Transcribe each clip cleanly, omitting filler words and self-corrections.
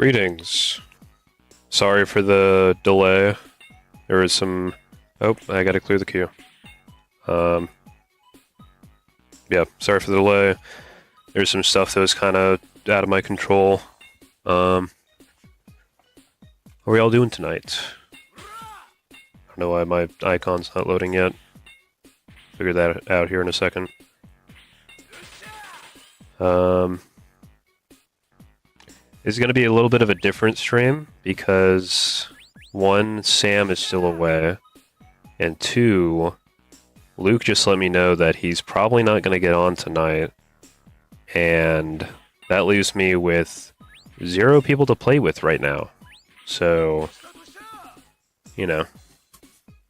Greetings. Sorry for the delay. There was some... Oh, I gotta clear the queue. Yeah, sorry for the delay. There's some stuff that was kind of out of my control. How are we all doing tonight? I don't know why my icon's not loading yet. Figure that out here in a second. It's going to be a little bit of a different stream because, one, Sam is still away, and two, Luke just let me know that he's probably not going to get on tonight, and that leaves me with 0 people to play with right now. So, you know,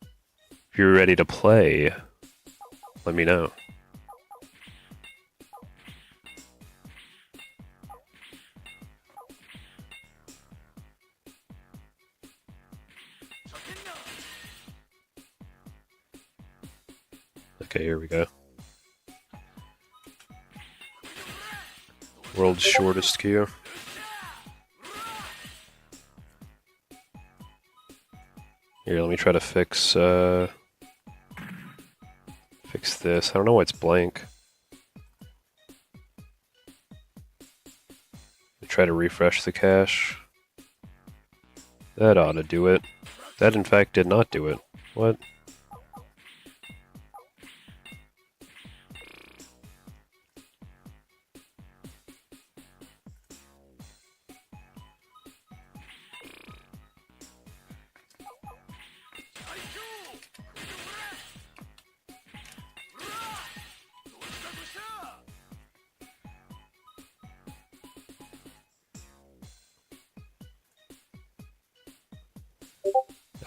if you're ready to play, let me know. Okay, here we go. World's shortest queue. Here, let me try to fix this. I don't know why it's blank. Try to refresh the cache. That ought to do it. That, in fact, did not do it. What?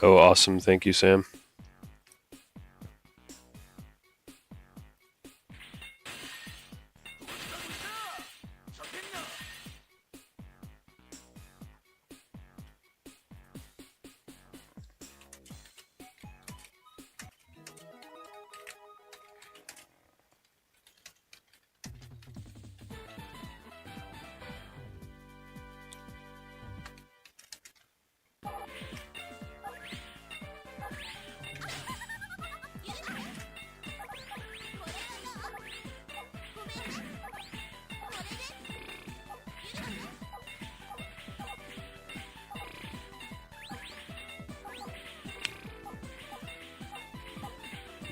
Oh, awesome. Thank you, Sam.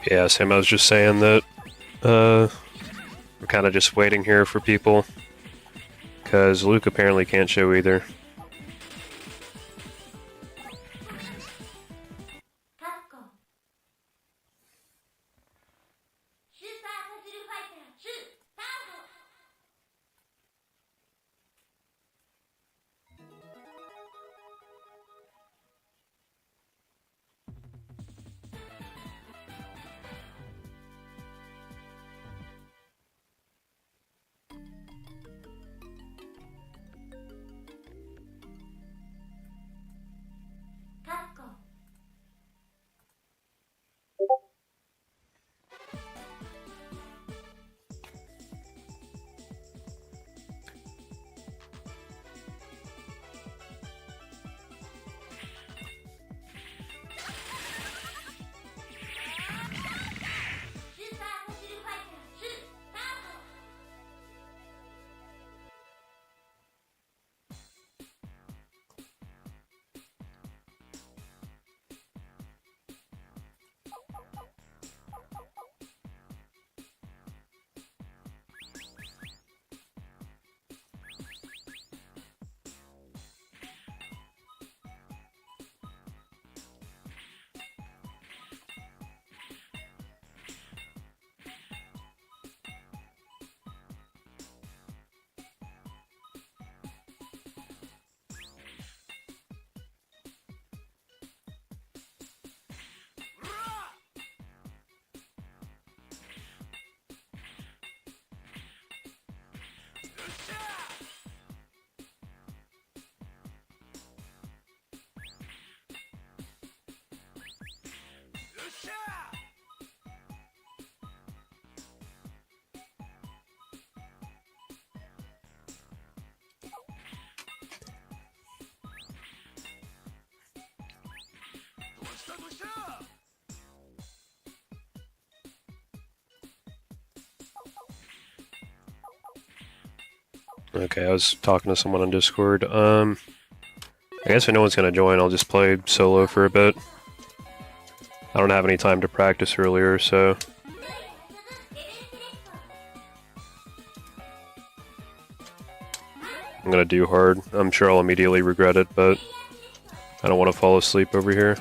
Yeah, Sam, I was just saying that we're kind of just waiting here for people because Luke apparently can't show either. Okay, I was talking to someone on Discord. I guess if no one's gonna join, I'll just play solo for a bit. I don't have any time to practice earlier, so... I'm gonna do hard. I'm sure I'll immediately regret it, but... I don't want to fall asleep over here.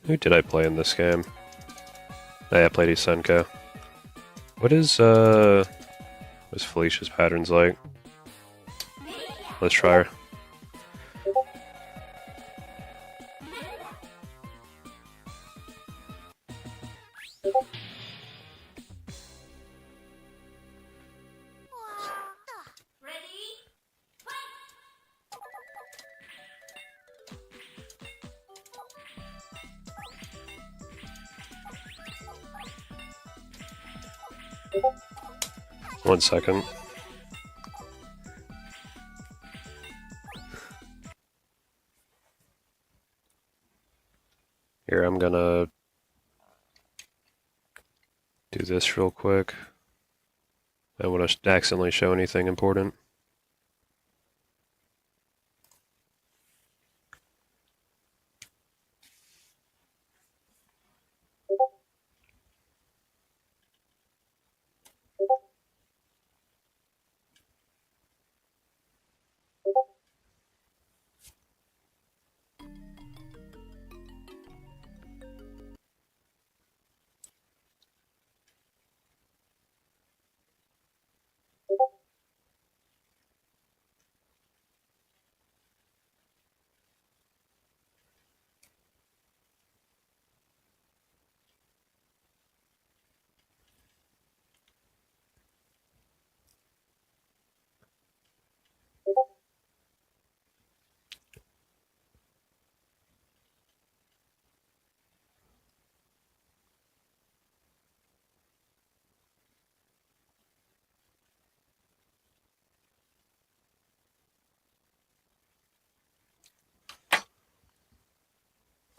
Who did I play in this game? Oh, yeah, I played Isenko. What's Felicia's patterns like? Let's try her. One second. Here, I'm gonna do this real quick. I don't want to accidentally show anything important.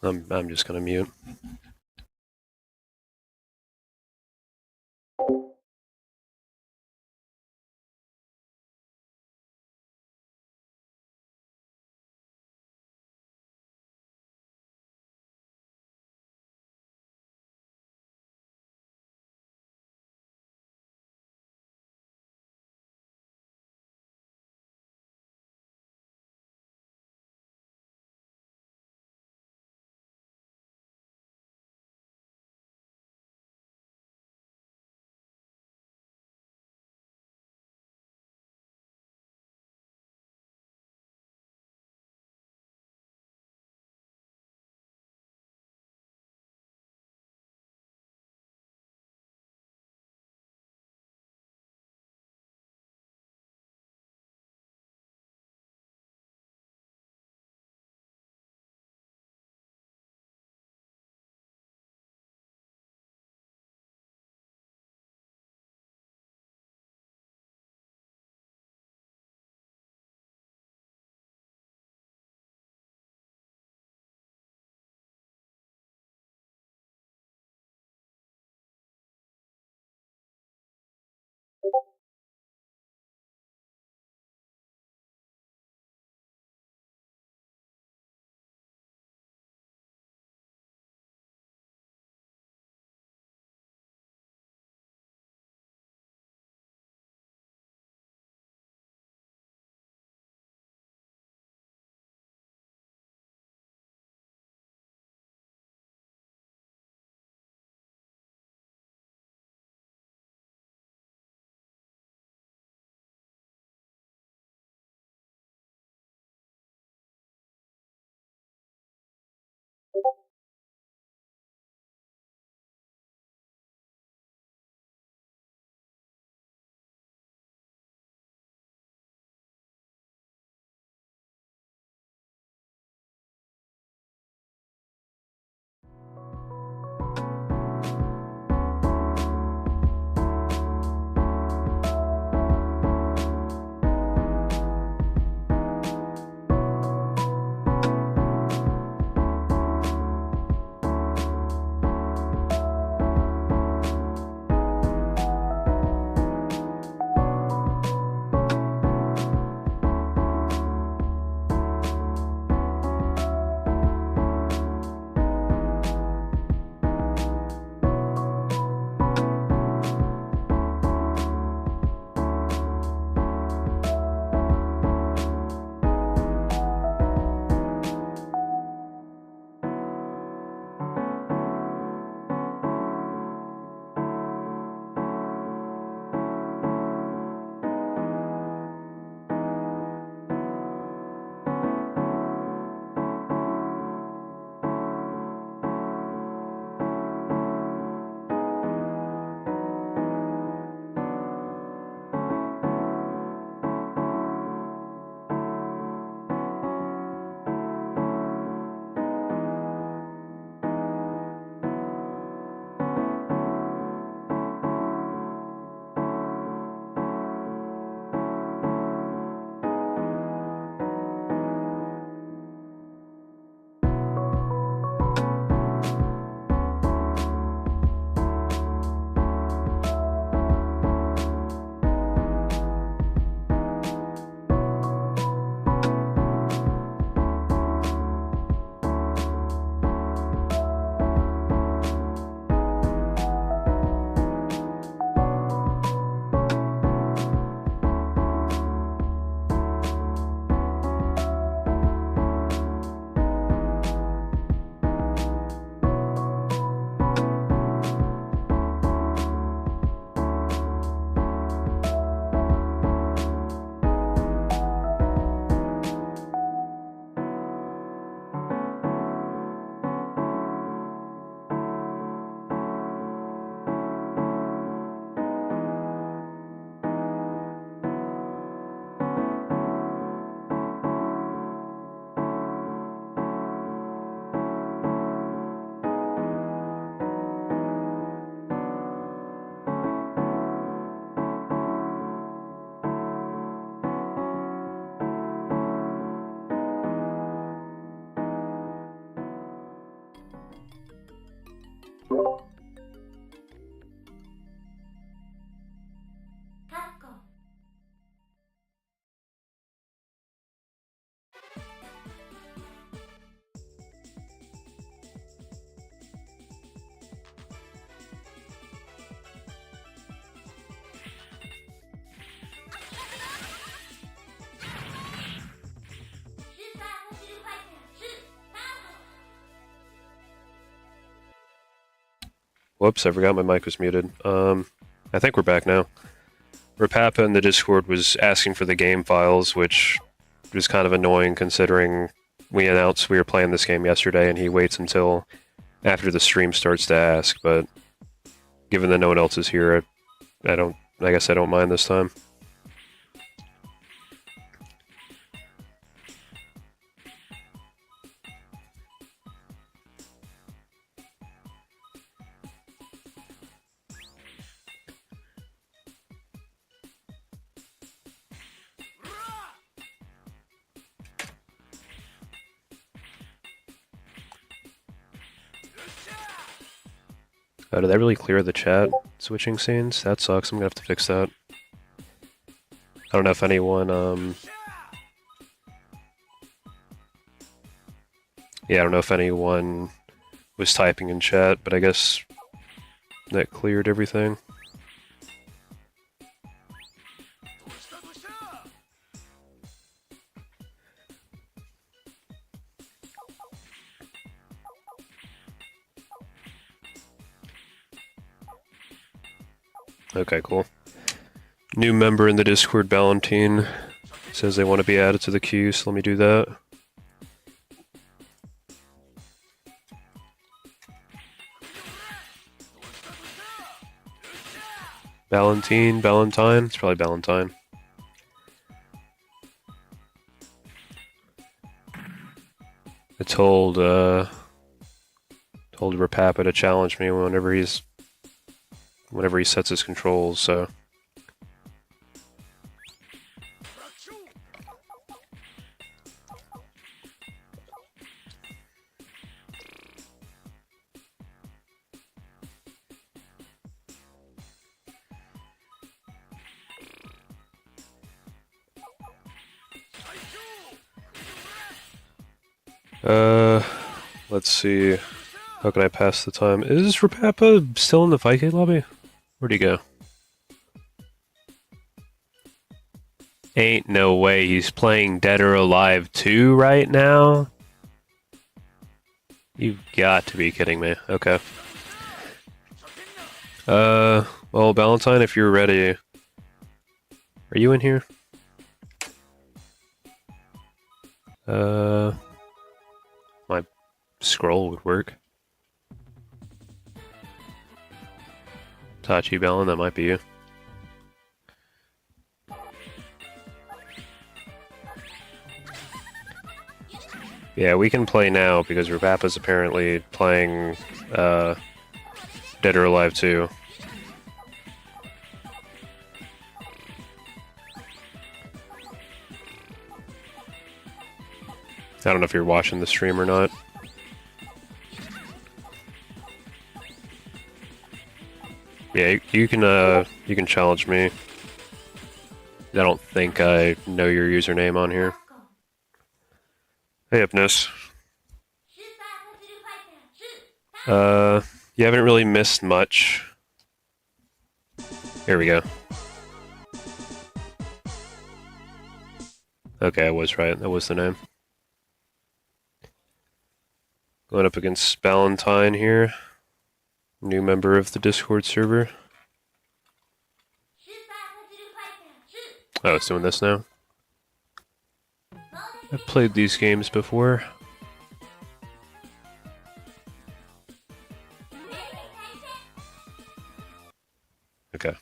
I'm just gonna mute. Whoops, I forgot my mic was muted. I think we're back now. Rapapa in the Discord was asking for the game files, which was kind of annoying considering we announced we were playing this game yesterday and he waits until after the stream starts to ask, but given that no one else is here, I guess I don't mind this time. Did that really clear the chat switching scenes? That sucks. I'm gonna have to fix that. I don't know if anyone, yeah, I don't know if anyone was typing in chat, but I guess that cleared everything. Okay, cool. New member in the Discord, Valentine, says they want to be added to the queue, so let me do that. Valentine, it's probably Valentine. I told Rapapa to challenge me whenever he sets his controls, so. Let's see. How can I pass the time? Is Rapapa still in the Fightcade lobby? Where'd he go? Ain't no way he's playing Dead or Alive 2 right now? You've got to be kidding me. Okay. Well, Valentine, if you're ready. Are you in here? My scroll would work. Tachi Bellin, that might be you. Yeah, we can play now because Rapapa's apparently playing Dead or Alive 2. I don't know if you're watching the stream or not. Yeah, you can challenge me. I don't think I know your username on here. Hey, Hypnos. You haven't really missed much. Here we go. Okay, I was right. That was the name. Going up against Valentine here. New member of the Discord server. Oh, it's doing this now? I've played these games before. Okay.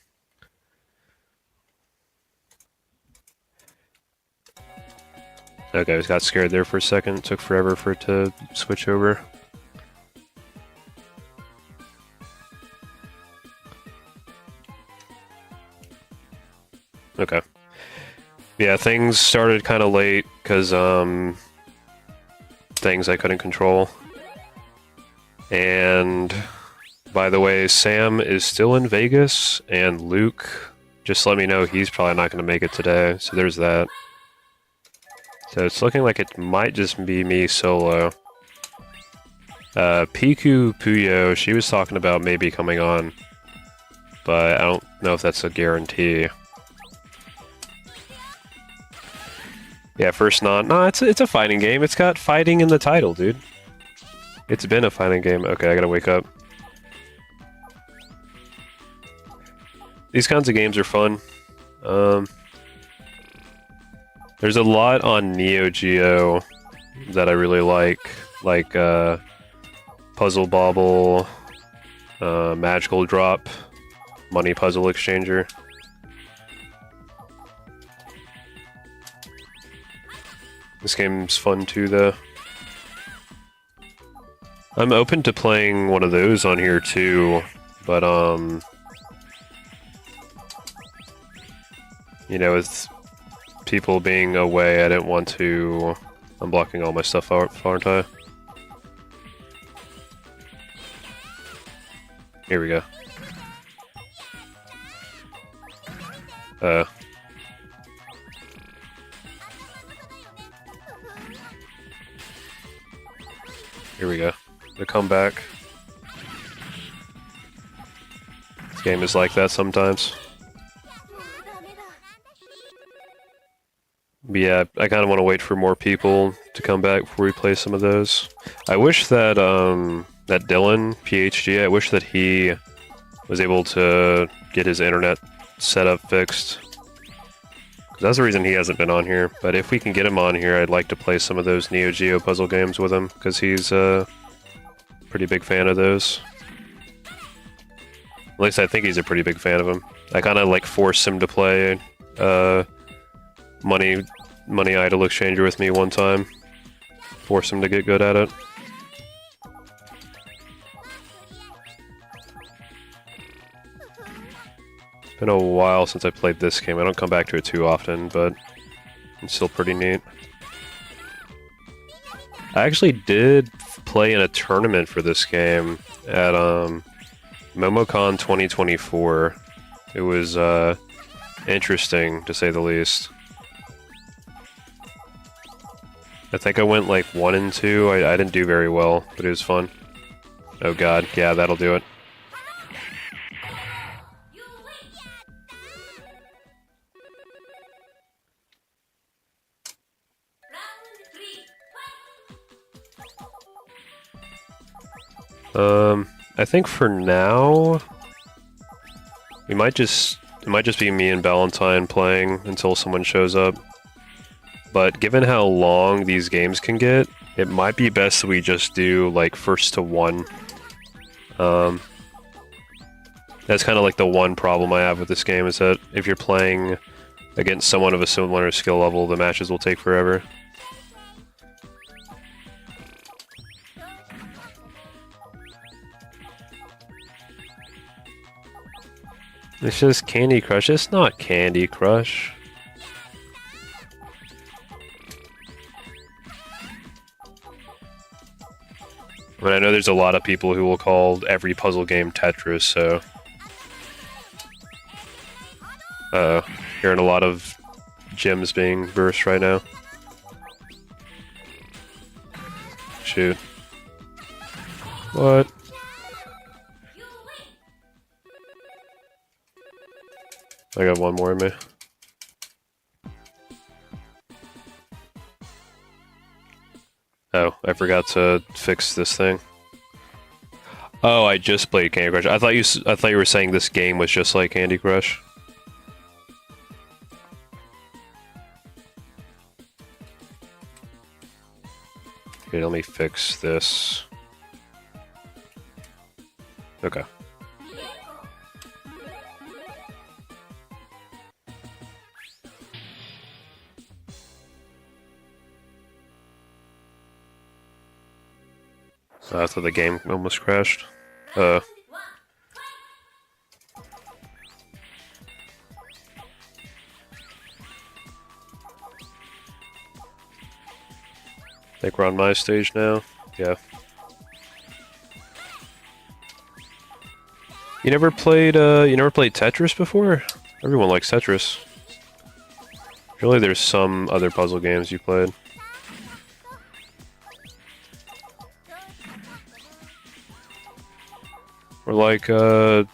Okay, I got scared there for a second. It took forever for it to switch over. Okay. Yeah, things started kind of late because things I couldn't control. And by the way, Sam is still in Vegas, and Luke just let me know he's probably not going to make it today. So there's that. So it's looking like it might just be me solo. Piku Puyo, she was talking about maybe coming on, but I don't know if that's a guarantee. Yeah, first no, it's a fighting game. It's got fighting in the title, dude. It's been a fighting game. Okay, I gotta wake up. these kinds of games are fun. There's a lot on Neo Geo that I really like Puzzle Bobble, Magical Drop, Money Puzzle Exchanger. This game's fun too, though. I'm open to playing one of those on here too, but you know, with people being away, I didn't want to. I'm blocking all my stuff out, aren't I? Here we go. Here we go. The comeback. This game is like that sometimes. But yeah, I kind of want to wait for more people to come back before we play some of those. I wish that that Dylan, PhD, I wish that he was able to get his internet setup fixed. That's the reason he hasn't been on here. But if we can get him on here, I'd like to play some of those Neo Geo puzzle games with him, because he's a pretty big fan of those. At least I think he's a pretty big fan of them. I kind of like forced him to play Money Idol Exchanger with me one time. Force him to get good at it. It's been a while since I played this game. I don't come back to it too often, but it's still pretty neat. I actually did play in a tournament for this game at MomoCon 2024. It was interesting, to say the least. I think I went like 1 and 2. I didn't do very well, but it was fun. Oh god, yeah, that'll do it. I think for now, it might just be me and Valentine playing until someone shows up. But given how long these games can get, it might be best that we just do like first to one. That's kind of like the one problem I have with this game, is that if you're playing against someone of a similar skill level, the matches will take forever. It's just Candy Crush. It's not Candy Crush. I mean, I know there's a lot of people who will call every puzzle game Tetris, so... hearing a lot of gems being burst right now. Shoot. What? I got one more in me. Oh, I forgot to fix this thing. Oh, I just played Candy Crush. I thought you were saying this game was just like Candy Crush. Okay, let me fix this. Okay. I thought the game almost crashed. I think we're on my stage now. Yeah. You never played Tetris before? Everyone likes Tetris. Surely there's some other puzzle games you played. Or like, well,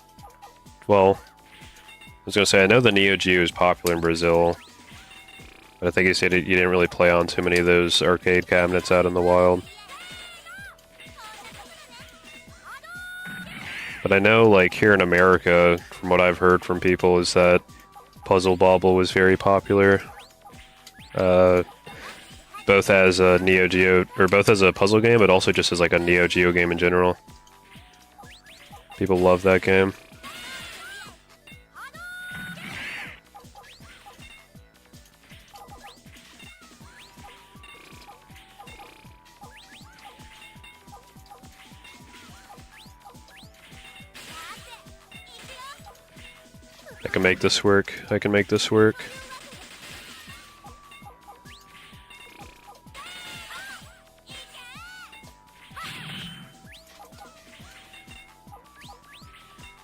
I was gonna say, I know the Neo Geo is popular in Brazil, but I think you said you didn't really play on too many of those arcade cabinets out in the wild. But I know, like, here in America, from what I've heard from people, is that Puzzle Bobble was very popular. Both as a Neo Geo, or both as a puzzle game, but also just as like a Neo Geo game in general. People love that game. I can make this work. I can make this work.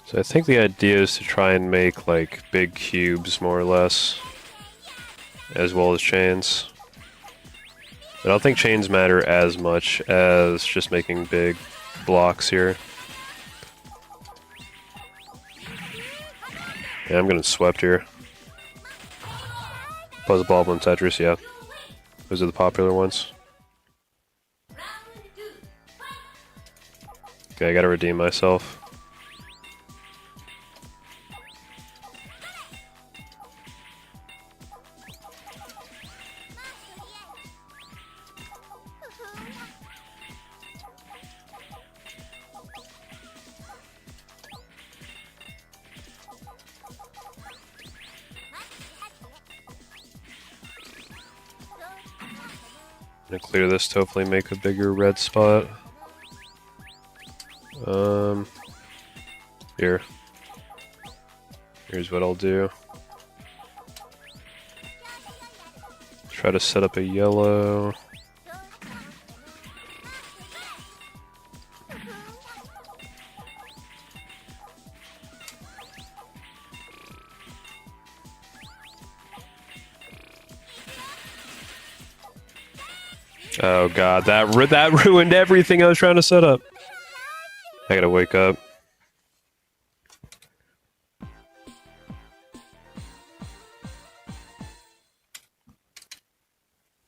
So I think the idea is to try and make like big cubes more or less, as well as chains. I don't think chains matter as much as just making big blocks here. Yeah, I'm getting swept here. Puzzle Bobble and Tetris, yeah. Those are the popular ones. Okay, I gotta redeem myself. I'm gonna clear this to hopefully make a bigger red spot. Here. Here's what I'll do. Try to set up a yellow. Oh god, that ruined everything I was trying to set up. I gotta wake up.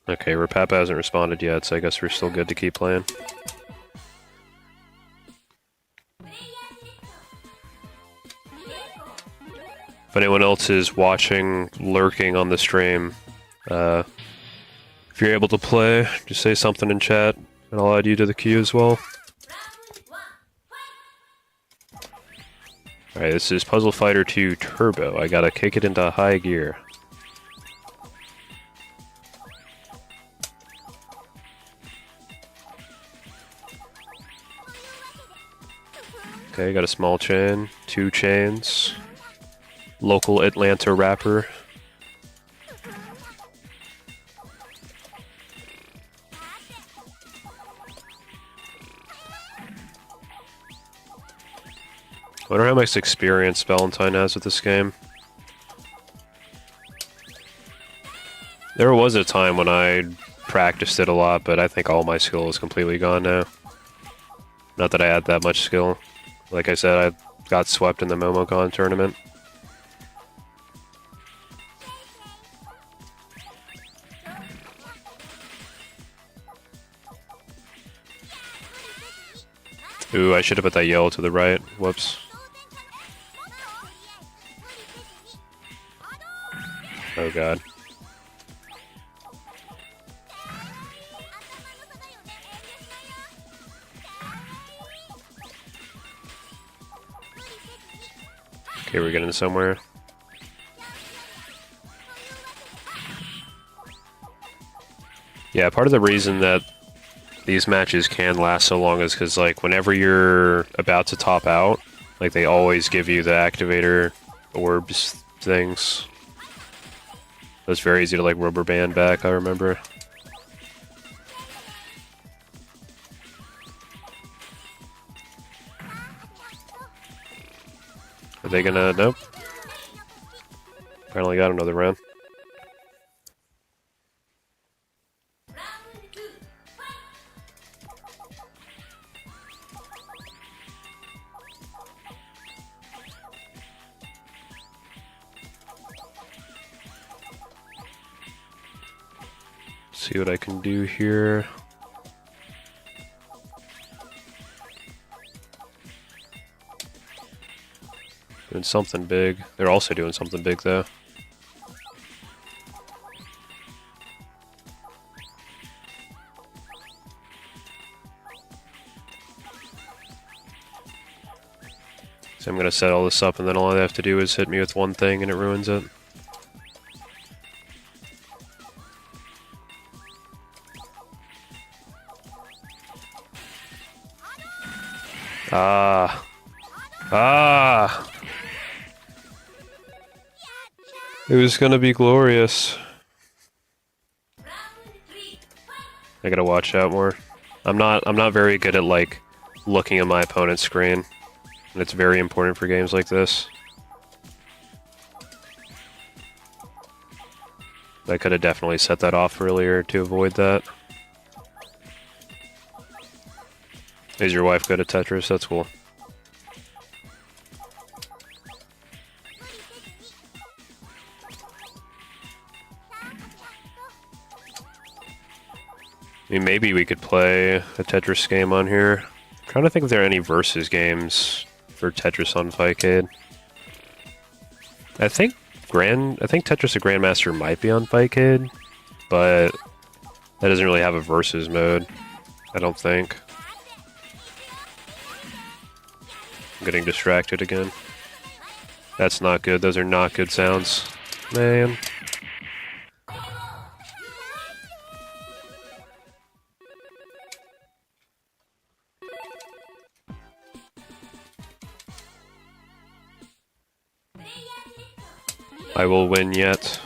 Okay, Rapapa hasn't responded yet, so I guess we're still good to keep playing. If anyone else is watching, lurking on the stream, if you're able to play, just say something in chat, and I'll add you to the queue as well. Alright, this is Puzzle Fighter 2 Turbo. I gotta kick it into high gear. Okay, got a small chain, 2 chains, local Atlanta wrapper. I wonder how much experience Valentine has with this game. There was a time when I practiced it a lot, but I think all my skill is completely gone now. Not that I had that much skill. Like I said, I got swept in the Momocon tournament. Ooh, I should have put that yellow to the right. Whoops. Oh god. Okay, we're getting somewhere. Yeah, part of the reason that these matches can last so long is because, like, whenever you're about to top out, like, they always give you the activator orbs things. It's very easy to, like, rubber band back, I remember. Are they gonna... Nope. Apparently got another round. See what I can do here. Doing something big. They're also doing something big, though. So I'm gonna set all this up, and then all I have to do is hit me with one thing, and it ruins it. Ah. Ah! It was gonna be glorious. I gotta watch out more. I'm not very good at, like, looking at my opponent's screen. And it's very important for games like this. I could have definitely set that off earlier to avoid that. Is your wife good at Tetris? That's cool. I mean, maybe we could play a Tetris game on here. I'm trying to think if there are any versus games for Tetris on Fightcade. I think Tetris the Grandmaster might be on Fightcade, but that doesn't really have a versus mode. I don't think. I'm getting distracted again. That's not good. Those are not good sounds. Man. I will win yet.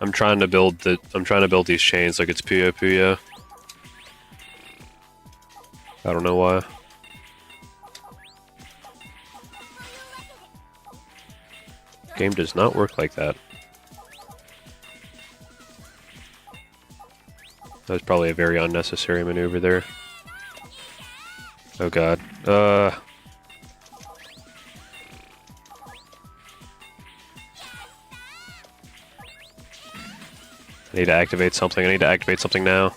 I'm trying to build these chains like it's Puyo Puyo. I don't know why. Game does not work like that. That was probably a very unnecessary maneuver there. Oh god. I need to activate something. I need to activate something now.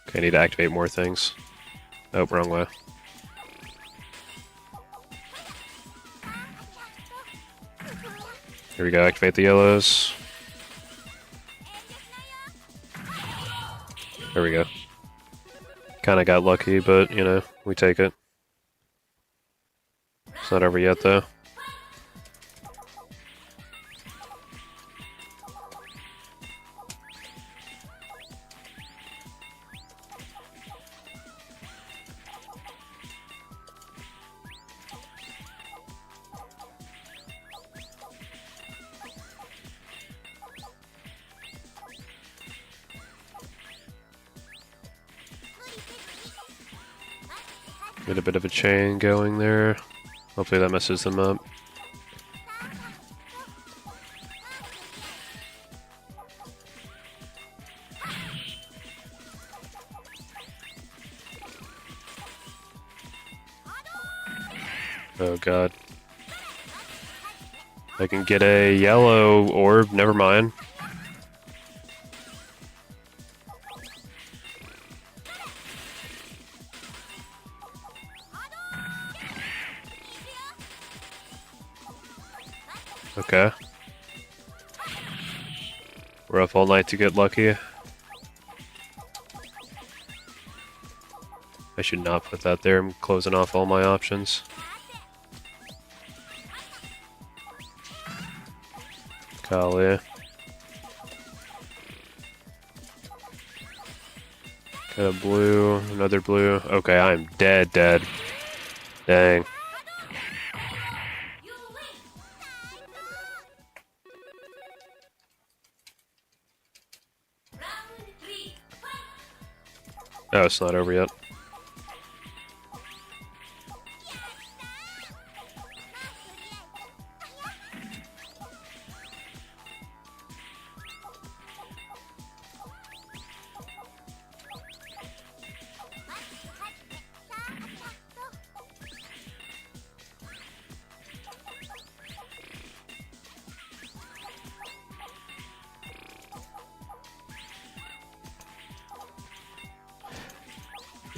Okay, I need to activate more things. Oh, wrong way. Here we go, activate the yellows. There we go. Kinda got lucky, but, you know, we take it. It's not over yet, though. Get a bit of a chain going there. Hopefully that messes them up. Oh god. I can get a yellow orb, never mind. Okay. We're up all night to get lucky. I should not put that there. I'm closing off all my options. Kali. Got a blue, another blue. Okay, I'm dead. Dang. Oh, it's not over yet.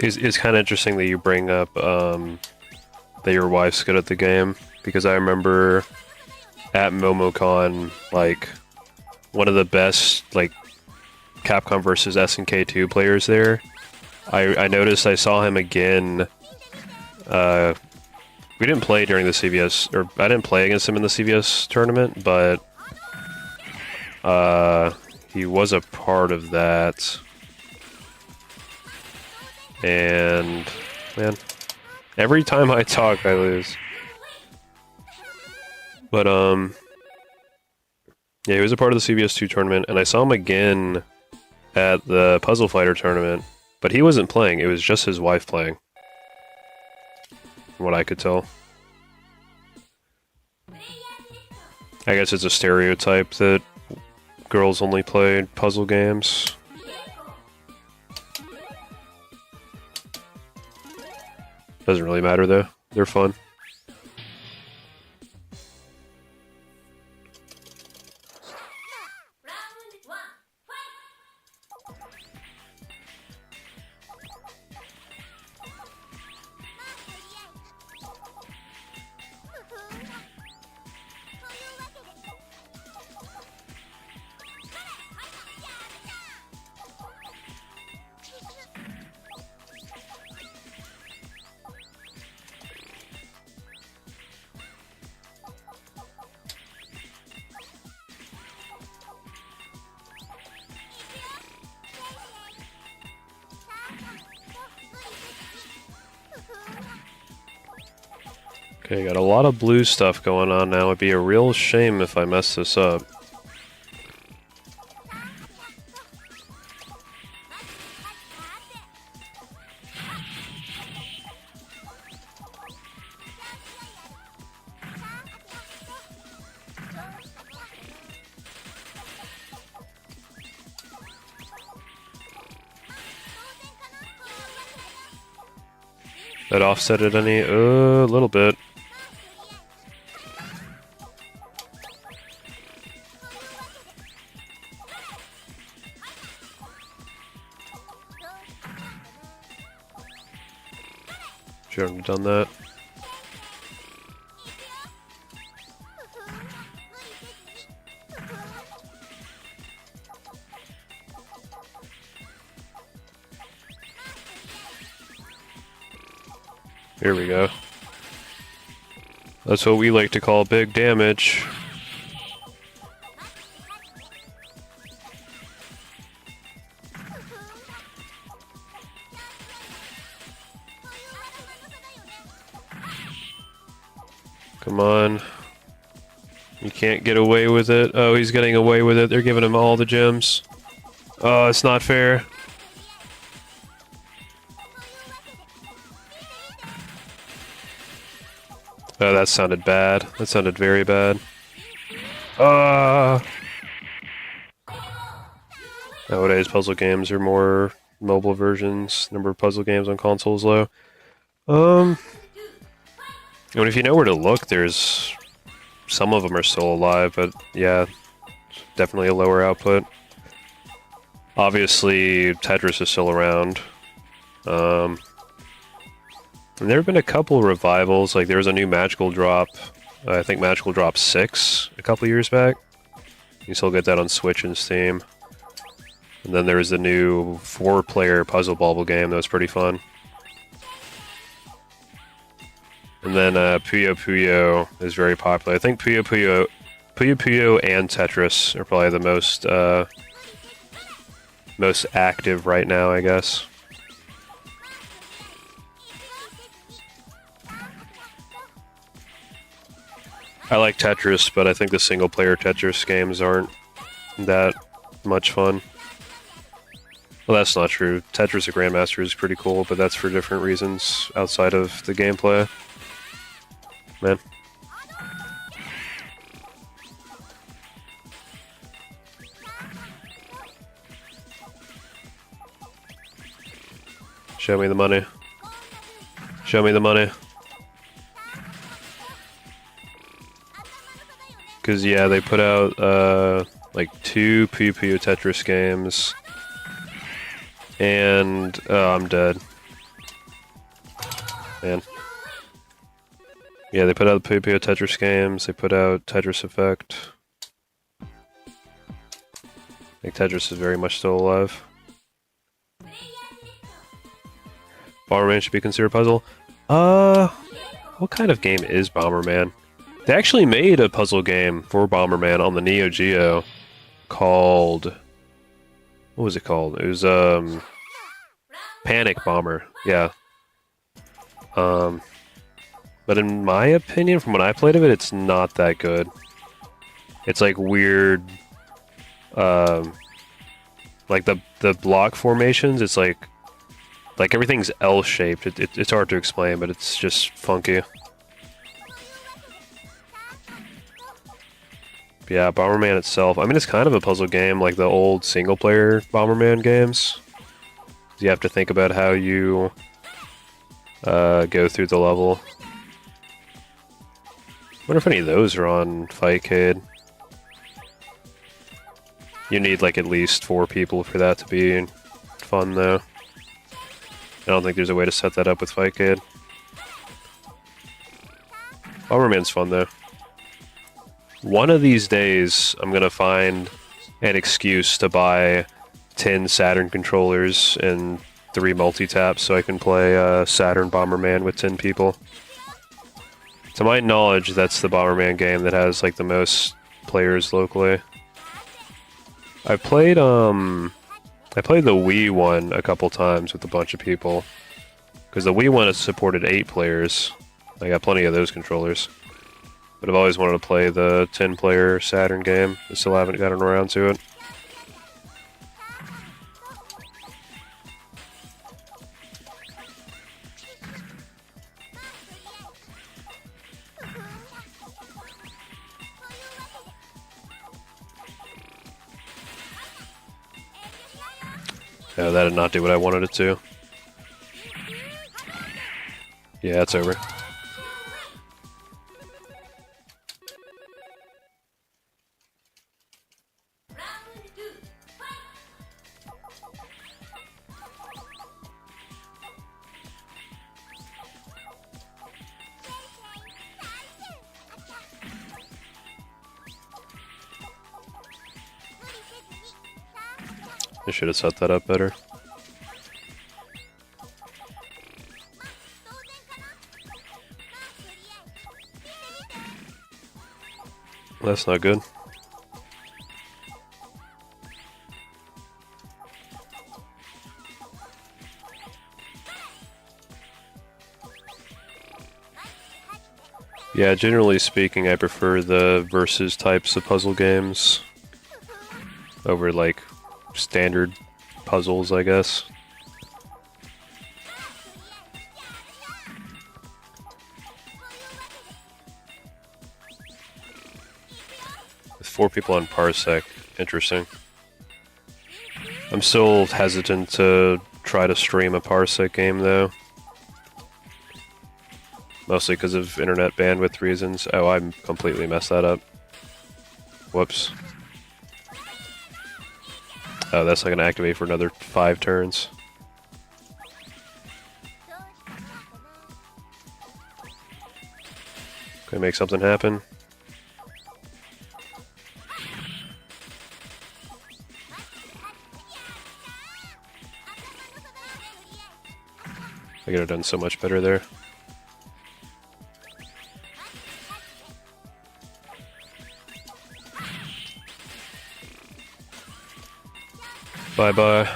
It's kind of interesting that you bring up that your wife's good at the game, because I remember at MomoCon, like, one of the best, like, Capcom versus SNK 2 players there. I noticed I saw him again. We didn't play during the CVS, or I didn't play against him in the CVS tournament, but he was a part of that. And man, every time I talk, I lose. But yeah, he was a part of the CVS 2 tournament, and I saw him again at the Puzzle Fighter tournament, but he wasn't playing. It was just his wife playing, from what I could tell. I guess it's a stereotype that girls only play puzzle games. Doesn't really matter though. They're fun. Okay, got a lot of blue stuff going on now. It'd be a real shame if I mess this up. That offset it any? A little bit. Shouldn't have done that. Here we go. That's what we like to call big damage. Come on. You can't get away with it. Oh, he's getting away with it. They're giving him all the gems. Oh, it's not fair. Oh, that sounded bad. That sounded very bad. Nowadays, puzzle games are more mobile versions. Number of puzzle games on consoles low. I mean, if you know where to look, there's... Some of them are still alive, but yeah, definitely a lower output. Obviously, Tetris is still around. And there have been a couple revivals, like there was a new Magical Drop, I think Magical Drop 6 a couple years back. You still get that on Switch and Steam. And then there was the new 4-player Puzzle Bobble game that was pretty fun. And then Puyo Puyo is very popular. I think Puyo Puyo and Tetris are probably the most active right now, I guess. I like Tetris, but I think the single-player Tetris games aren't that much fun. Well, that's not true. Tetris the Grandmaster is pretty cool, but that's for different reasons outside of the gameplay. Man. Show me the money. Show me the money. Because, yeah, they put out, like, 2 Puyo Puyo Tetris games. And, oh, I'm dead. Man. Yeah, they put out the Puyo Tetris games, they put out Tetris Effect. I think Tetris is very much still alive. Bomberman should be considered a puzzle. What kind of game is Bomberman? They actually made a puzzle game for Bomberman on the Neo Geo called... What was it called? It was, Panic Bomber. Yeah. But in my opinion, from when I played of it, it's not that good. It's like weird, like the block formations. It's like everything's L-shaped. It's hard to explain, but it's just funky. But yeah, Bomberman itself. I mean, it's kind of a puzzle game, like the old single-player Bomberman games. You have to think about how you go through the level. I wonder if any of those are on Fightcade. You need like at least 4 people for that to be fun, though. I don't think there's a way to set that up with Fightcade. Bomberman's fun, though. One of these days, I'm gonna find an excuse to buy 10 Saturn controllers and 3 multi-taps so I can play Saturn Bomberman with 10 people. To my knowledge, that's the Bomberman game that has like the most players locally. I played the Wii one a couple times with a bunch of people, because the Wii one has supported 8 players. I got plenty of those controllers, but I've always wanted to play the 10-player Saturn game. I still haven't gotten around to it. No, that did not do what I wanted it to. Yeah, it's over. I should have set that up better. That's not good. Yeah, generally speaking, I prefer the versus types of puzzle games over like standard puzzles, I guess. With 4 people on Parsec, interesting. I'm still hesitant to try to stream a Parsec game though. Mostly because of internet bandwidth reasons. Oh, I completely messed that up. Whoops. Oh, that's not going to activate for another 5 turns. Can I make something happen? I could have done so much better there. Bye-bye.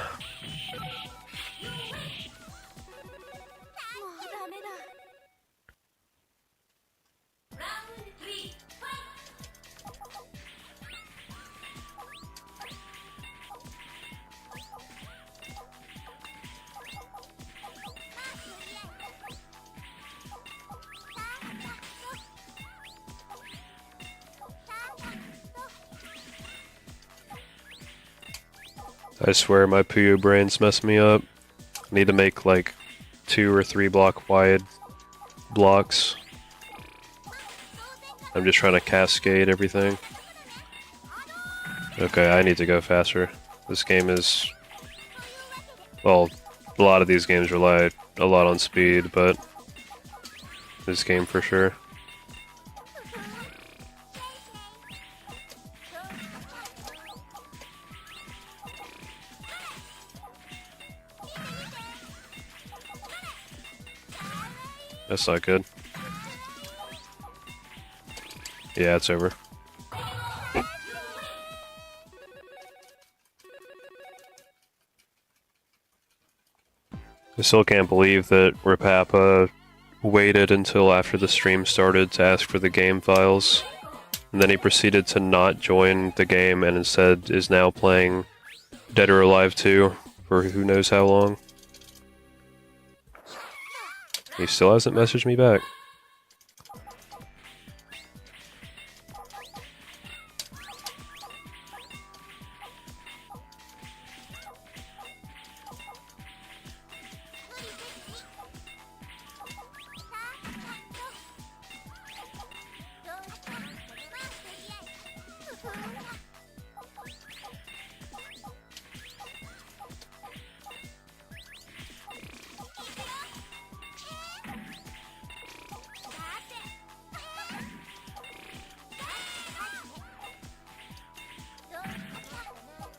I swear my Puyo brains mess me up. I need to make like 2 or 3 block wide blocks. I'm just trying to cascade everything. Okay, I need to go faster. This game is... Well, a lot of these games rely a lot on speed, but this game for sure. That's not good. Yeah, it's over. I still can't believe that Rapapa waited until after the stream started to ask for the game files, and then he proceeded to not join the game and instead is now playing Dead or Alive 2 for who knows how long. He still hasn't messaged me back.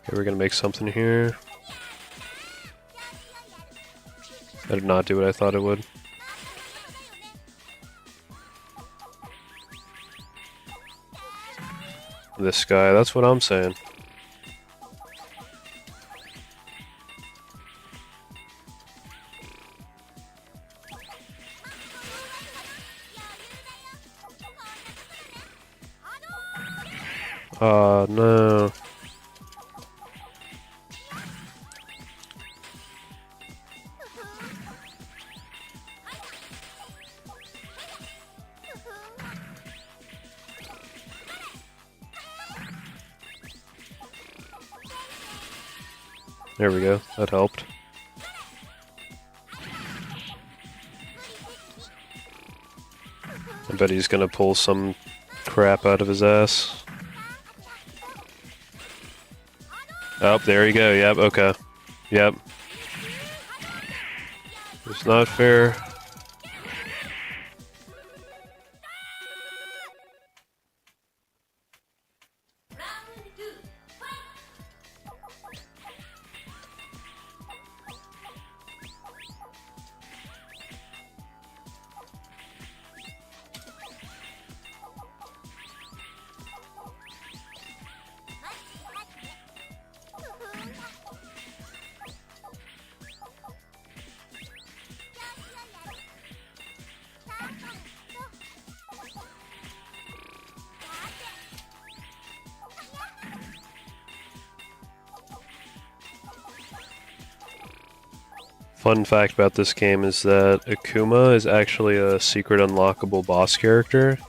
Okay, we're gonna make something here. That did not do what I thought it would. This guy, that's what I'm saying. Oh no. There we go, that helped. I bet he's gonna pull some crap out of his ass. Oh, there you go, yep, okay. Yep. It's not fair. Fun fact about this game is that Akuma is actually a secret unlockable boss character,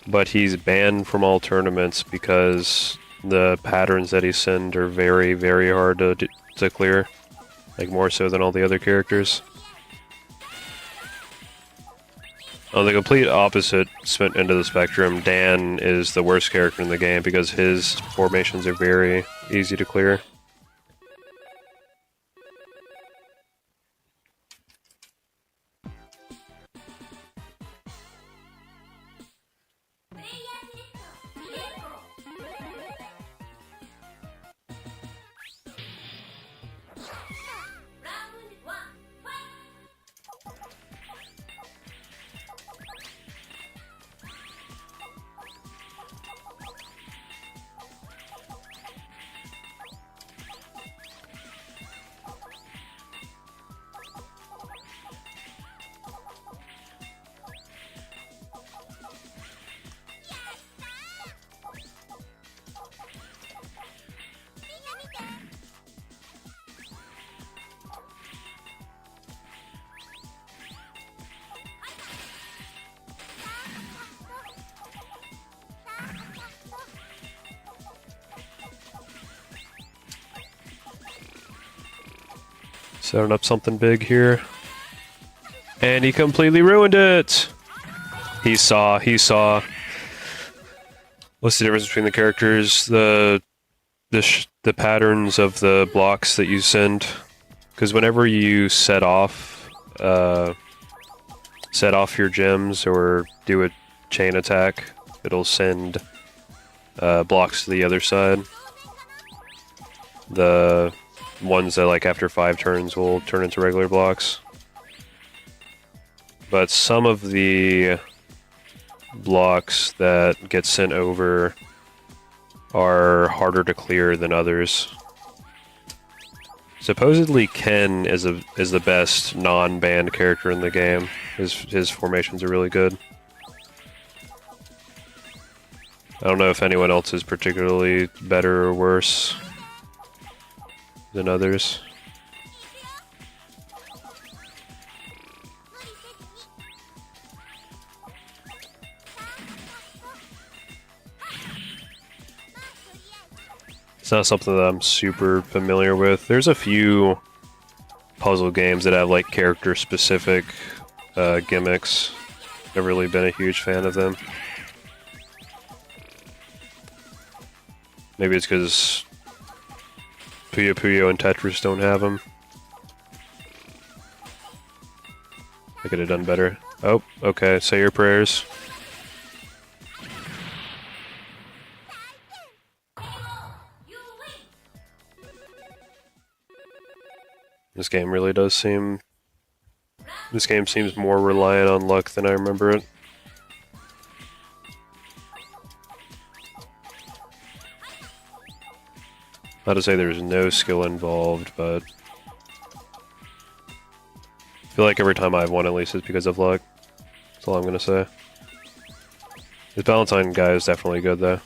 but he's banned from all tournaments because the patterns that he sends are very, very hard to clear, like more so than all the other characters. On the complete opposite end of the spectrum, Dan is the worst character in the game because his formations are very easy to clear. Setting up something big here. And he completely ruined it! He saw. What's the difference between the characters? The patterns of the blocks that you send. Because whenever you set off set off your gems or do a chain attack, it'll send blocks to the other side. The ones that like after 5 turns will turn into regular blocks. But some of the blocks that get sent over are harder to clear than others. Supposedly Ken is the best non-banned character in the game. His formations are really good. I don't know if anyone else is particularly better or worse than others. It's not something that I'm super familiar with. There's a few puzzle games that have like character-specific gimmicks. I've really been a huge fan of them. Maybe it's because Puyo Puyo and Tetris don't have them. I could have done better. Oh, okay. Say your prayers. This game really does seem... This game seems more reliant on luck than I remember it. Not to say there's no skill involved, but... I feel like every time I've won at least it's because of luck. That's all I'm gonna say. This Valentine guy is definitely good though.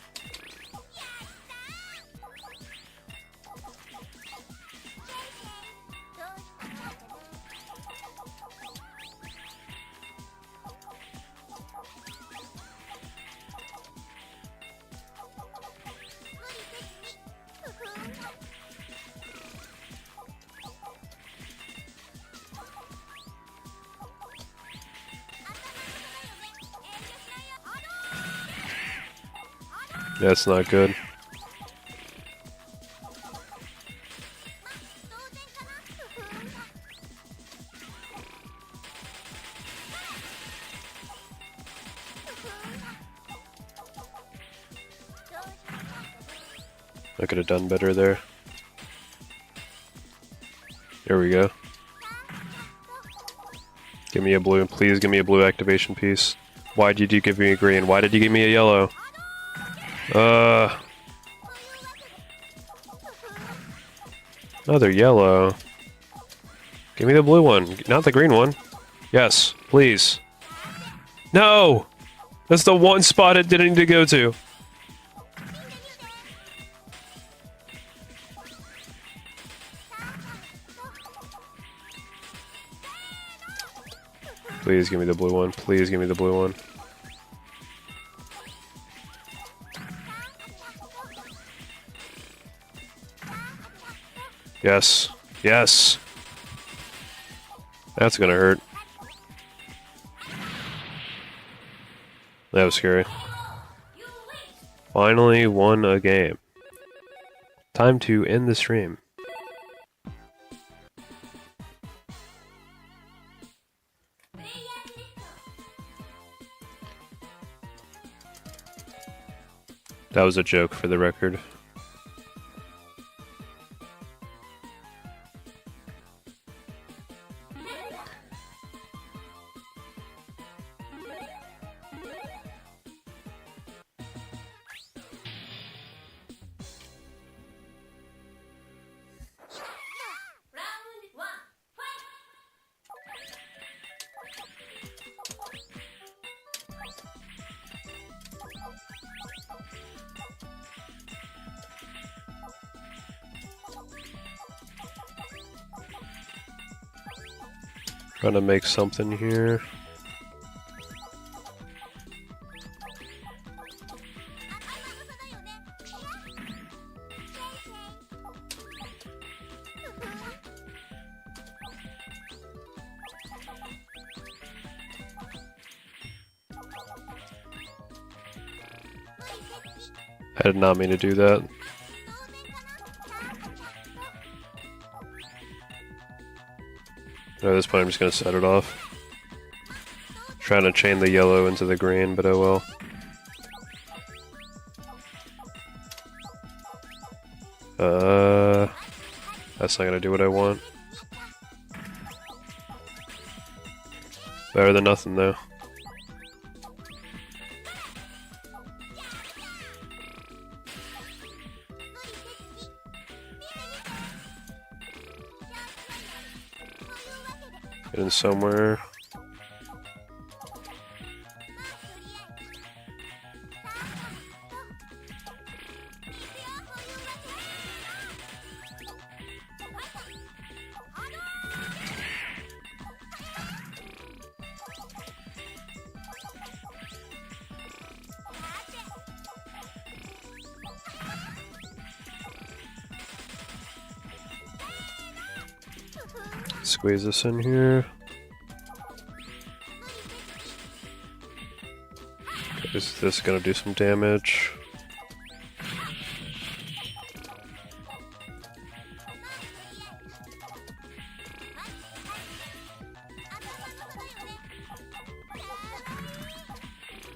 That's not good. I could have done better there. There we go. Give me a blue. Please give me a blue activation piece. Why did you give me a green? Why did you give me a yellow? Another yellow. Give me the blue one, not the green one. Yes, please. No! That's the one spot it didn't need to go to. Please give me the blue one. Please give me the blue one. Yes. Yes. That's gonna hurt. That was scary. Finally won a game. Time to end the stream. That was a joke for the record. Trying to make something here. I did not mean to do that. At this point, I'm just going to set it off. Trying to chain the yellow into the green, but oh well. That's not gonna do what I want. Better than nothing, though. Get in somewhere. Squeeze this in here. Is this gonna do some damage?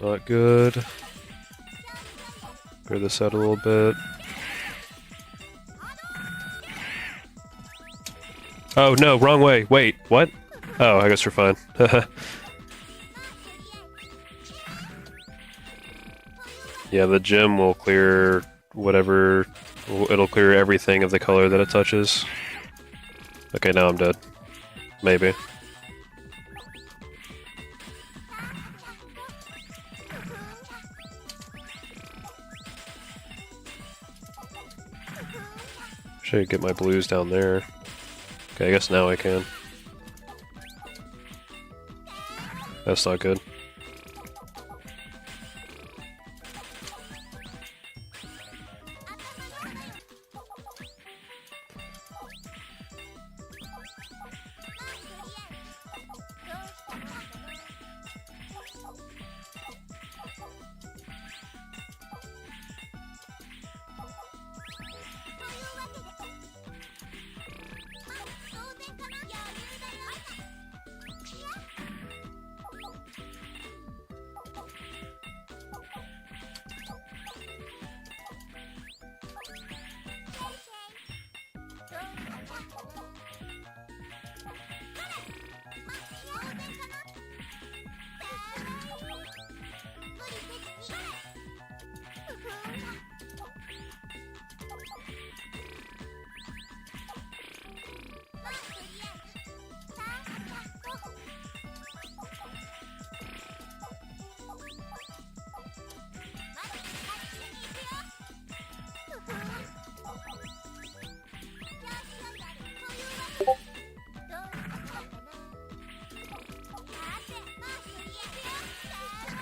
Not good. Clear this out a little bit. Oh no, wrong way. Wait, what? Oh, I guess we're fine. Yeah, the gem will clear whatever... It'll clear everything of the color that it touches. Okay, now I'm dead. Maybe. Should get my blues down there. Okay, I guess now I can. That's not good.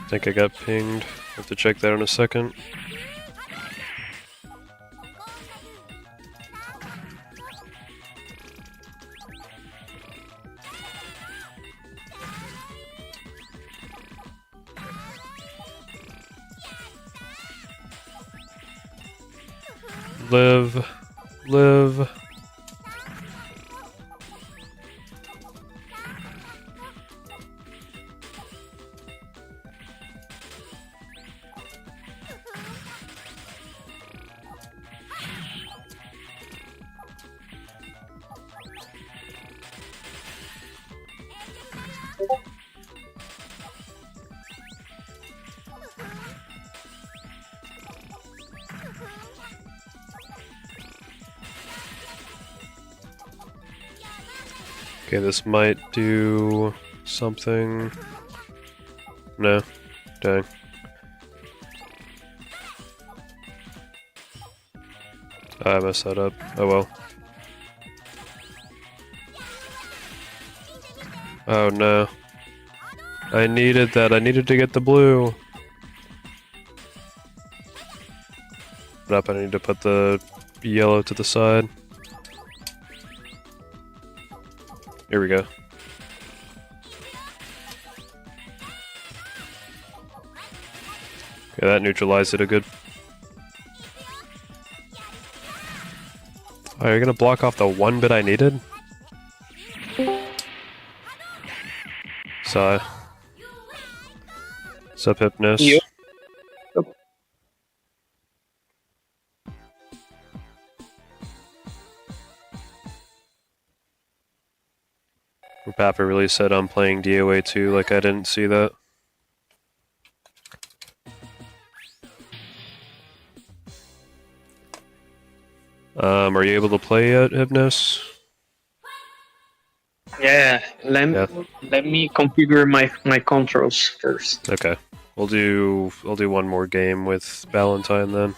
I think I got pinged. Have to check that in a second. Live. Live. Okay, this might do something. No. Dang. I messed that up. Oh well. Oh no. I needed that. I needed to get the blue. Up, I need to put the yellow to the side. Here we go. Okay, that neutralized it a good. Oh, you're gonna block off the one bit I needed? Sigh. What's up, Hypnos? You? Papa really said I'm playing DOA 2, like I didn't see that. Are you able to play yet, Hypnos? Yeah, let me configure my controls first. Okay. I'll do one more game with Valentine then.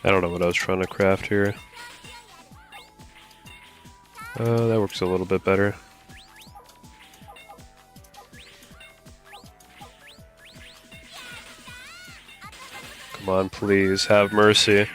I don't know what I was trying to craft here. That works a little bit better. Come on, please, have mercy.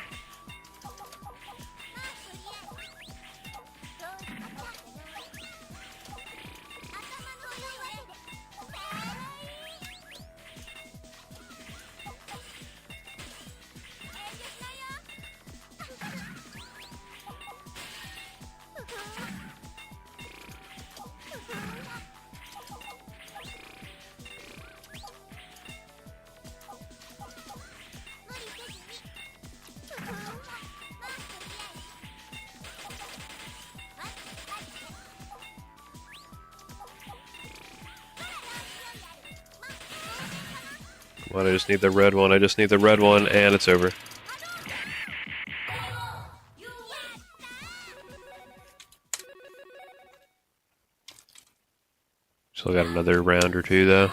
Come on, I just need the red one. I just need the red one, and it's over. Still got another round or two, though.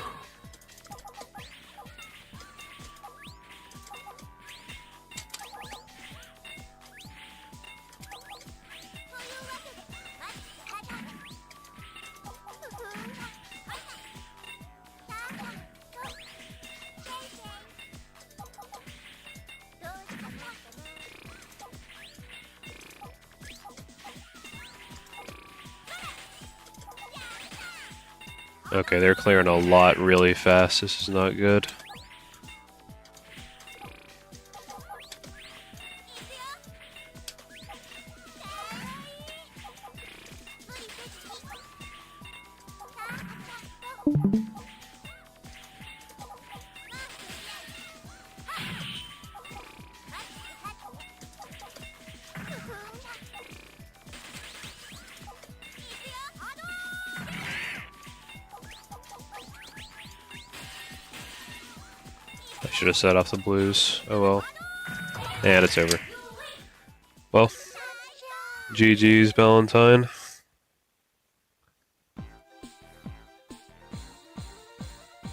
Okay, they're clearing a lot really fast. This is not good. I should have set off the blues. Oh well. And it's over. Well, GG's, Valentine.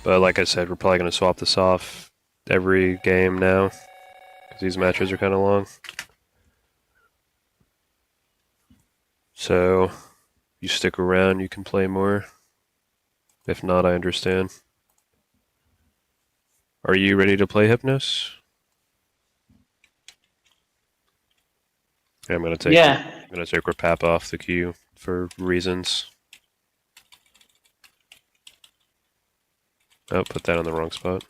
But like I said, we're probably going to swap this off every game now, because these matches are kind of long. So, if you stick around, you can play more. If not, I understand. Are you ready to play Hypnos? I'm gonna take Rapap off the queue for reasons. Oh, put that on the wrong spot.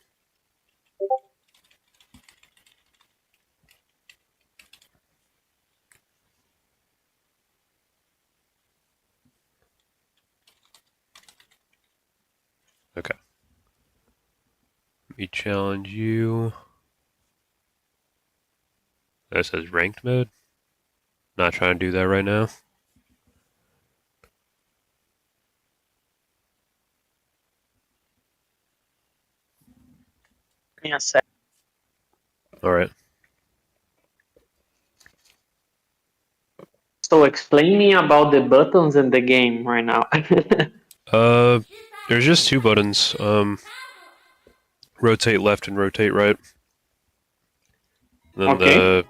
Okay. Let me challenge you. That says ranked mode. Not trying to do that right now. Yes. Alright. So explain me about the buttons in the game right now. There's just two buttons. rotate left and rotate right. And then Okay.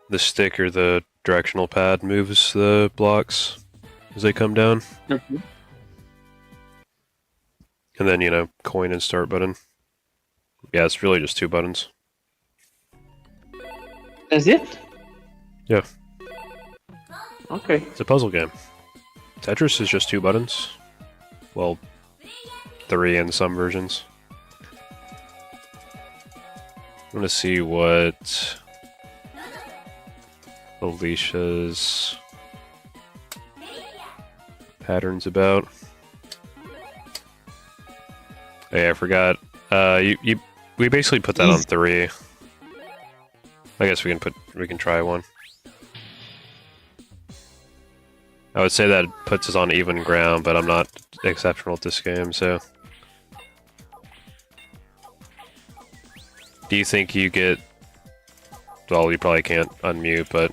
the stick or the directional pad moves the blocks as they come down. Mhm. And then, you know, coin and start button. Yeah, it's really just 2 buttons. That's it? Yeah. Okay. It's a puzzle game. Tetris is just 2 buttons. Well, 3 in some versions. I'm gonna see what Alicia's pattern's about. Oh, yeah, I forgot. We basically put that on 3. I guess we can try one. I would say that puts us on even ground, but I'm not exceptional at this game, so. Do you think you get... Well, you probably can't unmute, but...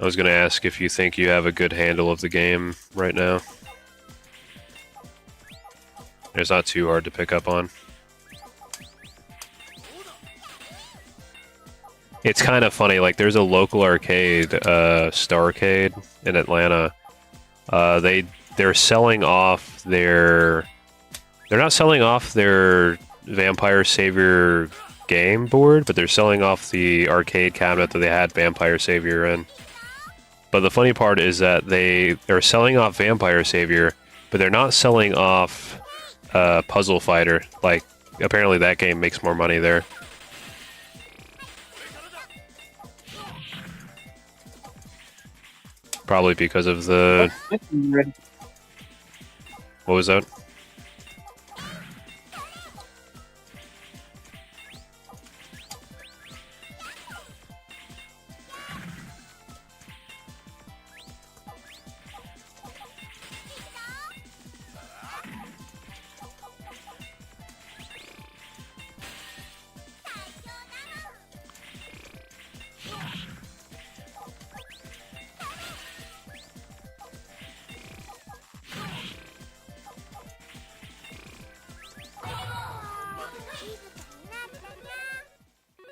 I was gonna ask if you think you have a good handle of the game right now. It's not too hard to pick up on. It's kind of funny, like there's a local arcade, Starcade in Atlanta. They're selling off their... They're not selling off their Vampire Savior game board, but they're selling off the arcade cabinet that they had Vampire Savior in. But the funny part is that they're selling off Vampire Savior, but they're not selling off Puzzle Fighter. Like, apparently that game makes more money there. Probably because of the... What was that?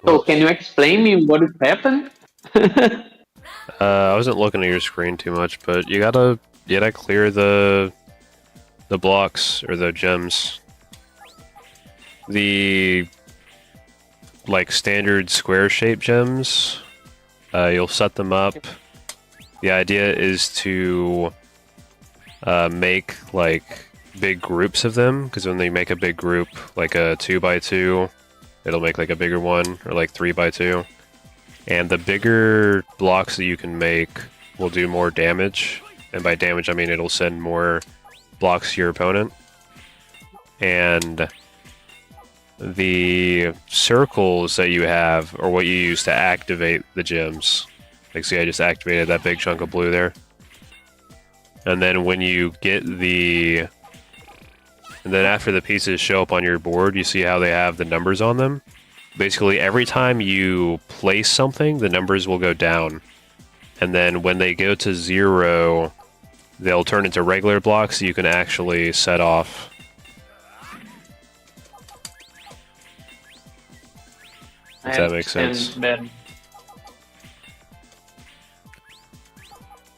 So can you explain me what has happened? I wasn't looking at your screen too much, but you gotta clear the blocks or the gems. The like standard square shaped gems, you'll set them up. The idea is to make like big groups of them, because when they make a big group, like a 2x2, it'll make like a bigger one, or like 3x2. And the bigger blocks that you can make will do more damage. And by damage, I mean it'll send more blocks to your opponent. And the circles that you have are what you use to activate the gems. Like, see, I just activated that big chunk of blue there. And then when you get the... And then after the pieces show up on your board, you see how they have the numbers on them? Basically, every time you place something, the numbers will go down. And then when they go to 0, they'll turn into regular blocks so you can actually set off. If that makes sense. Better.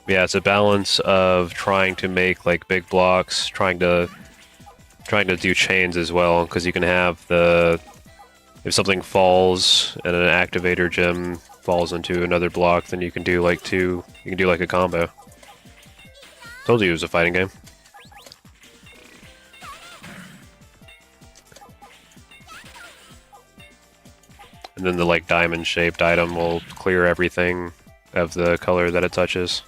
Yeah, it's a balance of trying to make like big blocks, trying to do chains as well, because you can have the... If something falls and an activator gem falls into another block, then you can do like you can do like a combo. Told you it was a fighting game. And then the like diamond shaped item will clear everything of the color that it touches.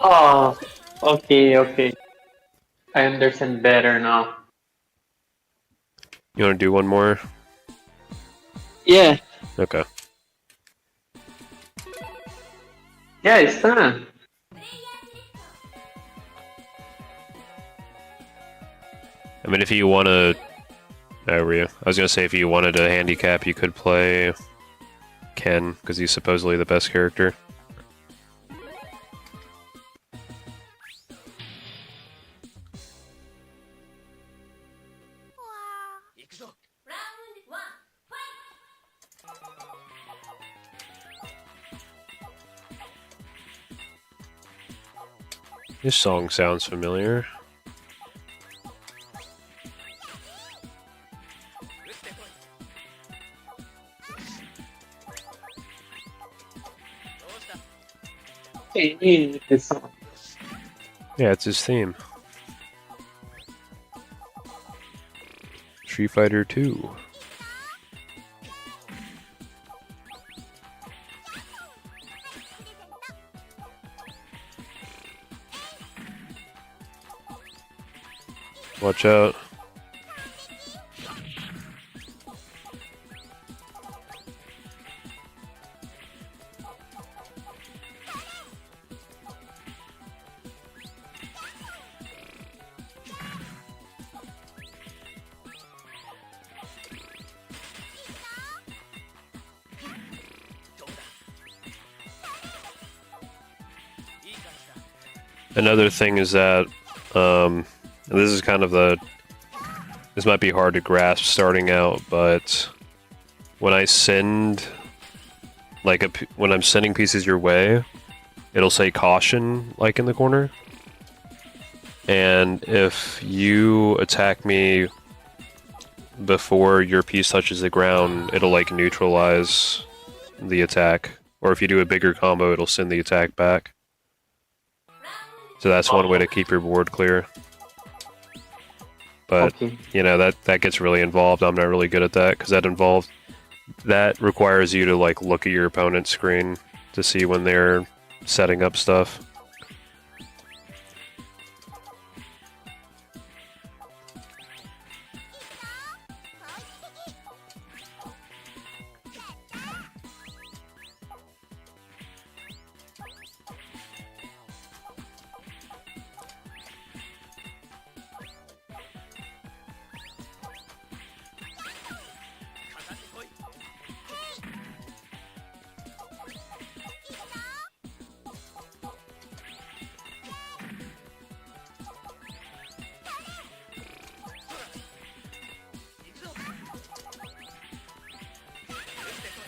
Oh, okay. I understand better now. You want to do one more? Yeah. Okay. Yeah, it's done. mean, if you want to... Oh, were you? I was going to say, if you wanted a handicap, you could play Ken, because he's supposedly the best character. This song sounds familiar. Hey, this song. Yeah, it's his theme. Street Fighter 2. Watch out. Another thing is that, this is kind of this might be hard to grasp starting out, but when I send, when I'm sending pieces your way, it'll say caution, like, in the corner. And if you attack me before your piece touches the ground, it'll, like, neutralize the attack. Or if you do a bigger combo, it'll send the attack back. So that's one way to keep your board clear. But, Okay. you know, that gets really involved. I'm not really good at that, because that requires you to, like, look at your opponent's screen to see when they're setting up stuff.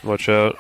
Watch out.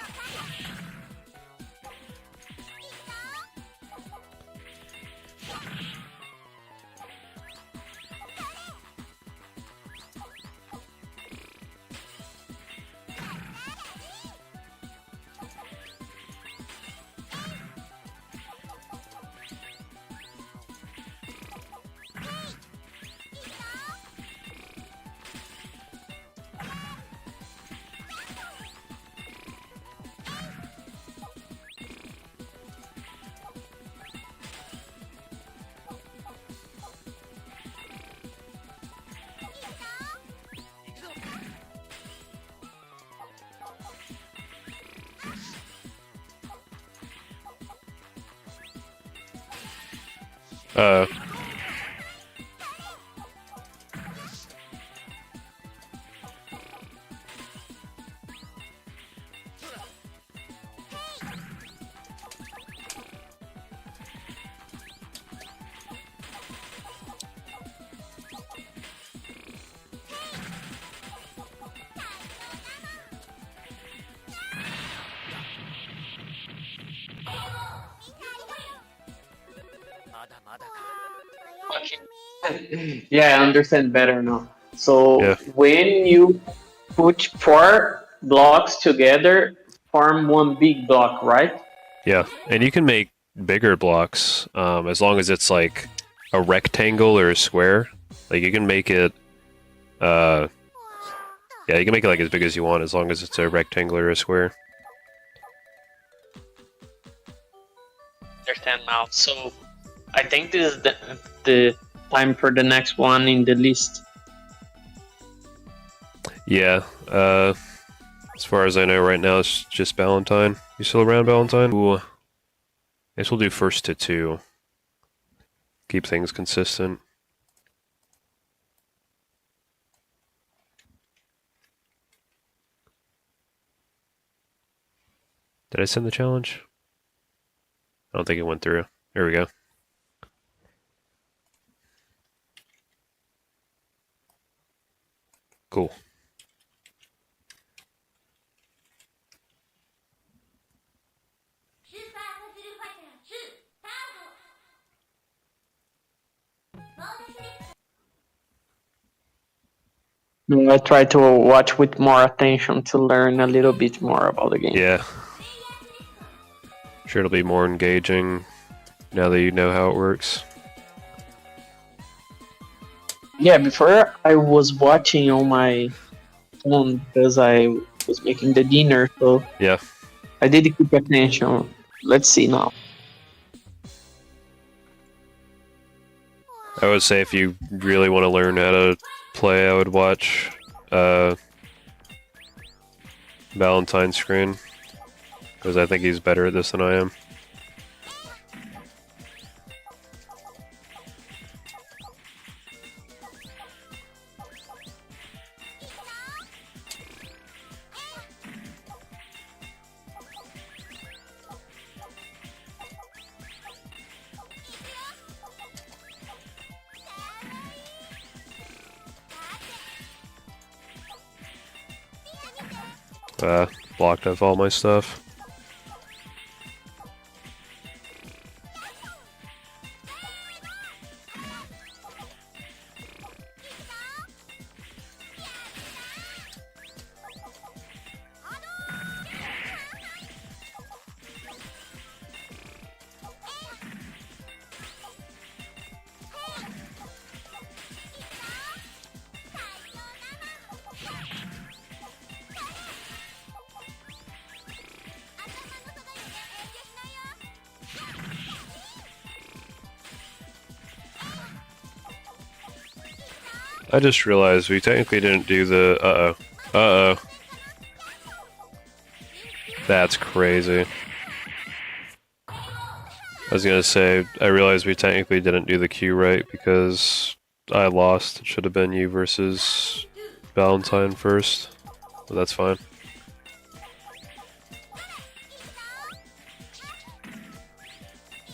Uh, Yeah, I understand better now. So Yeah. when you put 4 blocks together, form one big block, right? yeah, and you can make bigger blocks, as long as it's like a rectangle or a square. Like, you can make it, yeah, you can make it like as big as you want, as long as it's a rectangle or a square. Understand now. So I think this is the time for the next one in the list. Yeah, as far as I know right now, it's just Valentine. You still around, Valentine? Ooh. I guess we'll do first to 2. Keep things consistent. Did I send the challenge? I don't think it went through. Here we go. Cool. I try to watch with more attention to learn a little bit more about the game. Yeah. Sure, it'll be more engaging now that you know how it works. Yeah, before I was watching on my phone because I was making the dinner, so Yeah. I did keep attention. Let's see now. I would say if you really want to learn how to play, I would watch Valentine's screen, because I think he's better at this than I am. Blocked off all my stuff. I just realized we technically didn't do the uh-oh. That's crazy. I was gonna say, I realized we technically didn't do the Q right because I lost. It should have been you versus Valentine first, but that's fine.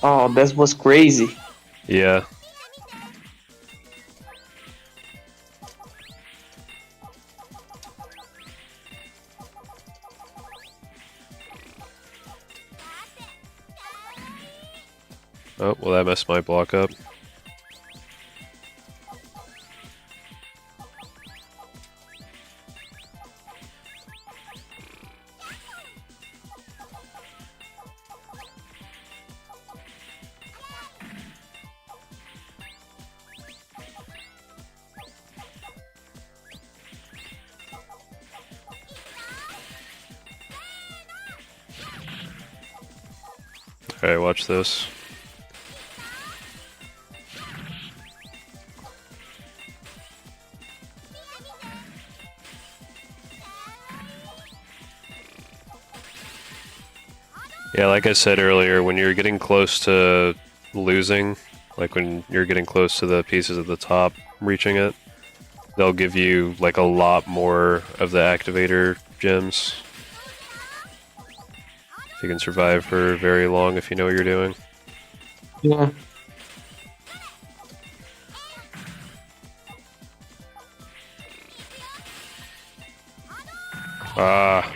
Oh, that was crazy. Yeah. Oh, well that messed my block up. Alright, watch this. Yeah, like I said earlier, when you're getting close to losing, like when you're getting close to the pieces at the top reaching it, they'll give you like a lot more of the activator gems. If you can survive for very long if you know what you're doing. Yeah. Ah.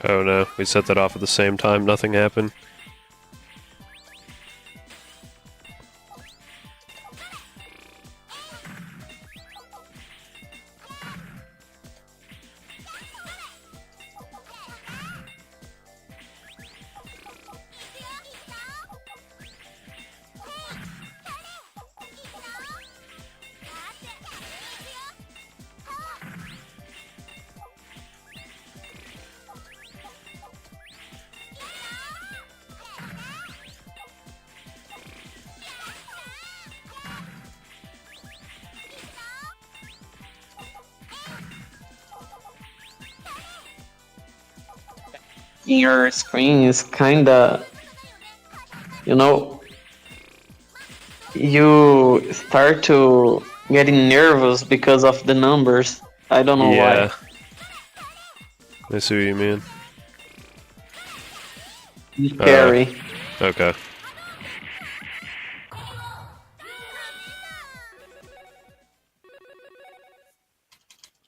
Oh no, we set that off at the same time, nothing happened. Your screen is kinda, you know, you start to getting nervous because of the numbers. I don't know why. Yeah, I see what you mean. It's scary. Okay.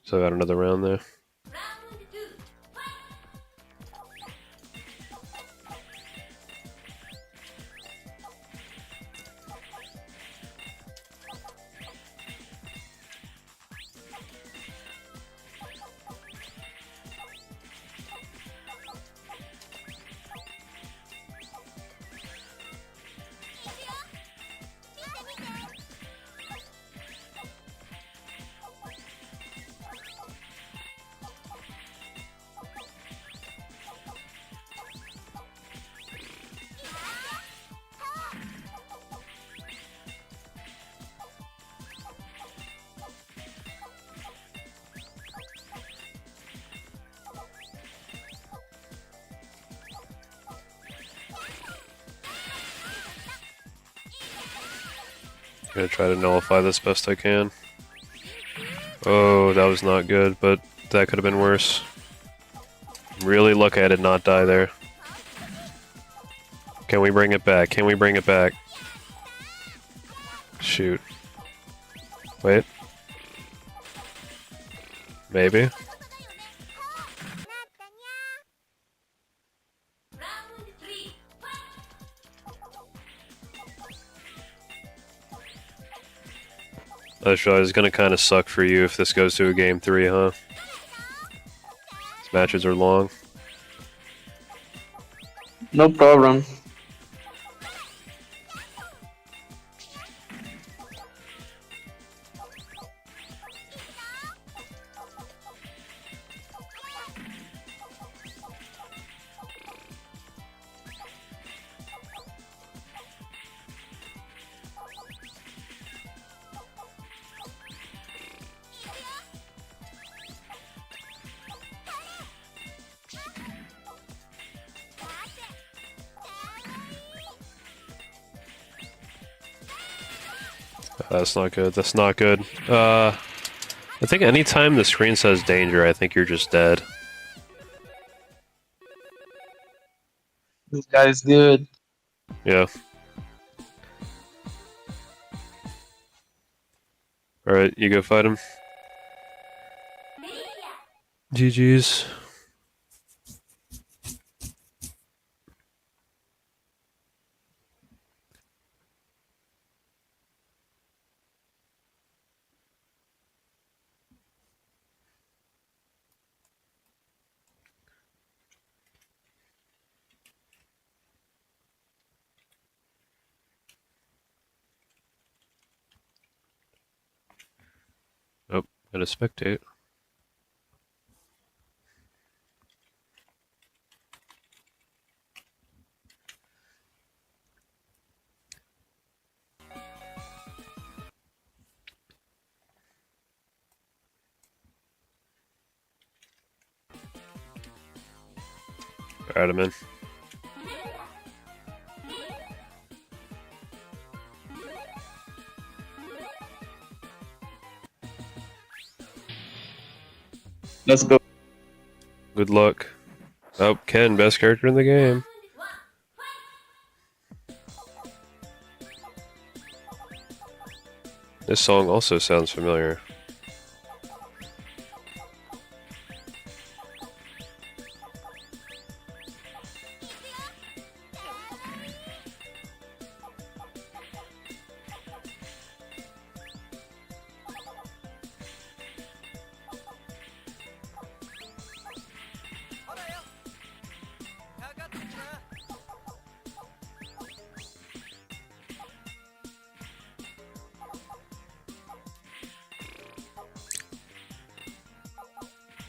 So I got another round there. I'm gonna try to nullify this best I can. Oh, that was not good, but that could have been worse. Really lucky I did not die there. Can we bring it back? Can we bring it back? Shoot. Wait. Maybe? I just realized it's gonna kind of suck for you if this goes to a game 3, huh? These matches are long. No problem. That's not good. That's not good. I think anytime the screen says danger, I think you're just dead. This guy's good. Yeah. Alright, you go fight him. GG's. Oh, gotta spectate. Alright, I'm in. Let's go. Good luck. Oh, Ken, best character in the game. This song also sounds familiar.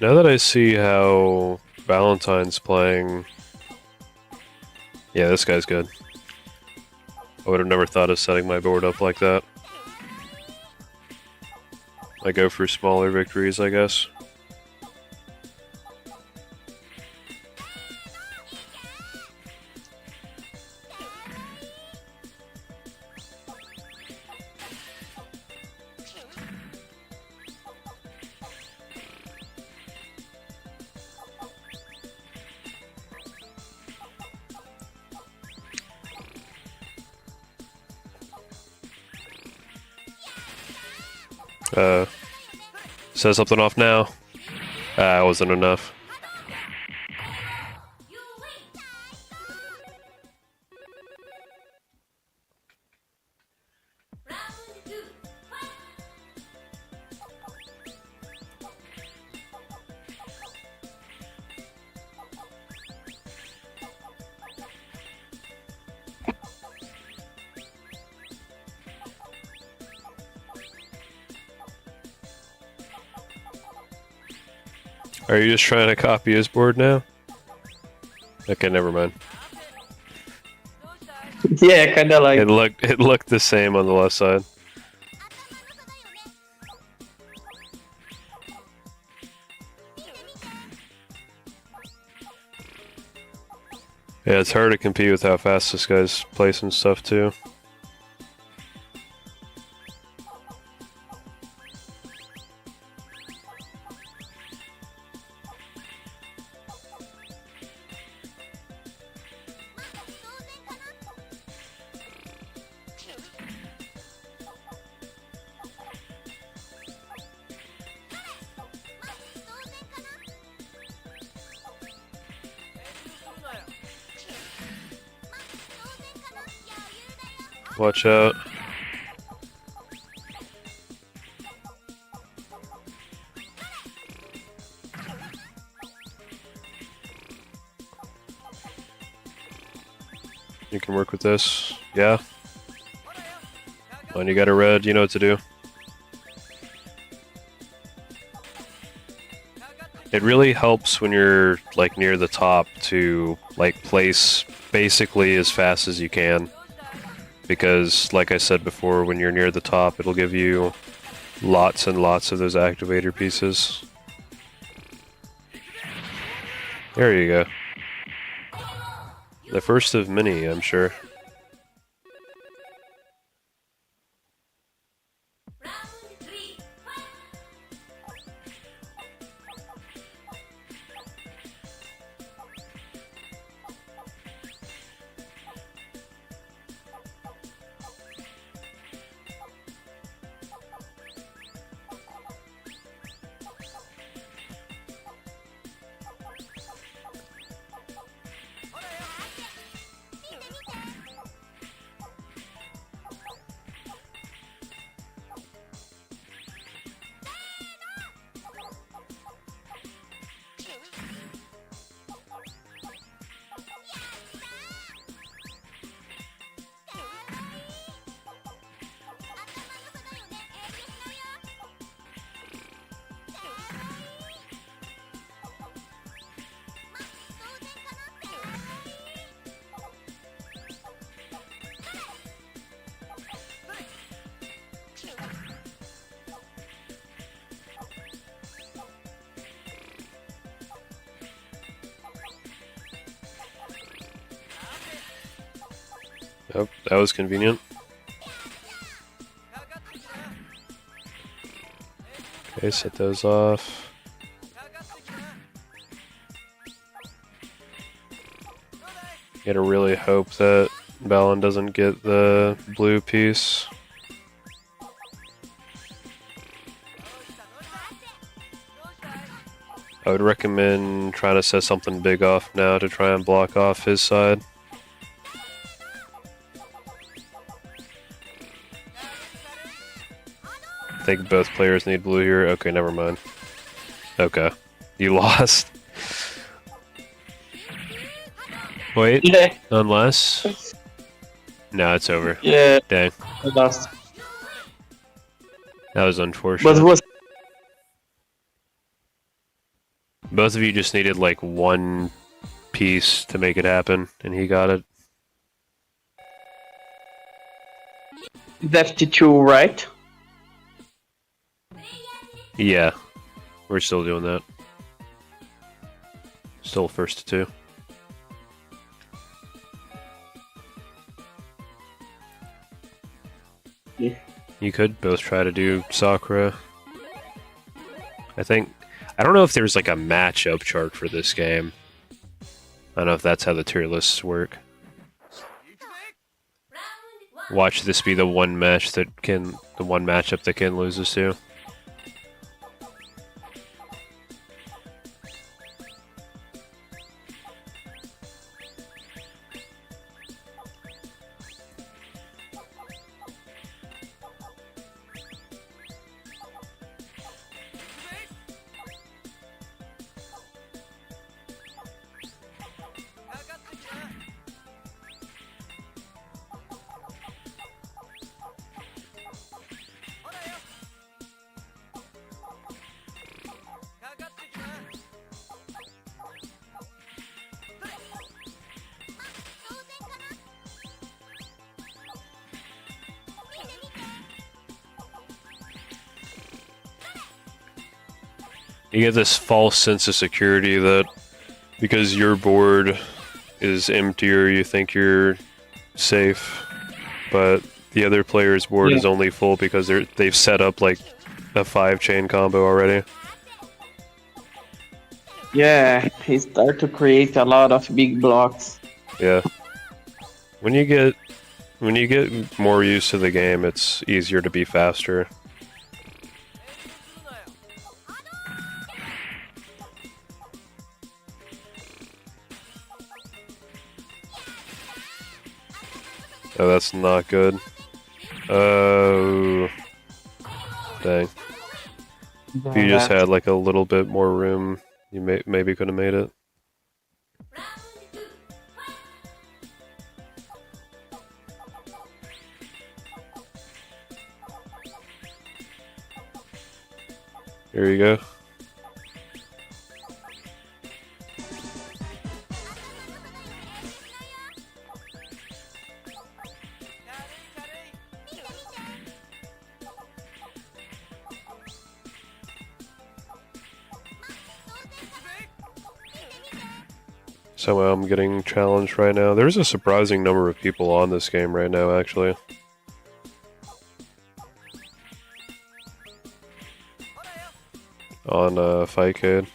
Now that I see how Valentine's playing, yeah, this guy's good. I would have never thought of setting my board up like that. I go for smaller victories, I guess. Set something off now. Ah, it wasn't enough. Are you just trying to copy his board now? Okay, never mind. Yeah, kind of like. It looked the same on the left side. Yeah, it's hard to compete with how fast this guy's placing stuff too. Watch out. You can work with this. Yeah. When you got a red, you know what to do. It really helps when you're like near the top to like place basically as fast as you can. Because, like I said before, when you're near the top, it'll give you lots and lots of those activator pieces. There you go. The first of many, I'm sure. Oh, that was convenient. Okay, set those off. You gotta really hope that Balin doesn't get the blue piece. I would recommend trying to set something big off now to try and block off his side. I think both players need blue here. Okay, never mind. Okay. You lost. Wait. Yeah. Unless... No, it's over. Yeah. Dang. I lost. That was unfortunate. But was Both of you just needed like one piece to make it happen, and he got it. Left 2, right? Yeah, we're still doing that. Still first to 2. Yeah. You could both try to do Sakura. I don't know if there's like a matchup chart for this game. I don't know if that's how the tier lists work. Watch this be the one matchup that Ken loses to. You get this false sense of security that because your board is emptier, you think you're safe, but the other player's board is only full because they've set up like a 5-chain combo already. Yeah, he start to create a lot of big blocks. Yeah. When you get more used to the game, it's easier to be faster. Oh, that's not good. Oh, dang. If you just had like a little bit more room, you maybe could have made it. Here you go. Somehow I'm getting challenged right now. There's a surprising number of people on this game right now, actually. On Fightcade.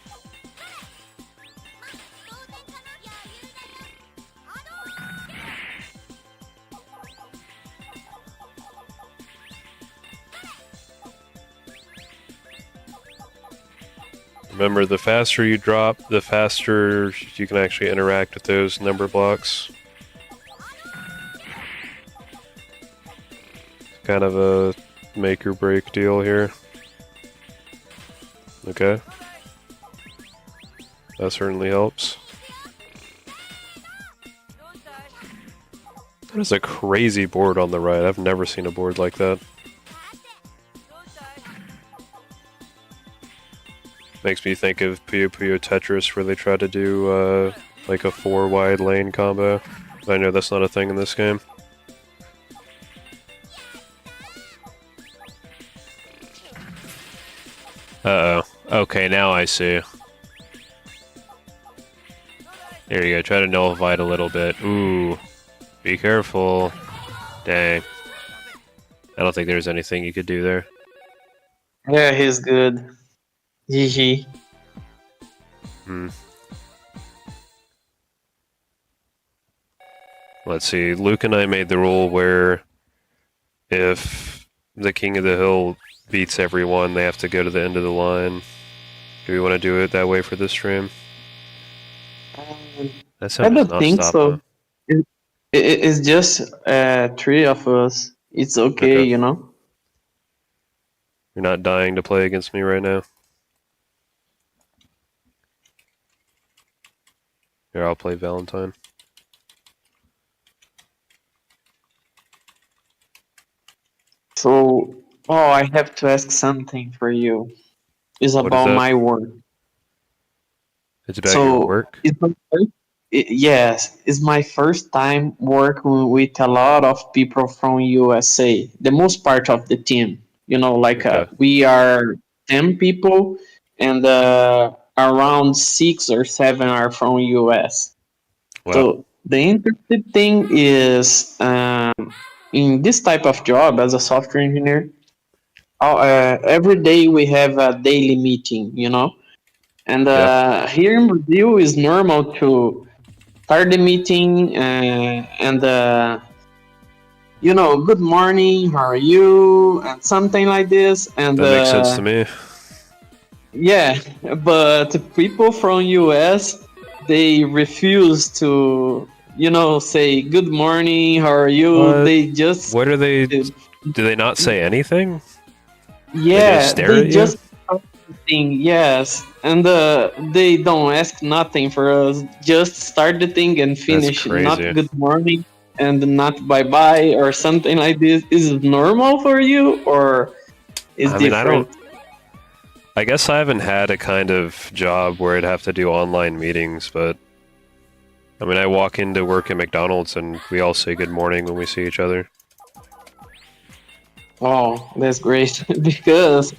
Remember, the faster you drop, the faster you can actually interact with those number blocks. Kind of a make or break deal here. Okay. That certainly helps. That is a crazy board on the right. I've never seen a board like that. Makes me think of Puyo Puyo Tetris, where they try to do like a 4-wide lane combo. I know that's not a thing in this game. Uh-oh. Okay, now I see. There you go, try to nullify it a little bit. Ooh. Be careful. Dang. I don't think there's anything you could do there. Yeah, he's good. GG. Let's see. Luke and I made the rule where if the King of the Hill beats everyone, they have to go to the end of the line. Do we want to do it that way for this stream? That I don't not think stop, so. huh? It's just 3 of us. It's okay, you know? You're not dying to play against me right now? Here, I'll play Valentine. So, I have to ask something for you. It's What is about that? my work. It's about your So work. it's my yes, it's my first time working with a lot of people from USA. The most part of the team, like Okay. we are 10 people, and around 6 or 7 are from US. Wow. So the interesting thing is, in this type of job as a software engineer, every day we have a daily meeting, and Yeah. here in Brazil is normal to start the meeting and good morning, how are you, and something like this, and That makes sense to me. yeah, but people from US, they refuse to say good morning, how are you. What? They just What are they? Do they not say anything? They just yeah, stare they at you? just thing, yes, and they don't ask nothing for us. Just start the thing and That's finish. Not crazy. good morning and not bye bye or something like this. Is it normal for you or is I mean, I don't. different? I guess I haven't had a kind of job where I'd have to do online meetings, but I mean, I walk into work at McDonald's and we all say good morning when we see each other. Oh, that's great because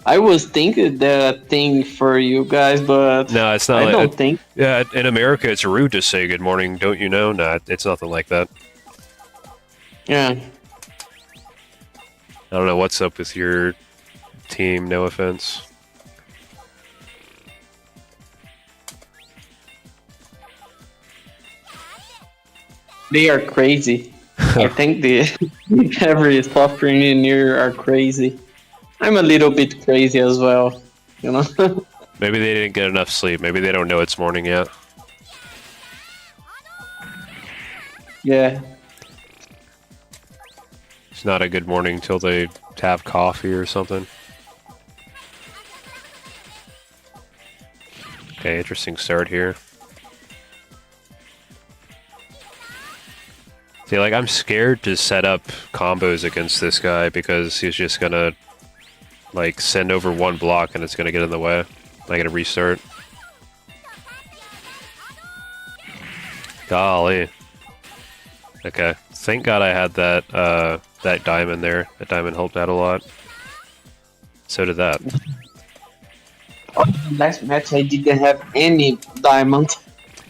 I was thinking that thing for you guys, but No, it's not I like. don't think. Yeah, in America, it's rude to say good morning, don't you know? Nah, it's nothing like that. Yeah, I don't know what's up with your team, no offense. they are crazy. I think the every software engineer are crazy. I'm a little bit crazy as well, you know. Maybe they didn't get enough sleep. Maybe they don't know it's morning yet. Yeah. It's not a good morning till they have coffee or something. Okay, interesting start here. See, like, I'm scared to set up combos against this guy because he's just gonna, like, send over one block and it's gonna get in the way. I gotta restart. Golly. Okay. Thank God I had that diamond there. That diamond helped out a lot. So did that. Last match I didn't have any diamond.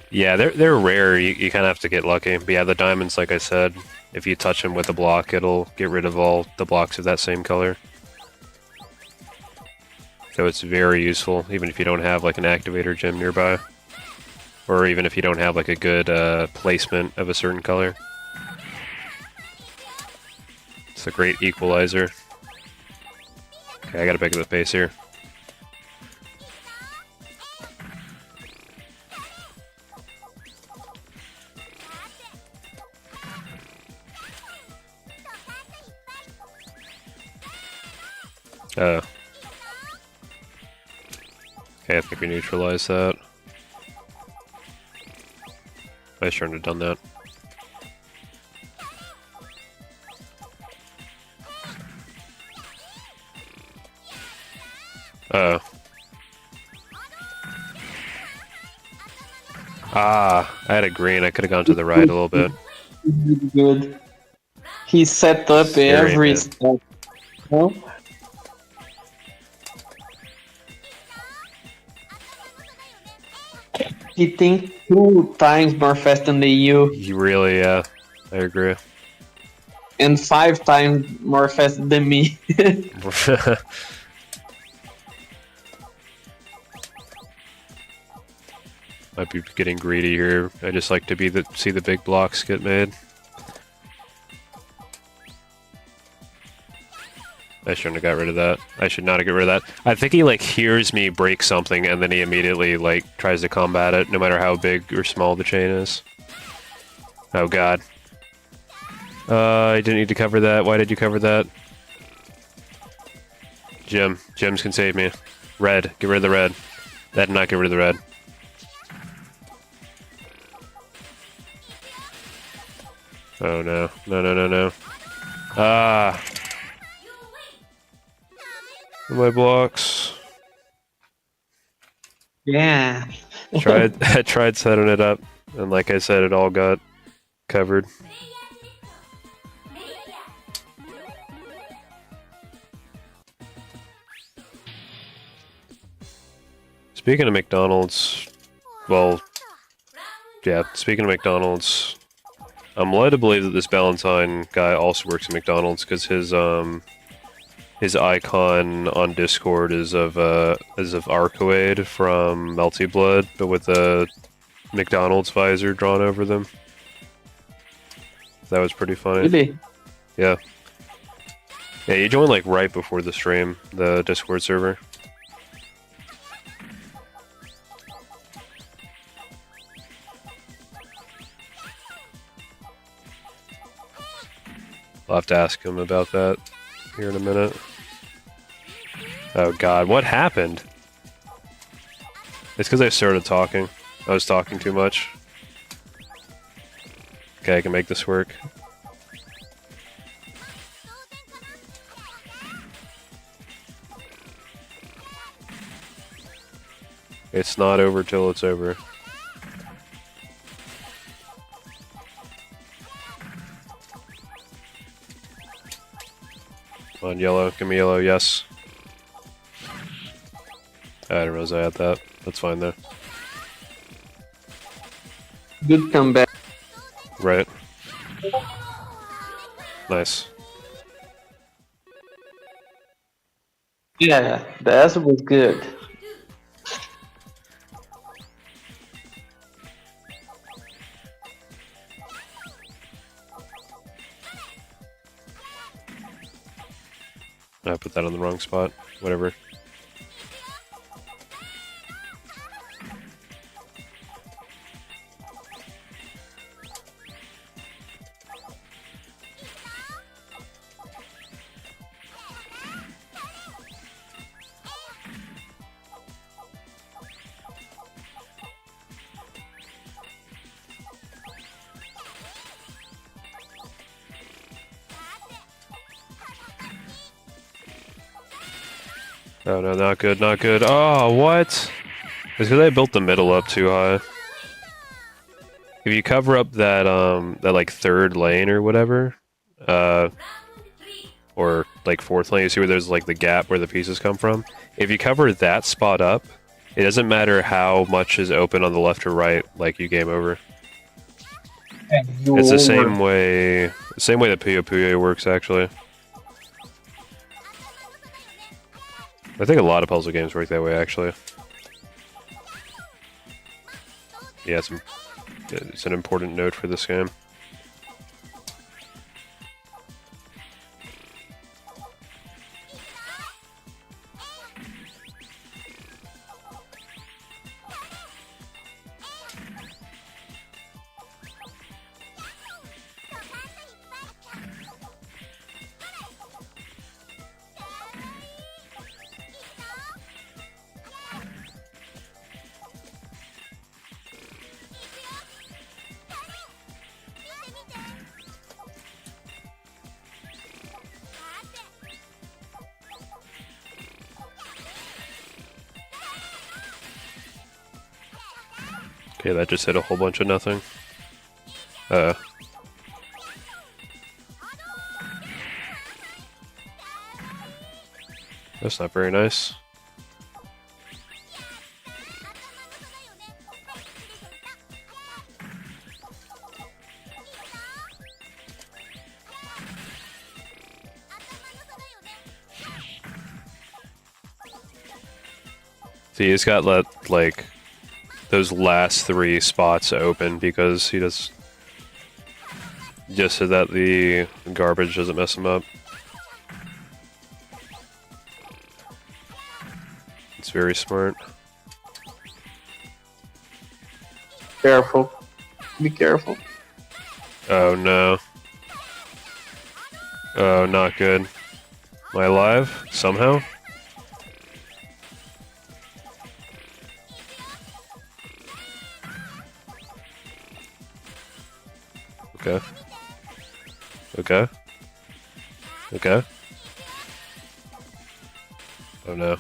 Yeah, they're rare. You kind of have to get lucky. But yeah, the diamonds, like I said, if you touch them with a block, it'll get rid of all the blocks of that same color. So it's very useful, even if you don't have like an activator gem nearby. Or even if you don't have like a good placement of a certain color. It's a great equalizer. Okay, I gotta pick up the pace here. Okay, I think we neutralized that. I shouldn't have done that. I had a green. I could have gone to the right a little bit. Good. He set up Scary, every man. step. No? He thinks 2 times more fast than you, You really, yeah. I agree. and 5 times more fast than me. Might be getting greedy here. I just like to see the big blocks get made. I shouldn't have got rid of that. I should not have got rid of that. I think he like hears me break something and then he immediately like tries to combat it, no matter how big or small the chain is. Oh god. I didn't need to cover that. Why did you cover that? Gems can save me. Red. Get rid of the red. That did not get rid of the red. Oh no. No, no, no, no. Ah. My blocks. Yeah. I tried setting it up, and like I said, it all got covered. Speaking of McDonald's, well, yeah, speaking of McDonald's, I'm led to believe that this Valentine guy also works at McDonald's because his icon on Discord is of Arcoade from Melty Blood, but with a McDonald's visor drawn over them. That was pretty funny. Really? Yeah. Yeah, you joined like right before the stream, the Discord server. I'll have to ask him about that here in a minute. Oh god, what happened? It's because I started talking. I was talking too much. Okay, I can make this work. It's not over till it's over. Come on, yellow. Give me yellow, yes. I didn't realize I had that. That's fine though. Good comeback. Right. Nice. Yeah, the answer was good. I put that on the wrong spot. Whatever. Oh no, not good, not good. Oh, what? It's because I built the middle up too high. If you cover up that that like third lane or whatever, or like fourth lane, you see where there's like the gap where the pieces come from? If you cover that spot up, it doesn't matter how much is open on the left or right, like you game over. It's the same way that Puyo Puyo works actually. I think a lot of puzzle games work that way, actually. Yeah, it's an important note for this game. Okay, that just hit a whole bunch of nothing. That's not very nice. See, he's got like those last three spots open because he just so that the garbage doesn't mess him up. It's very smart. Careful. Be careful. Oh no. Oh, not good. Am I alive? Somehow? Okay. Okay. Okay. Oh no.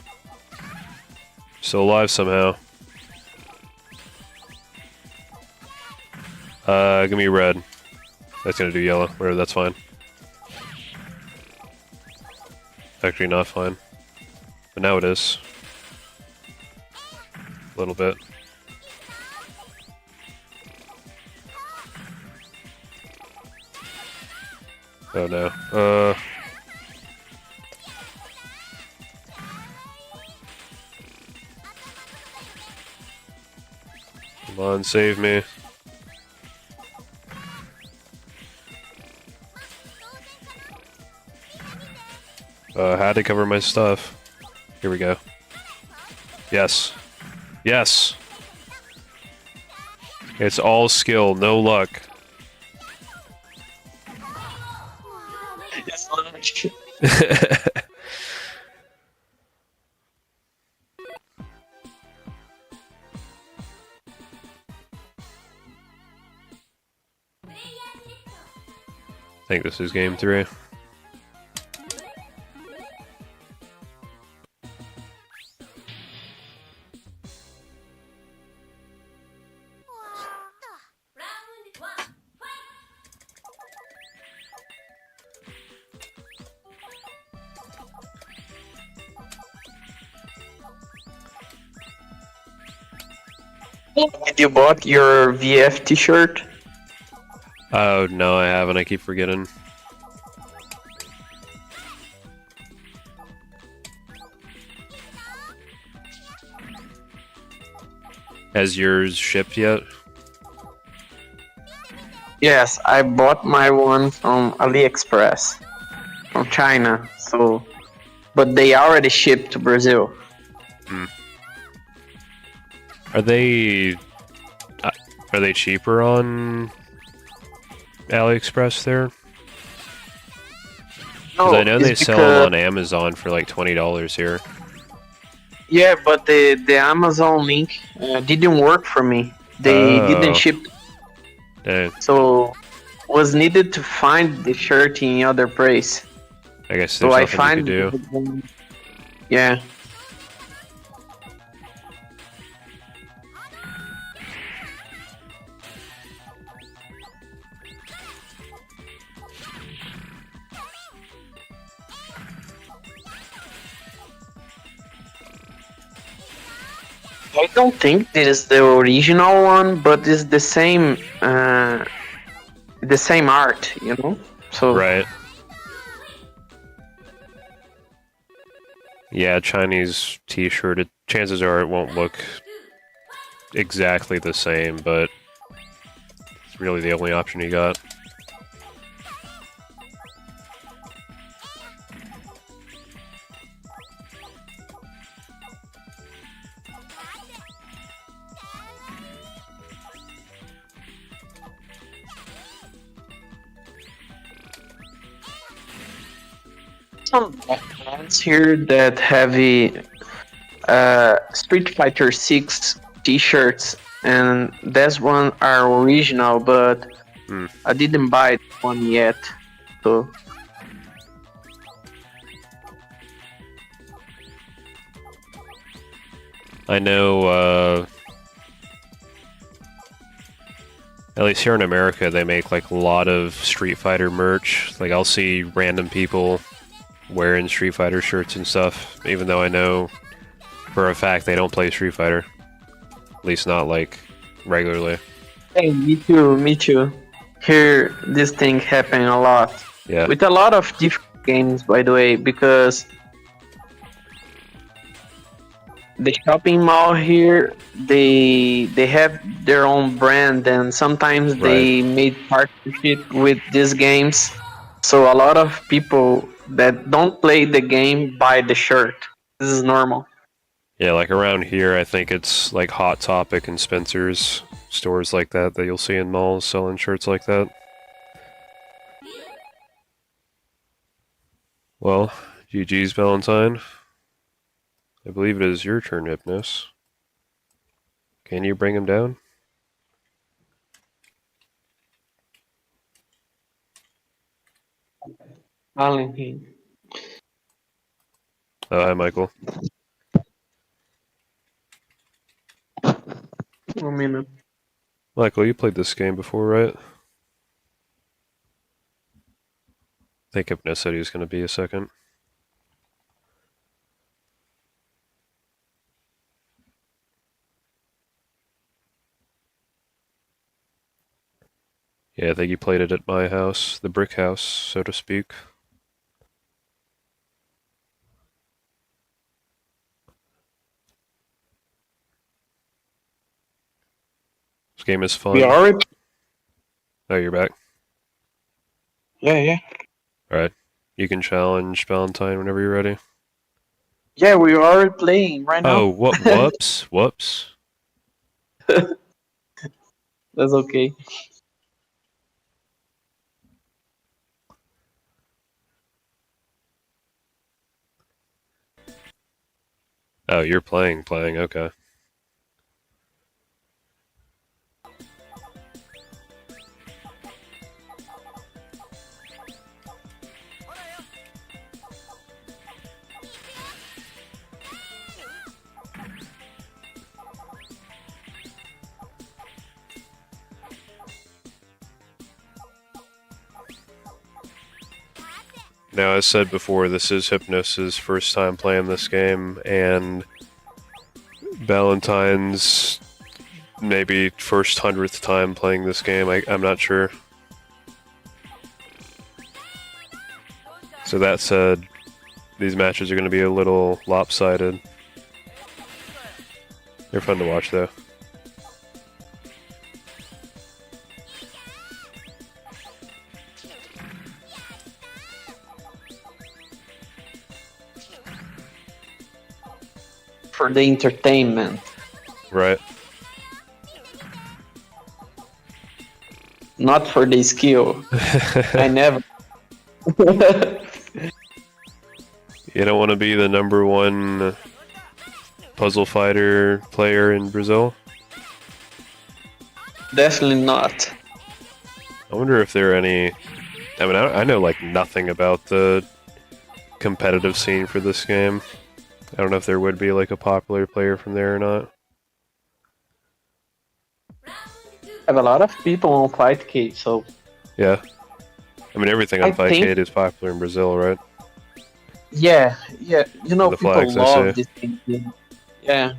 Still alive somehow. Give me red. That's gonna do yellow. Whatever, that's fine. Actually, not fine. But now it is. A little bit. Oh no. Come on, save me. Had to cover my stuff. Here we go. Yes. Yes! It's all skill, no luck. It's lunch. I think this is game 3. Did you bought your VF t-shirt? Oh, no, I haven't. I keep forgetting. Has yours shipped yet? Yes, I bought my one from AliExpress, from China. So, but they already shipped to Brazil. Are they cheaper on AliExpress there? Because I know they sell them on Amazon for like $20 here. Yeah, but the Amazon link didn't work for me. They didn't ship. Dang. So was needed to find the shirt in other place. I guess So there's I nothing you could do. find. Yeah. I don't think this is the original one, but it's the same art, you know. So Right. Yeah, Chinese t-shirt, chances are it won't look exactly the same, but it's really the only option you got. some brands here that have Street Fighter 6 t-shirts, and this one are original, but I didn't buy one yet. So I know, at least here in America, they make like a lot of Street Fighter merch. Like I'll see random people wearing Street Fighter shirts and stuff, even though I know for a fact they don't play Street Fighter. At least not like regularly. hey, me too, me too. Here, this thing happen a lot. Yeah. With a lot of different games, by the way, because the shopping mall here, they have their own brand, and sometimes they made partnership with these games. So a lot of people that don't play the game buy the shirt. This is normal. Yeah, like around here, I think it's like Hot Topic and Spencer's, stores like that that you'll see in malls selling shirts like that. Well, GG's Valentine. I believe it is your turn, Hypnos. Can you bring him down? Valentine. Oh, hi, Michael. 1 minute. Michael, you played this game before, right? I think Hypno said he was going to be a second. Yeah, I think you played it at my house, the brick house, so to speak. This game is fun. We already. Oh, you're back. Yeah. Alright. You can challenge Valentine whenever you're ready. Yeah, we are already playing right now. Oh, whoops. Whoops. That's okay. Oh, you're playing, okay. Now, as said before, this is Hypnos' first time playing this game, and Valentine's maybe first 100th time playing this game. I'm not sure. So that said, these matches are going to be a little lopsided. They're fun to watch, though. For the entertainment. Right. Not for the skill. I never. You don't want to be the #1 puzzle fighter player in Brazil? Definitely not. I wonder if there are any... I mean, I know like nothing about the competitive scene for this game. I don't know if there would be like a popular player from there or not. Have a lot of people on Fightcade, so Yeah. I mean, everything on I think- Fightcade is popular in Brazil, right? yeah. You know, The people flags, I love see. this game. Yeah.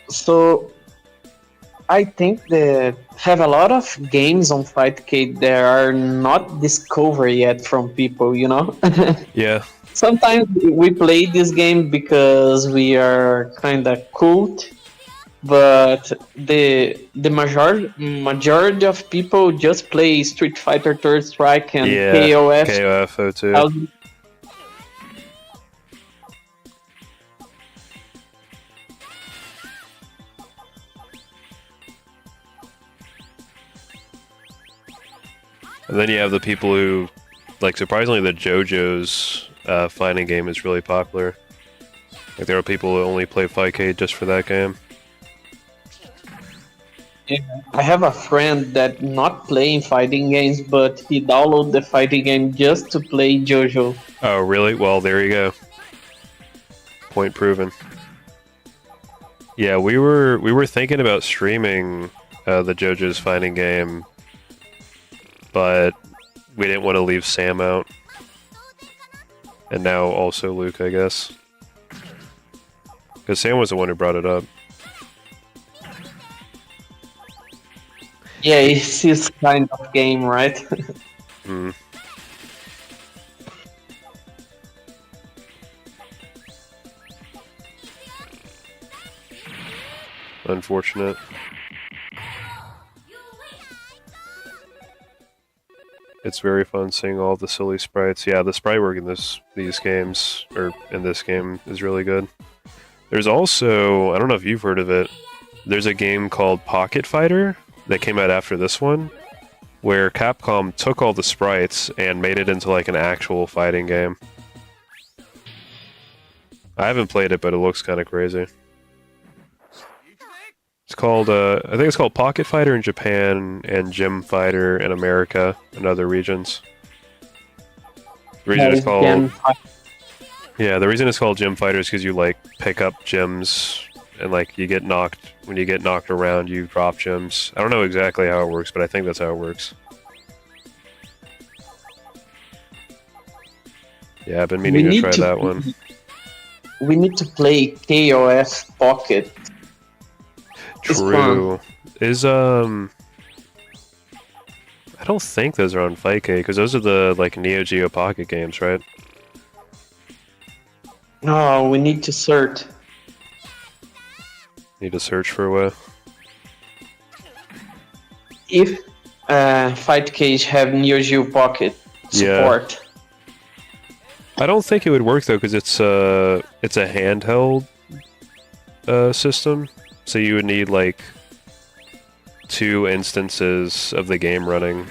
So I think that have a lot of games on Fightcade that are not discovered yet from people. You know. Yeah. Sometimes we play this game because we are kind of cult, but the majority of people just play Street Fighter Third Strike and Yeah. KOF. KOF 02. And then you have the people who, like, surprisingly, the JoJo's fighting game is really popular. Like, there are people who only play Fightcade just for that game. I have a friend that not playing fighting games, but he downloaded the fighting game just to play JoJo. Oh, really? Well, there you go. Point proven. Yeah, we were thinking about streaming the JoJo's fighting game, but we didn't want to leave Sam out. And now also Luke, I guess. Because Sam was the one who brought it up. Yeah, it's his kind of game, right? Hmm. Unfortunate. It's very fun seeing all the silly sprites. Yeah, the sprite work in these games, or in this game, is really good. There's also, I don't know if you've heard of it, there's a game called Pocket Fighter that came out after this one, where Capcom took all the sprites and made it into like an actual fighting game. I haven't played it, but it looks kind of crazy. It's called, I think it's called Pocket Fighter in Japan and Gym Fighter in America and other regions. The reason it's called, yeah, the reason it's called Gym Fighter is because you like pick up gems and like you get knocked when you get knocked around, you drop gems. I don't know exactly how it works, but I think that's how it works. Yeah, I've been meaning to try that one. We need to play KOF Pocket. True. Is I don't think those are on Fightcade because those are the like Neo Geo Pocket games, right? No, we need to search. Need to search for a way. If Fight Cage have Neo Geo Pocket support. I don't think it would work though because it's a handheld system, so you would need like 2 instances of the game running.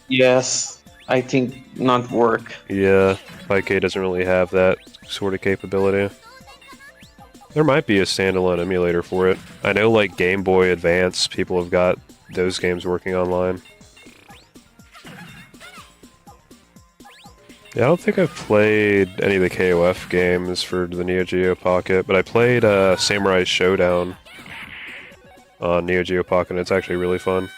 Yes, I think not work. Yeah, 5K doesn't really have that sort of capability. There might be a standalone emulator for it. I know like Game Boy Advance, people have got those games working online. Yeah, I don't think I've played any of the KOF games for the Neo Geo Pocket, but I played Samurai Showdown on Neo Geo Pocket, and it's actually really fun.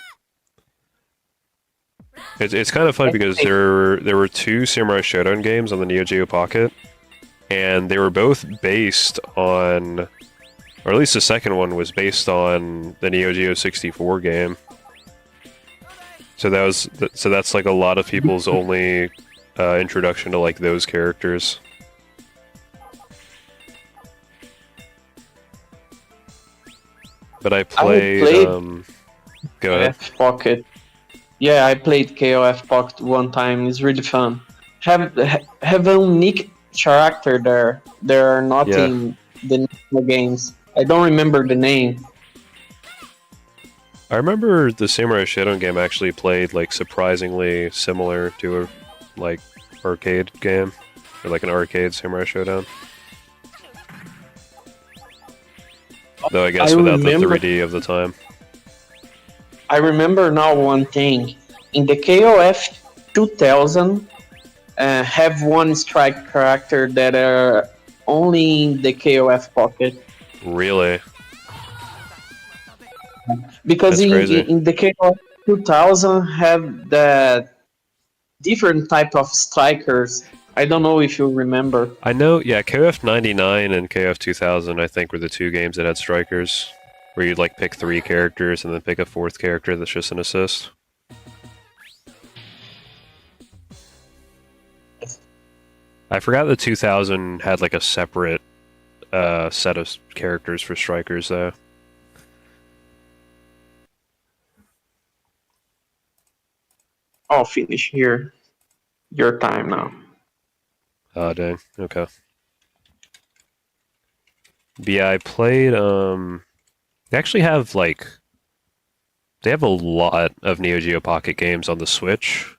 It's kind of fun because there were 2 Samurai Showdown games on the Neo Geo Pocket, and they were both based on, or at least the second one was based on the Neo Geo 64 game. So that's like a lot of people's only introduction to like those characters. But I played go ahead. Pocket. Yeah, I played KOF Pocket one time. It's really fun. Have a unique character there. There are not in the normal games. I don't remember the name. I remember the Samurai Shodown game actually played like surprisingly similar to a like arcade game, or like an arcade Samurai Showdown. Though I guess without the 3D of the time. I remember now one thing. In the KOF 2000, have one strike character that are only in the KOF Pocket. Really? Because in the KOF 2000 have that different type of strikers. I don't know if you remember. I know, yeah, KOF 99 and KOF 2000 I think were the 2 games that had strikers, where you'd like pick 3 characters and then pick a 4th character that's just an assist. I forgot the 2000 had like a separate set of characters for strikers though. I'll finish here. Your time now. Oh, dang. Okay. But yeah, I played, they actually have, like, they have a lot of Neo Geo Pocket games on the Switch,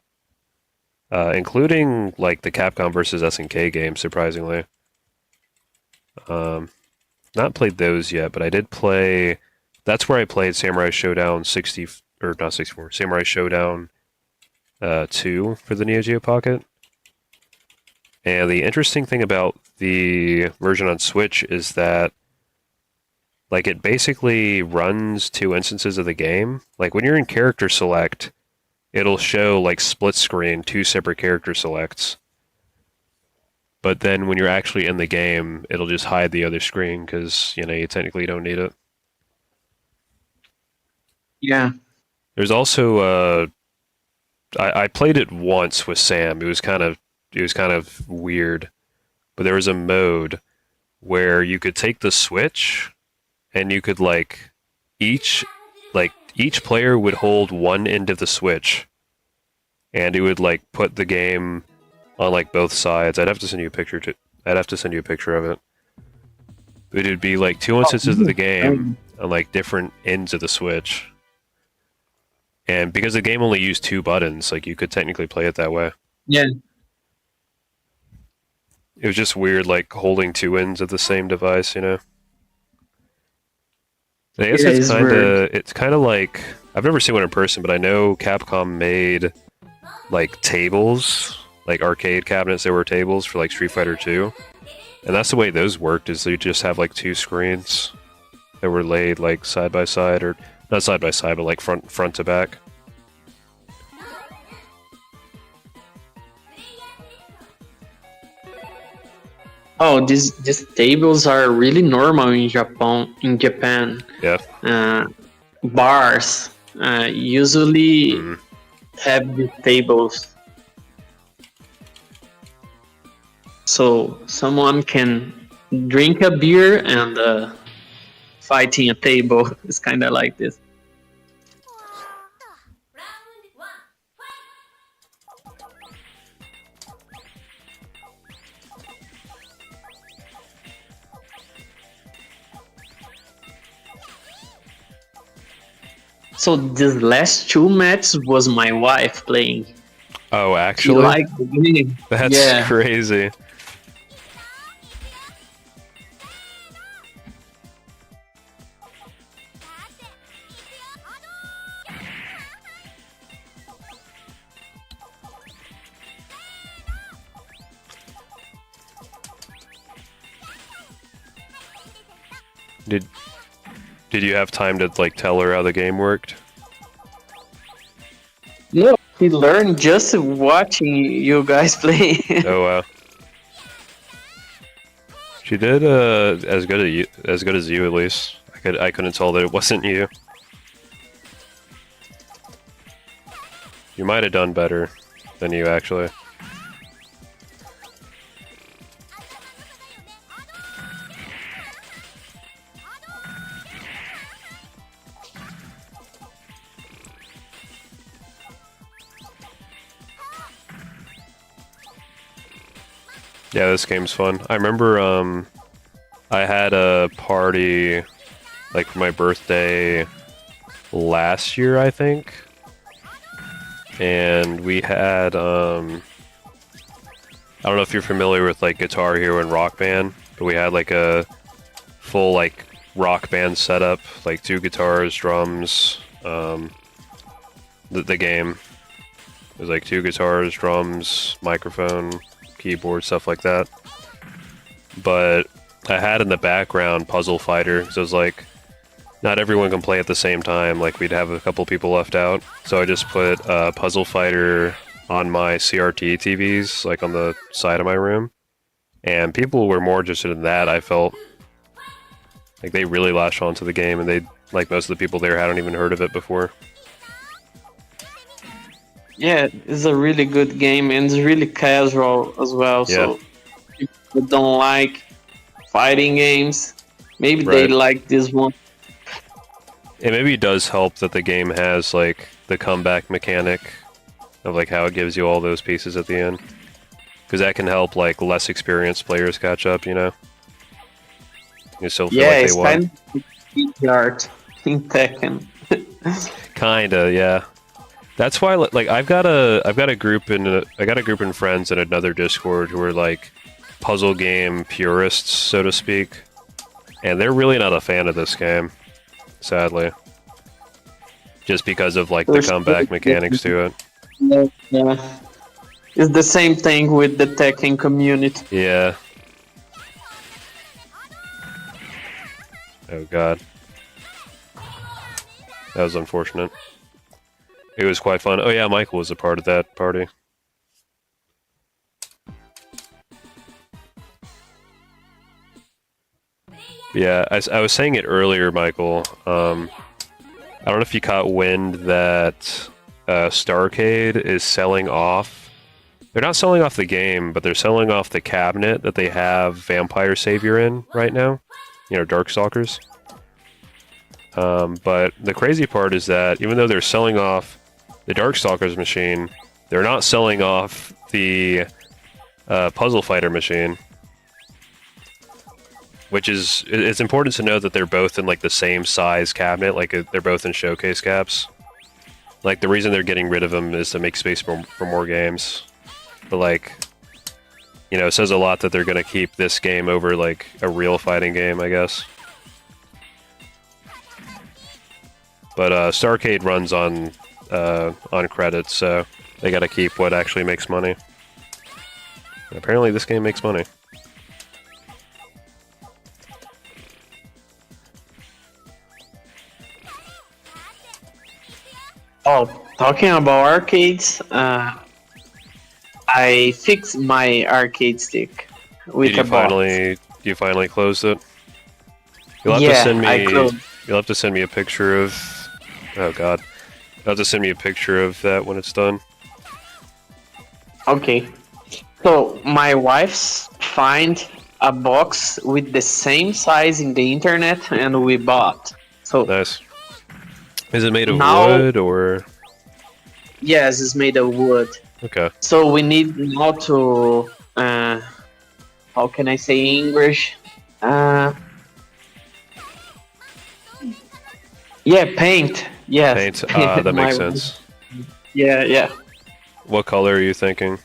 including, like, the Capcom vs. SNK games, surprisingly. Not played those yet, but I did play, that's where I played Samurai Showdown 60, or not 64, Samurai Showdown 2 for the Neo Geo Pocket. And the interesting thing about the version on Switch is that, like, it basically runs 2 instances of the game. Like, when you're in character select, it'll show, like, split screen, 2 separate character selects. But then when you're actually in the game, it'll just hide the other screen because, you know, you technically don't need it. Yeah. There's also, I played it once with Sam. It was kind of weird, but there was a mode where you could take the Switch and you could like each player would hold one end of the Switch and it would like put the game on like both sides. I'd have to send you a picture of it. But it'd be like 2 instances of the game on like different ends of the Switch. And because the game only used 2 buttons, like you could technically play it that way. Yeah. It was just weird, like, holding 2 ends of the same device, you know? I guess it's kind of like, I've never seen one in person, but I know Capcom made, like, tables, like arcade cabinets that were tables for, like, Street Fighter 2. And that's the way those worked, is you just have like two screens that were laid like side by side, or not side by side, but like front to back. Oh, these tables are really normal in Japan. Yeah. Bars usually have these tables, so someone can drink a beer and fighting a table. It's kind of like this. So these last two matches was my wife playing. Oh, She actually? liked the game. That's Yeah. crazy. Did you have time to like tell her how the game worked? No, he learned just watching you guys play. Oh wow. She did as good as you at least. I couldn't tell that it wasn't you. You might have done better than you actually. Yeah, this game's fun. I remember I had a party like for my birthday last year, I think. And we had I don't know if you're familiar with like Guitar Hero and Rock Band, but we had like a full like rock band setup, like 2 guitars, drums, the game. It was like 2 guitars, drums, microphone, keyboard, stuff like that. But I had in the background Puzzle Fighter, so it was like not everyone can play at the same time. Like we'd have a couple people left out, so I just put Puzzle Fighter on my CRT TVs, like on the side of my room, and people were more interested in that. I felt like they really latched onto the game, and they like most of the people there hadn't even heard of it before. Yeah, it's a really good game and it's really casual as well. So if you don't like fighting games, maybe they Right. like this one. It maybe does help that the game has like the comeback mechanic of like how it gives you all those pieces at the end, because that can help like less experienced players catch up. You know, you still feel Yeah, like it's they won. kind of art in Tekken. Kinda, yeah. That's why, like, I've got a group in friends in another Discord who are like puzzle game purists, so to speak, and they're really not a fan of this game, sadly, just because of like the comeback mechanics to it. Yeah. It's the same thing with the Tekken community. Yeah. Oh god, that was unfortunate. It was quite fun. Oh yeah, Michael was a part of that party. Yeah, I was saying it earlier, Michael. I don't know if you caught wind that Starcade is selling off. They're not selling off the game, but they're selling off the cabinet that they have Vampire Savior in right now. You know, Darkstalkers. But the crazy part is that even though they're selling off the Darkstalkers machine, they're not selling off the Puzzle Fighter machine. Which is, it's important to know that they're both in like the same size cabinet, like they're both in showcase caps. Like the reason they're getting rid of them is to make space for more games. But like, you know, it says a lot that they're going to keep this game over like a real fighting game, I guess. But Starcade runs on credits, so they got to keep what actually makes money. And apparently, this game makes money. Oh, talking about arcades, I fixed my arcade stick with Did a bot. you finally close it? You'll have to Yeah, send I me. closed. You'll have to send me a picture of. Oh God. You'll have to send me a picture of that when it's done. Okay. So my wife's find a box with the same size in the internet, and we bought. So Nice. Is it made of now, wood or? yes, it's made of wood. Okay. So we need now to, how can I say English? Uh, yeah, paint. Yes. Paint. Ah, that makes My- sense. Yeah, yeah. What color are you thinking?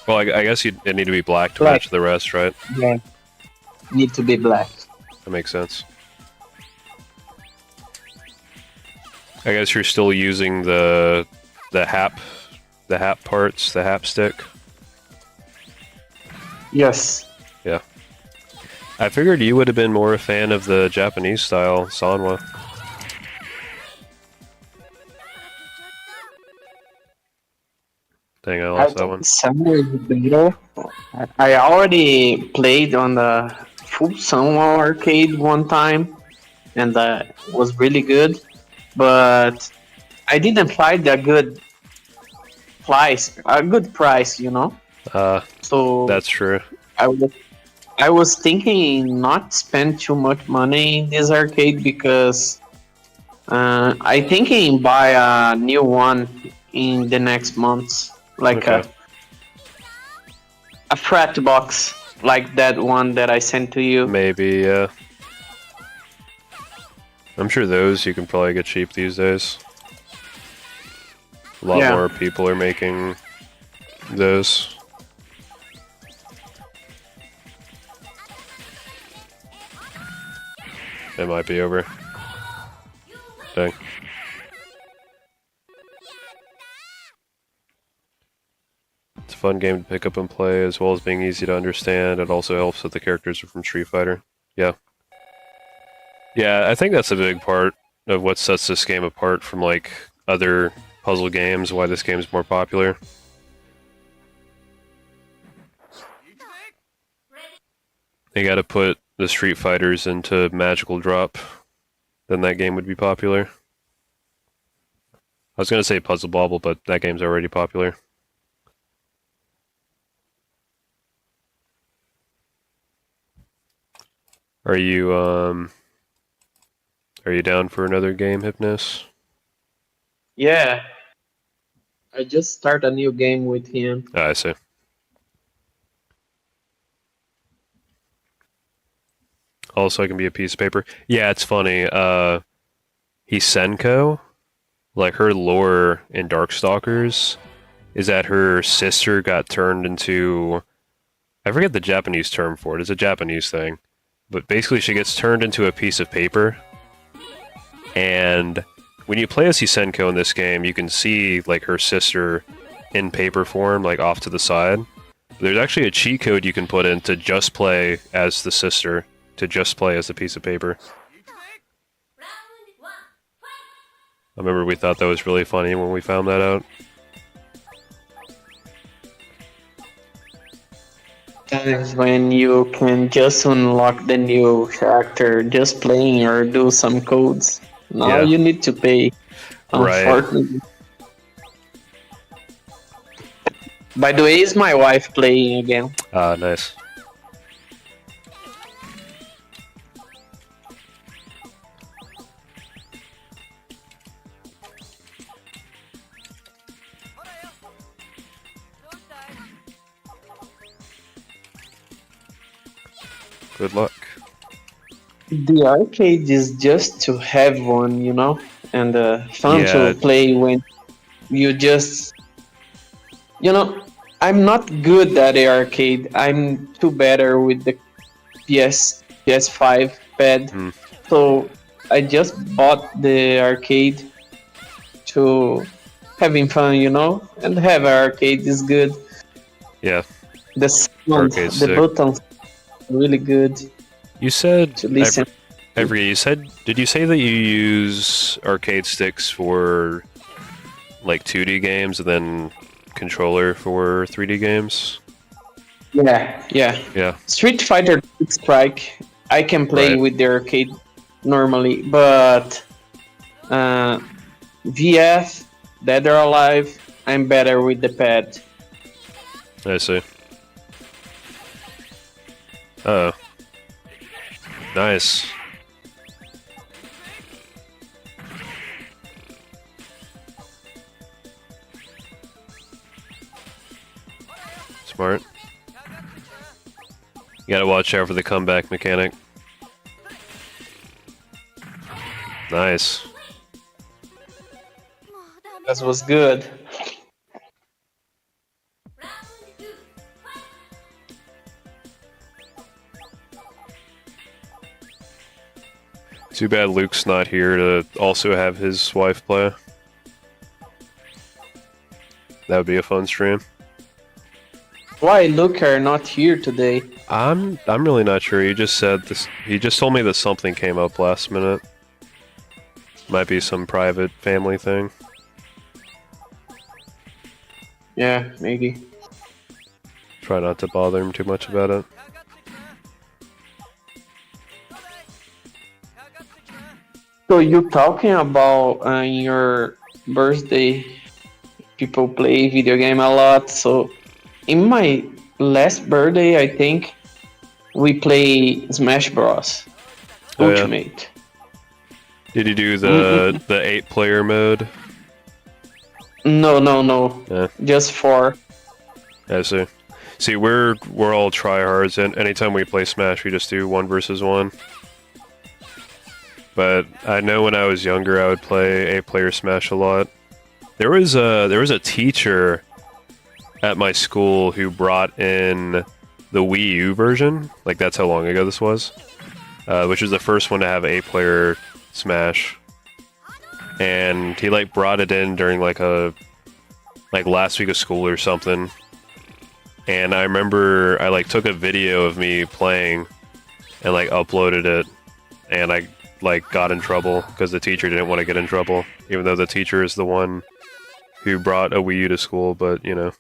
Well, I guess it need to be black to Black. match the rest, right? Yeah. Need to be black. That makes sense. I guess you're still using the hap parts, the hap stick. Yes. Yeah. I figured you would have been more a fan of the Japanese style Sanwa. Dang, I lost that one. Summer is better. I already played on the full Summer arcade one time, and was really good. But I didn't find a good price, you know. So That's true. I was thinking not spend too much money in this arcade because I thinking buy a new one in the next months, like Okay. a frat box like that one that I sent to you. Maybe, yeah. I'm sure those you can probably get cheap these days. A lot Yeah. more people are making those. It might be over. Dang. It's a fun game to pick up and play, as well as being easy to understand. It also helps that the characters are from Street Fighter. Yeah. Yeah, I think that's a big part of what sets this game apart from, like, other puzzle games, why this game is more popular. You gotta put the Street Fighters into Magical Drop, then that game would be popular. I was gonna say Puzzle Bobble, but that game's already popular. Are you down for another game, Hypnos? Yeah, I just start a new game with him. Ah, I see. Also, I can be a piece of paper. Yeah, it's funny. Hisenko, like her lore in Darkstalkers, is that her sister got turned into. I forget the Japanese term for it. It's a Japanese thing. But basically, she gets turned into a piece of paper. And when you play as Hisenko in this game, you can see like her sister in paper form, like off to the side. There's actually a cheat code you can put in to just play as the sister, to just play as a piece of paper. I remember we thought that was really funny when we found that out. Times when you can just unlock the new character just playing or do some codes. Now Yeah. you need to pay. Right. Unfortunately. By the way, is my wife playing again? Ah, nice. Good luck. The arcade is just to have one, you know, and fun Yeah. to play when you just, you know, I'm not good at the arcade. I'm too better with the PS5 pad. Hmm. So I just bought the arcade to having fun, you know, and have an arcade is good. Yeah. The sound, Arcade's the sick. buttons, really good You said to listen. I forget, did you say that you use arcade sticks for like 2D games and then controller for 3D games. Yeah, yeah. Yeah, Street Fighter Strike, I can play right. with the arcade normally, but VF, Dead or Alive, I'm better with the pad. I see. Oh, nice. Smart. You gotta watch out for the comeback mechanic. Nice. That was good. Too bad Luke's not here to also have his wife play. That would be a fun stream. Why Luke are not here today? I'm really not sure. He just said this. He just told me that something came up last minute. Might be some private family thing. Yeah, maybe. Try not to bother him too much about it. So you talking about your birthday? People play video game a lot. So in my last birthday, I think we play Smash Bros. Oh, yeah. Ultimate. Did you do the 8-player mode? No. Yeah. Just 4. I see. See, we're all tryhards, and anytime we play Smash, we just do 1 versus 1. But I know when I was younger, I would play 8-player Smash a lot. There was a teacher at my school who brought in the Wii U version. Like, that's how long ago this was. Which is the first one to have 8-player Smash. And he like brought it in during like last week of school or something. And I remember I like took a video of me playing and like uploaded it, and I like got in trouble because the teacher didn't want to get in trouble, even though the teacher is the one who brought a Wii U to school. But you know,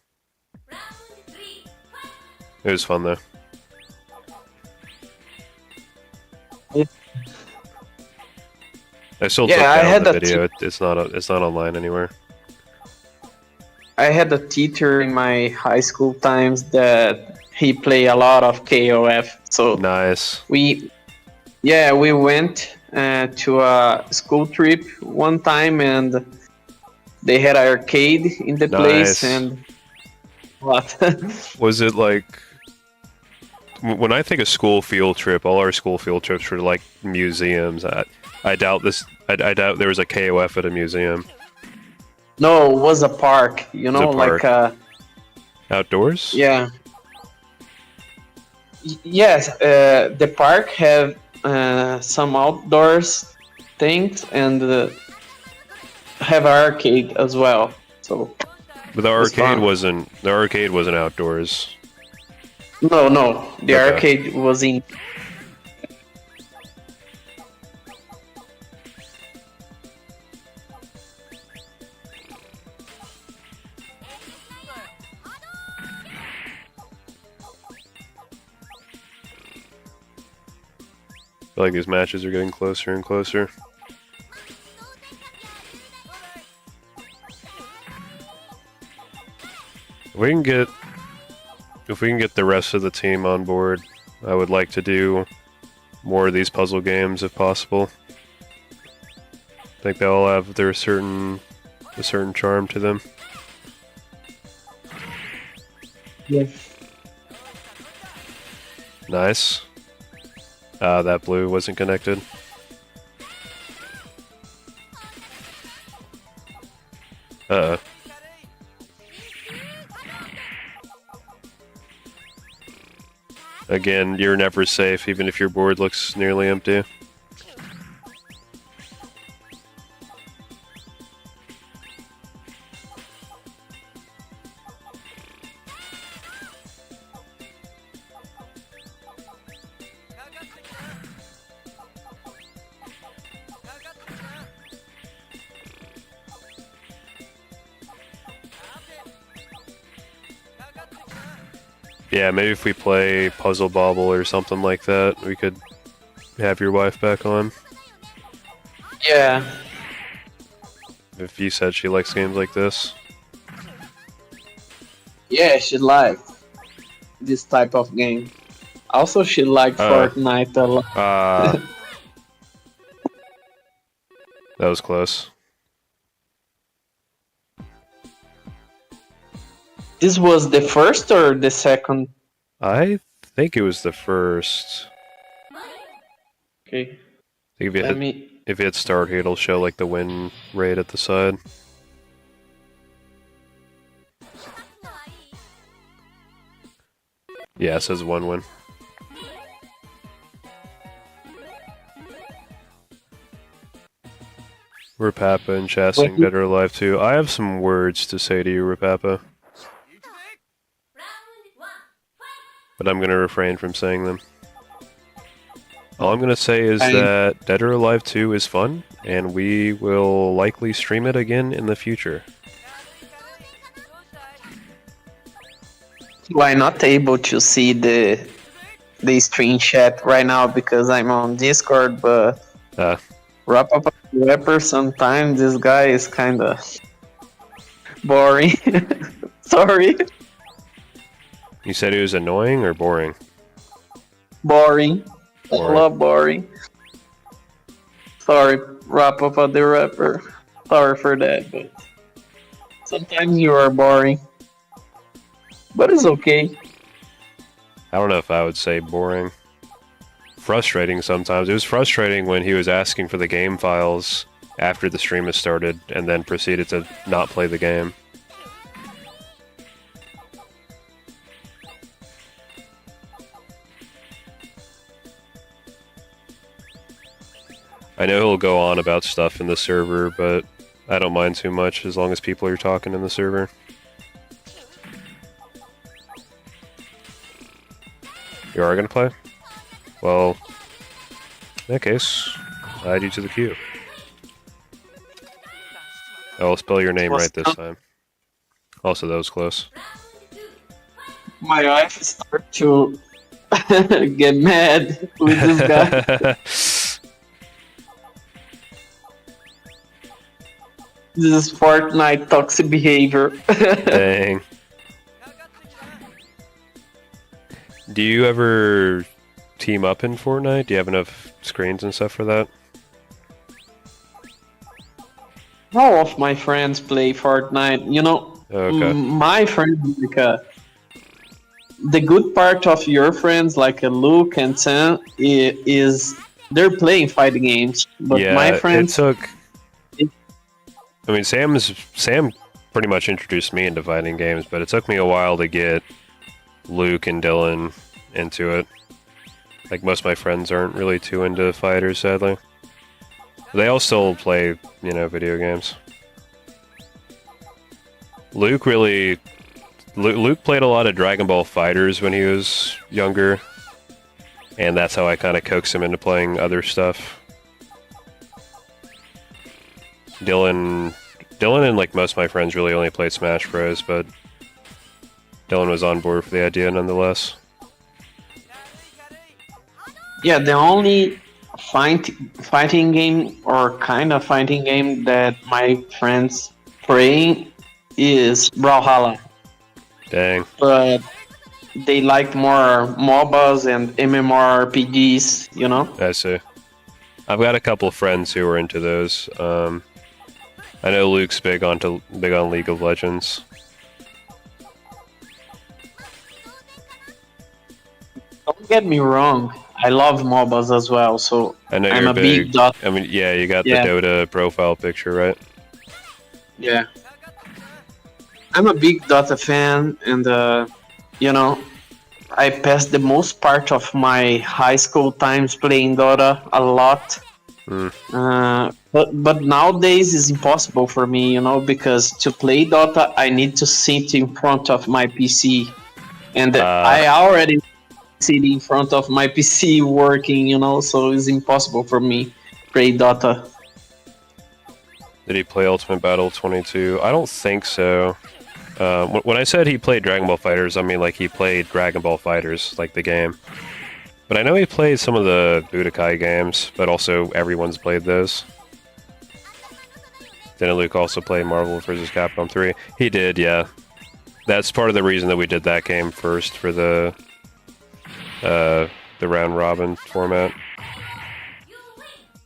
it was fun though. I still took down the video. It's not online anywhere. I had a teacher in my high school times that he played a lot of KOF. So Nice. we went to a school trip one time, and they had an arcade in the place. Nice. And what? Was it like when I think of school field trip, all our school field trips were like museums. I doubt this. I doubt there was a KOF at a museum. No, it was a park. You know, a park. like Outdoors? yeah. Yes, the park have some outdoors things, and have an arcade as well. So, But the It's arcade fun. wasn't outdoors. no, the Okay. arcade was in. I feel like these matches are getting closer and closer. If we can get the rest of the team on board, I would like to do more of these puzzle games if possible. I think they all have a certain charm to them. Yes. Nice. That blue wasn't connected. Uh-oh. Again, you're never safe, even if your board looks nearly empty. Yeah, maybe if we play Puzzle Bobble or something like that, we could have your wife back on. Yeah. If you said she likes games like this. Yeah, she liked this type of game. Also, she liked Fortnite a lot. That was close. This was the first or the second? I think it was the first. Okay. I think if you hit start here, it'll show like the win rate at the side. Yeah, it says 1 win. Rapapa and Chasing Dead or Alive 2. I have some words to say to you, Rapapa. But I'm going to refrain from saying them. All I'm going to say is that Dead or Alive 2 is fun, and we will likely stream it again in the future. Well, I'm not able to see the screen chat right now because I'm on Discord, but wrap up rapper sometimes this guy is kinda boring. Sorry. You said he was annoying or boring? Boring. I love boring. Sorry, wrap up the rapper. Sorry for that, but sometimes you are boring. But it's okay. I don't know if I would say boring. Frustrating sometimes. It was frustrating when he was asking for the game files after the stream has started and then proceeded to not play the game. I know he'll go on about stuff in the server, but I don't mind too much as long as people are talking in the server. You are going to play? Well, in that case, I add you to the queue. I'll spell your name right this time. Also, that was close. My wife started to get mad with this guy. This is Fortnite toxic behavior. Dang. Do you ever team up in Fortnite? Do you have enough screens and stuff for that? All of my friends play Fortnite. You know, my friends, like, the good part of your friends, like Luke and Sam, is they're playing fighting games. But yeah, my friends, I mean, Sam pretty much introduced me into fighting games, but it took me a while to get Luke and Dylan into it. Like, most of my friends aren't really too into fighters, sadly. They all still play, you know, video games. Luke played a lot of Dragon Ball FighterZ when he was younger, and that's how I kind of coaxed him into playing other stuff. Dylan and like most of my friends really only played Smash Bros, but Dylan was on board for the idea nonetheless. Yeah, the only fighting game or kind of fighting game that my friends play is Brawlhalla. Dang. But they like more MOBAs and MMORPGs, you know? I see. I've got a couple friends who are into those. I know Luke's big on League of Legends. Don't get me wrong, I love MOBAs as well, so I know I'm you're a big Dota. I mean, yeah, you got the Dota profile picture, right? Yeah. I'm a big Dota fan, and you know, I passed the most part of my high school times playing Dota a lot. But nowadays it's impossible for me, you know, because to play Dota I need to sit in front of my PC, and I already sit in front of my PC working, you know, so it's impossible for me play Dota. Did he play Ultimate Battle 22? I don't think so. When I said he played Dragon Ball Fighters, I mean like he played Dragon Ball Fighters, like the game. But I know he played some of the Budokai games, but also everyone's played those. Didn't Luke also play Marvel vs. Capcom 3? He did, yeah. That's part of the reason that we did that game first for the round robin format.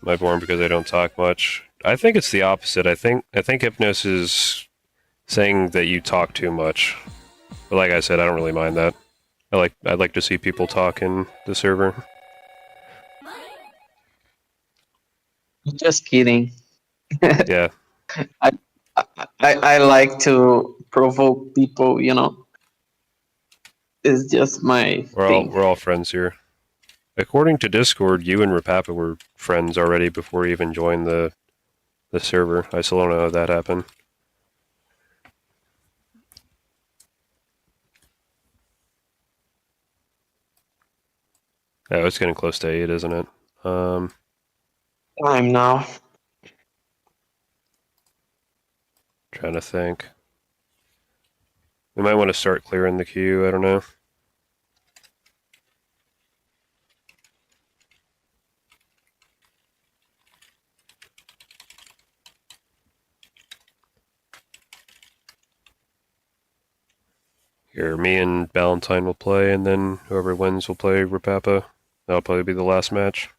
Am I boring because I don't talk much? I think it's the opposite. I think Hypnos is saying that you talk too much. But like I said, I don't really mind that. I'd like to see people talk in the server. Just kidding. Yeah. I like to provoke people, It's just my thing. We're all friends here. According to Discord, you and Rapapa were friends already before you even joined the server. I still don't know how that happened. Oh, it's getting close to 8, isn't it? Time now. Trying to think. We might want to start clearing the queue, I don't know. Here, me and Valentine will play, and then whoever wins will play Rapapa. That'll probably be the last match.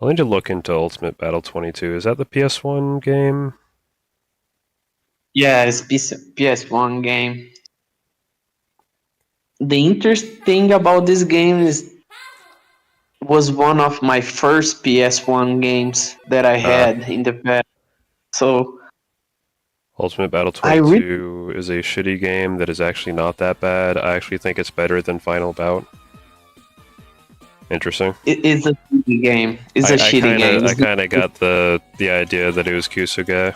I'll need to look into Ultimate Battle 22. Is that the PS1 game? Yeah, it's PS1 game. The interesting thing about this game was one of my first PS1 games that I had in the past. So Ultimate Battle 22 is a shitty game that is actually not that bad. I actually think it's better than Final Bout. Interesting. It is a shitty game. It's a shitty game. I kind of got the idea that it was Kusoge.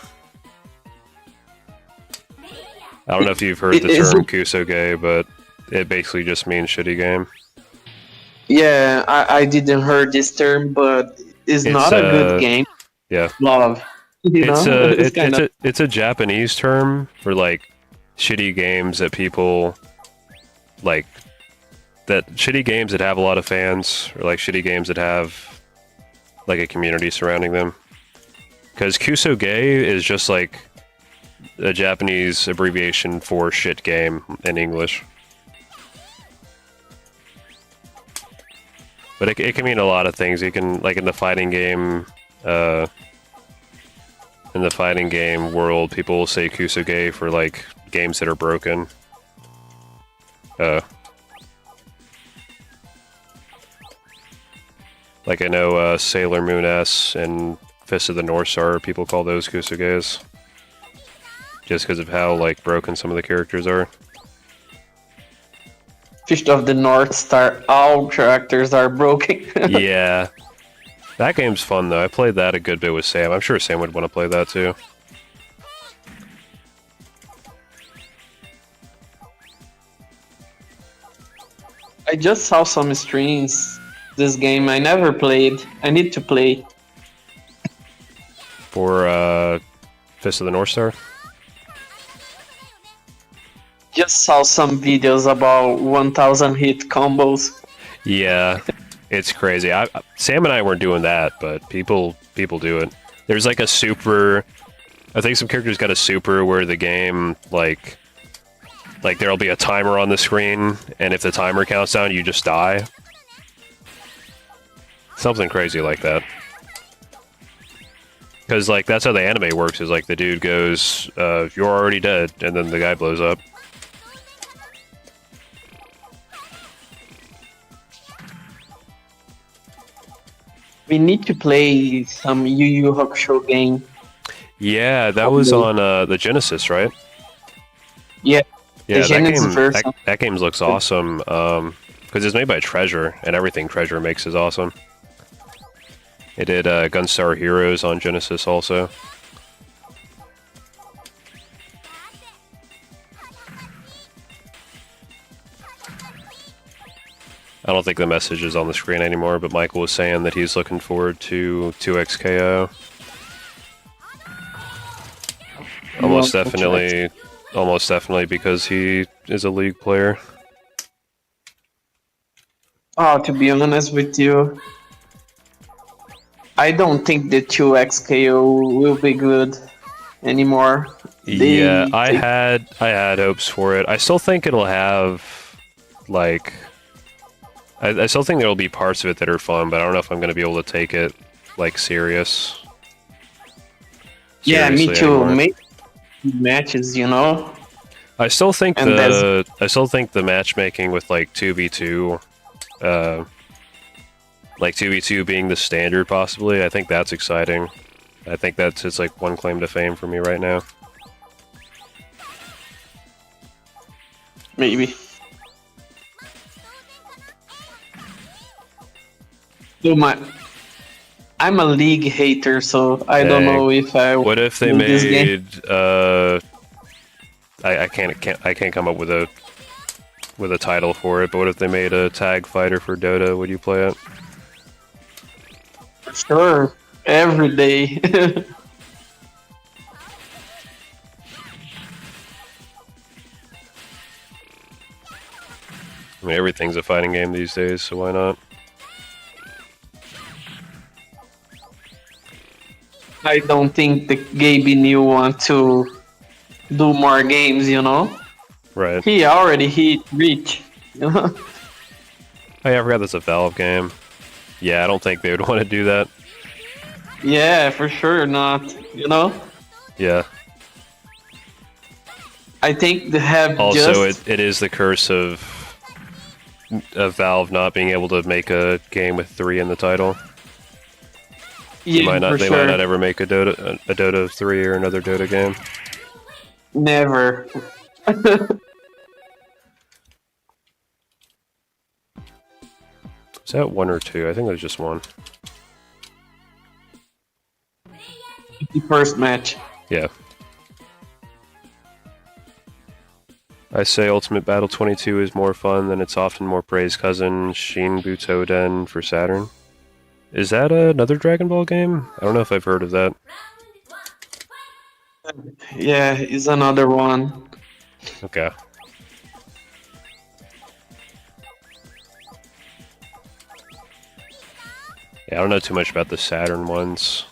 I don't know if you've heard the term Kusoge, but it basically just means shitty game. Yeah, I didn't heard this term, but it's not a good game. Yeah. Love. It's a Japanese term for like shitty games that people like, that shitty games that have a lot of fans, or like shitty games that have like a community surrounding them. Because Kusoge is just like a Japanese abbreviation for shit game in English. But it can mean a lot of things. You can, like in the fighting game world, people will say Kusoge for like games that are broken. Like I know Sailor Moon S and Fist of the North Star, people call those Kusoges. Just because of how like broken some of the characters are. Fist of the North Star, all characters are broken. Yeah. That game's fun though. I played that a good bit with Sam. I'm sure Sam would want to play that too. I just saw some streams. This game I never played. I need to play. For Fist of the North Star? Just saw some videos about 1000 hit combos. Yeah, it's crazy. Sam and I weren't doing that, but people do it. There's like a super. I think some characters got a super where the game like there'll be a timer on the screen, and if the timer counts down, you just die. Something crazy like that. Because like that's how the anime works. Is like the dude goes, "You're already dead," and then the guy blows up. We need to play some Yu Yu Hakusho game. Yeah, that was on the Genesis, right? Yeah. Yeah, that game looks awesome. Because it's made by Treasure, and everything Treasure makes is awesome. It did Gunstar Heroes on Genesis also. I don't think the message is on the screen anymore, but Michael was saying that he's looking forward to 2xKO. Almost definitely because he is a League player. Oh, to be honest with you, I don't think the 2xKO will be good anymore. Yeah, I They had hopes for it. I still think it'll have like I still think there'll be parts of it that are fun, but I don't know if I'm gonna be able to take it like serious. Yeah, me seriously too. anymore. Make matches, you know. I still think And the matchmaking with like 2v2 like 2v2 being the standard possibly, I think that's exciting. I think that's it's like one claim to fame for me right now. Maybe. So I'm a League hater, so I don't Dang. know if I. What if they in this game. made I can't come up with a title for it, but what if they made a tag fighter for Dota? Would you play it? Sure, every day. I mean, everything's a fighting game these days, so why not? I don't think the Gabe New want to do more games, you know. Right. He already hit reach. You know? Oh yeah, I forgot that's a Valve game. Yeah, I don't think they would want to do that. Yeah, for sure not. You know. Yeah. I think they have Also, just. it is the curse of Valve not being able to make a game with 3 in the title. Yeah, They might not. for They sure. might not ever make a Dota 3 or another Dota game. Never. Is that 1 or 2? I think there's just 1. The first match. Yeah. I say Ultimate Battle 22 is more fun than its often more praised cousin Shin Butoden for Saturn. Is that another Dragon Ball game? I don't know if I've heard of that. Yeah, is another one. Okay. Yeah, I don't know too much about the Saturn ones,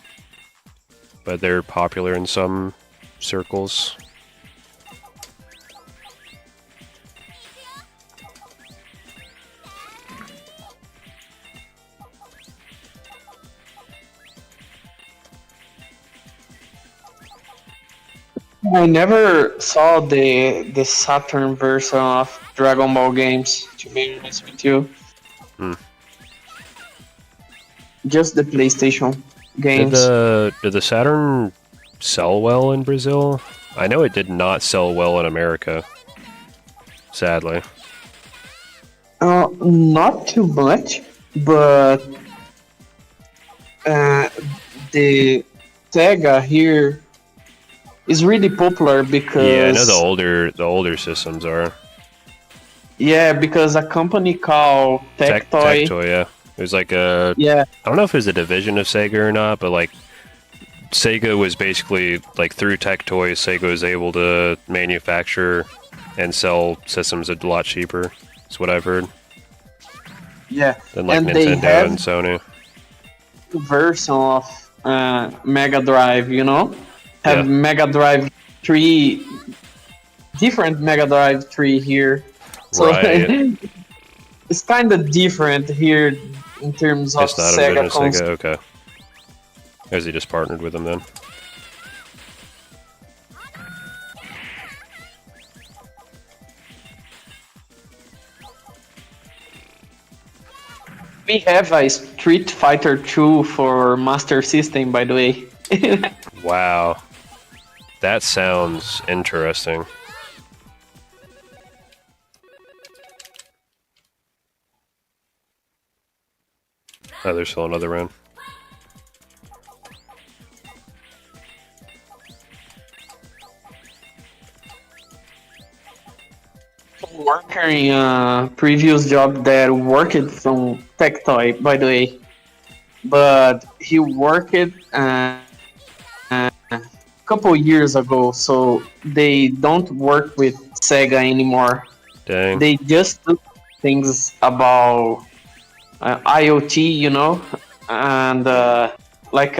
but they're popular in some circles. I never saw the Saturn version of Dragon Ball games, to be honest with you. Hmm. Just the PlayStation Did games. the Saturn sell well in Brazil? I know it did not sell well in America. Sadly. Not too much, but the Sega here is really popular because Yeah, I know the older systems are. yeah, because a company called Tectoy. Tectoy, yeah. There's like a Yeah, I don't know if it was a division of Sega or not, but like Sega was basically like through Tectoy, Sega was able to manufacture and sell systems a lot cheaper. That's what I've heard. yeah, Than like and they Nintendo have and Sony. version of Mega Drive, you know, have Yeah. Mega Drive 3, different Mega Drive 3 here. So Right. it's kind of different here in terms of It's not a Sega division of Sega. console. Okay. Has he just partnered with them then? We have a Street Fighter 2 for Master System, by the way. Wow. That sounds interesting. Oh, there's still another round. in a previous job that worked from Tectoy, by the way, but he worked couple years ago, so they don't work with Sega anymore. Dang. They just do things about IoT, you know, and like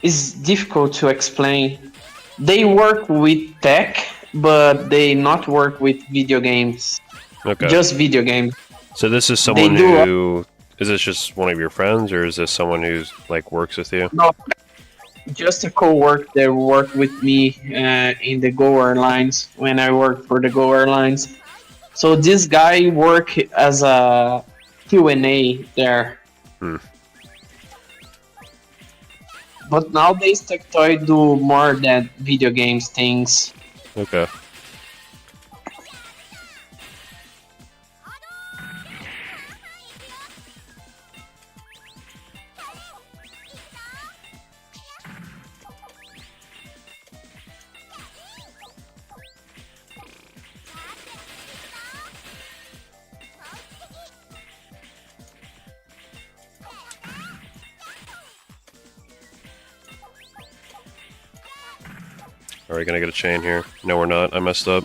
it's difficult to explain. They work with tech, but they not work with video games. Okay. Just video games. So this is They someone do who is this just one of your friends, or is this someone who's like works with you? no, just a co-work that worked with me in the Go Airlines when I worked for the Go Airlines. So this guy worked as a Q&A there. Hmm. But nowadays Tectoy do more than video games things. Okay. Are we gonna get a chain here? No, we're not. I messed up.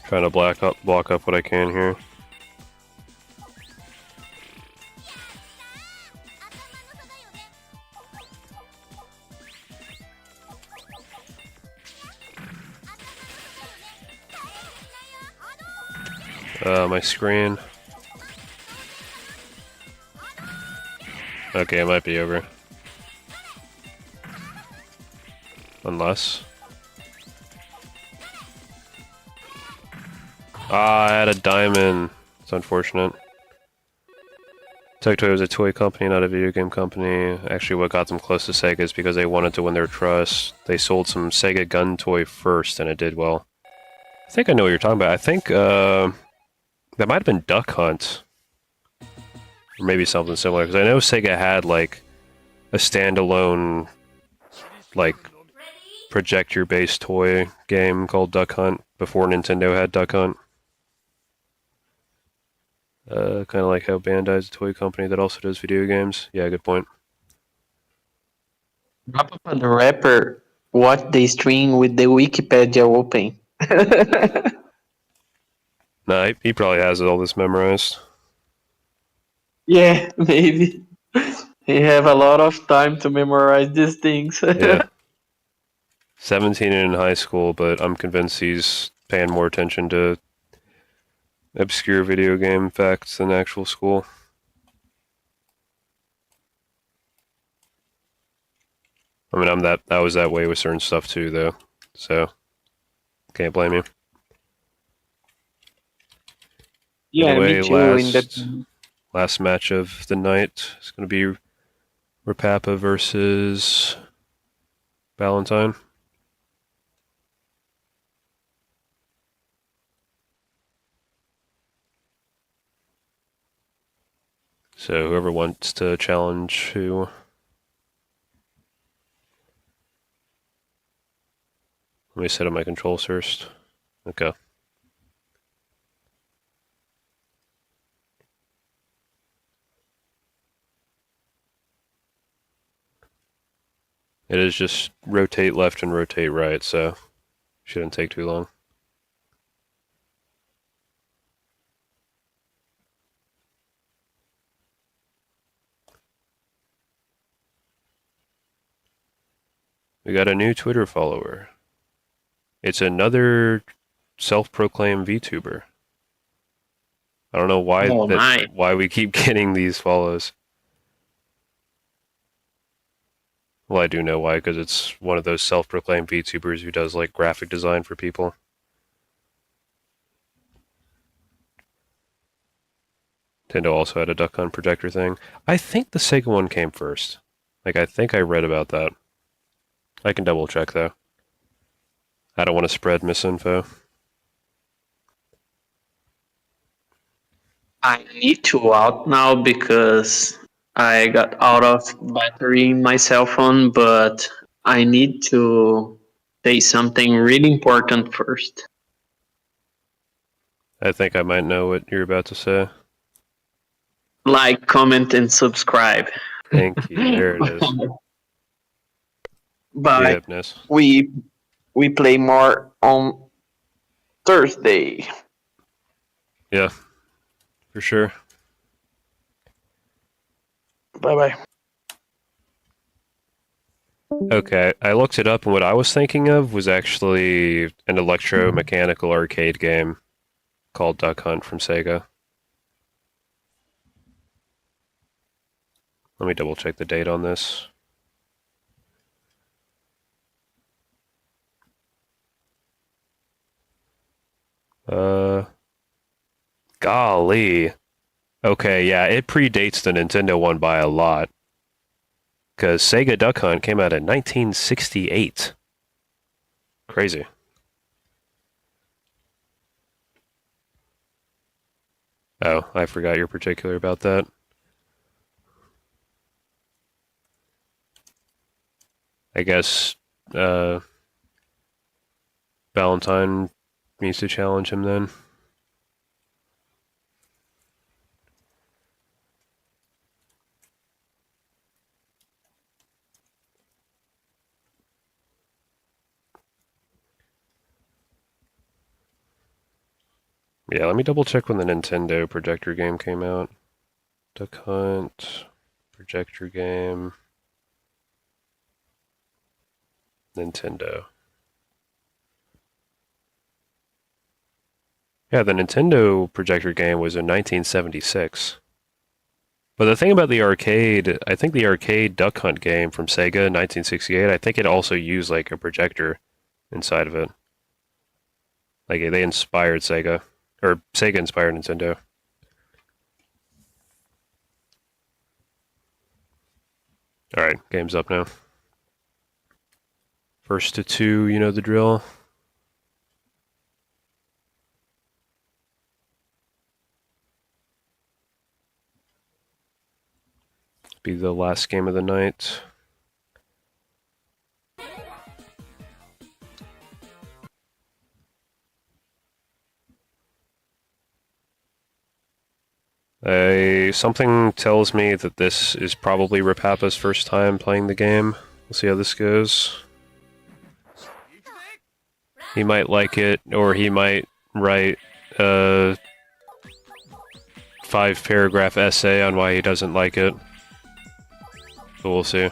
Trying to block up what I can here. My screen. Okay, it might be over. Unless. I had a diamond. It's unfortunate. Tectoy was a toy company, not a video game company. Actually, what got them close to Sega is because they wanted to win their trust. They sold some Sega gun toy first, and it did well. I think I know what you're talking about. I think that might have been Duck Hunt. Or maybe something similar, because I know Sega had, like, a standalone, like, projector-based toy game called Duck Hunt before Nintendo had Duck Hunt. Kind of like how Bandai's a toy company that also does video games. Yeah, good point. Drop up on the rapper, watch the stream with the Wikipedia open. Nah, he probably has all this memorized. Yeah, maybe. He have a lot of time to memorize these things. Yeah. 17 and in high school, but I'm convinced he's paying more attention to obscure video game facts than actual school. I mean, I was that way with certain stuff too, though. So, can't blame you. Yeah, Anyway, me too. last match of the night is going to be Rapapa versus Valentine. So whoever wants to challenge who. Let me set up my controls first. Okay. It is just rotate left and rotate right, so shouldn't take too long. We got a new Twitter follower. It's another self-proclaimed VTuber. I don't know why why we keep getting these follows. Well, I do know why, because it's one of those self-proclaimed VTubers who does like graphic design for people. Nintendo also had a Duck Hunt projector thing. I think the Sega one came first. Like, I think I read about that. I can double check though. I don't want to spread misinfo. I need to out now because I got out of battery in my cell phone, but I need to say something really important first. I think I might know what you're about to say. Like, comment, and subscribe. Thank you. There it is. But Goodness. we play more on Thursday. Yeah, for sure. Bye bye. Okay, I looked it up, and what I was thinking of was actually an electromechanical arcade game called Duck Hunt from Sega. Let me double check the date on this. Golly. Okay, yeah, it predates the Nintendo one by a lot. Because Sega Duck Hunt came out in 1968. Crazy. Oh, I forgot you're particular about that. I guess Valentine needs to challenge him then. Yeah, let me double check when the Nintendo projector game came out. Duck Hunt, projector game, Nintendo. Yeah, the Nintendo projector game was in 1976. But the thing about the arcade, I think the arcade Duck Hunt game from Sega in 1968, I think it also used like a projector inside of it. Like they inspired Sega, or Sega inspired Nintendo. Alright, game's up now. First to two, you know the drill. Be the last game of the night. Something tells me that this is probably Rapapa's first time playing the game. We'll see how this goes. He might like it, or he might write a 5-paragraph essay on why he doesn't like it. But we'll see.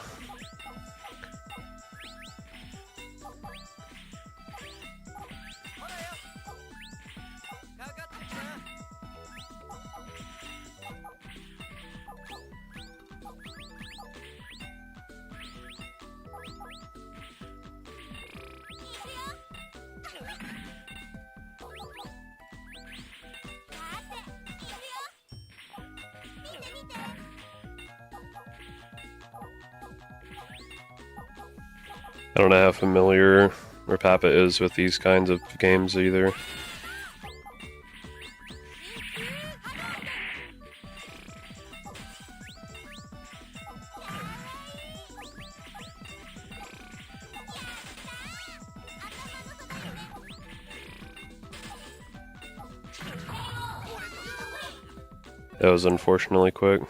I don't know how familiar Rapapa is with these kinds of games either. That was unfortunately quick.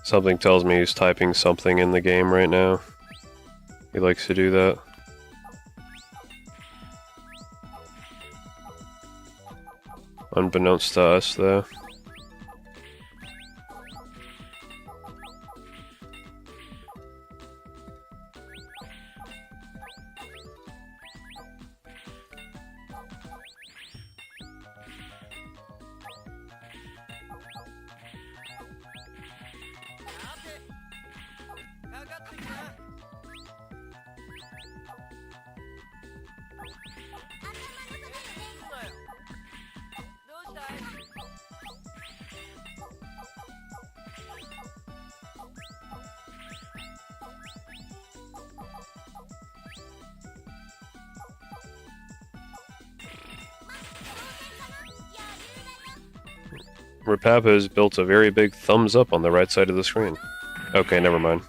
Something tells me he's typing something in the game right now. He likes to do that. Unbeknownst to us, though. Rapapa has built a very big thumbs up on the right side of the screen. Okay, never mind.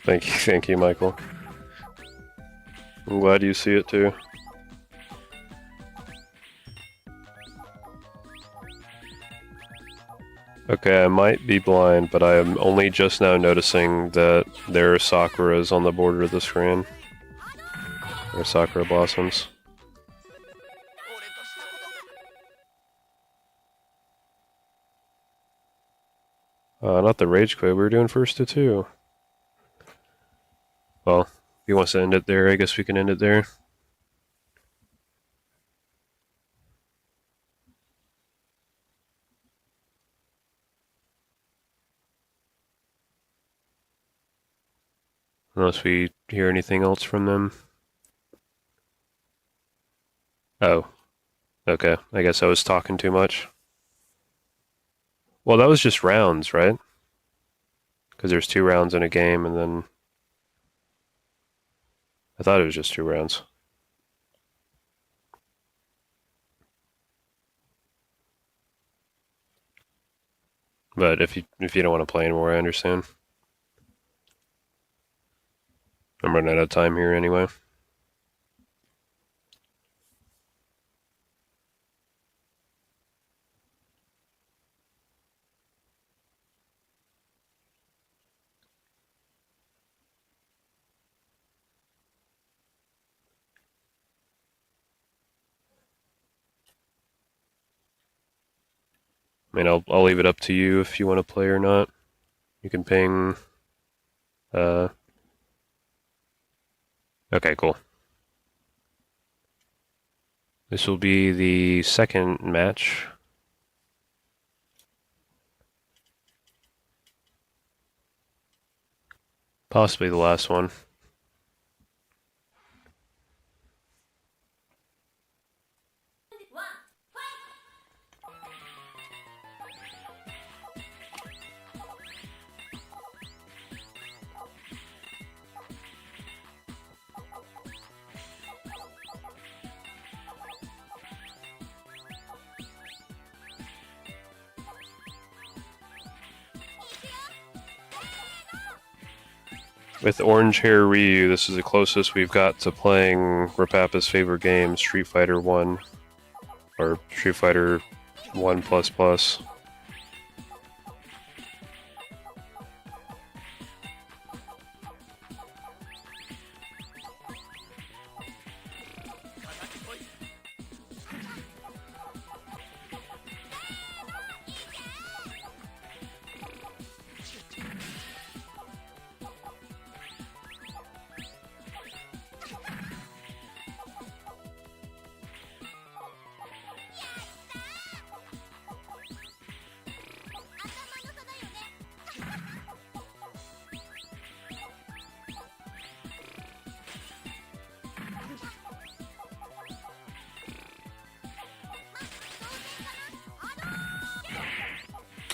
Thank you, Michael. I'm glad you see it too. Okay, I might be blind, but I am only just now noticing that there are Sakuras on the border of the screen. There are Sakura blossoms. Not the Rage Quit, we were doing first to two. Well, if he wants to end it there, I guess we can end it there. Unless we hear anything else from them. Oh. Okay, I guess I was talking too much. Well, that was just rounds, right? Because there's 2 rounds in a game, and then... I thought it was just 2 rounds. But if you don't want to play anymore, I understand. I'm running out of time here anyway. I mean, I'll leave it up to you if you want to play or not. You can ping... Okay, cool. This will be the second match. Possibly the last one. With Orange Hair Ryu, this is the closest we've got to playing Rapapa's favorite game, Street Fighter 1. Or Street Fighter 1++.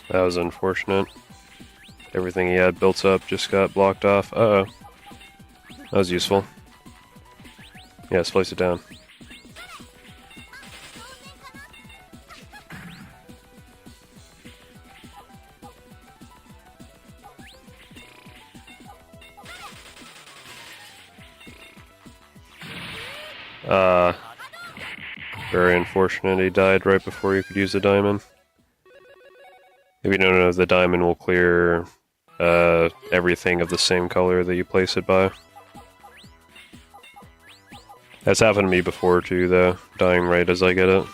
That was unfortunate. Everything he had built up just got blocked off. Uh-oh. That was useful. Yeah, let's place it down. Very unfortunate he died right before he could use the diamond. If you don't know, the diamond will clear everything of the same color that you place it by. That's happened to me before too, though, dying right as I get it.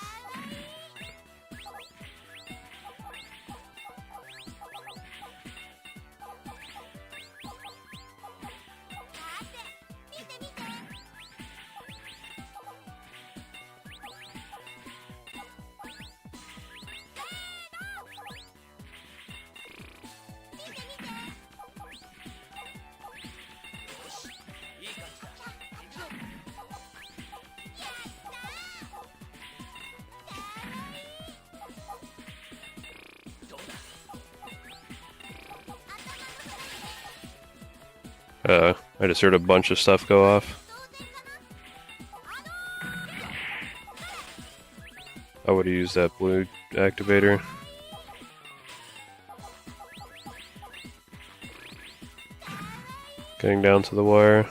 I just heard a bunch of stuff go off. I would have used that blue activator. Getting down to the wire.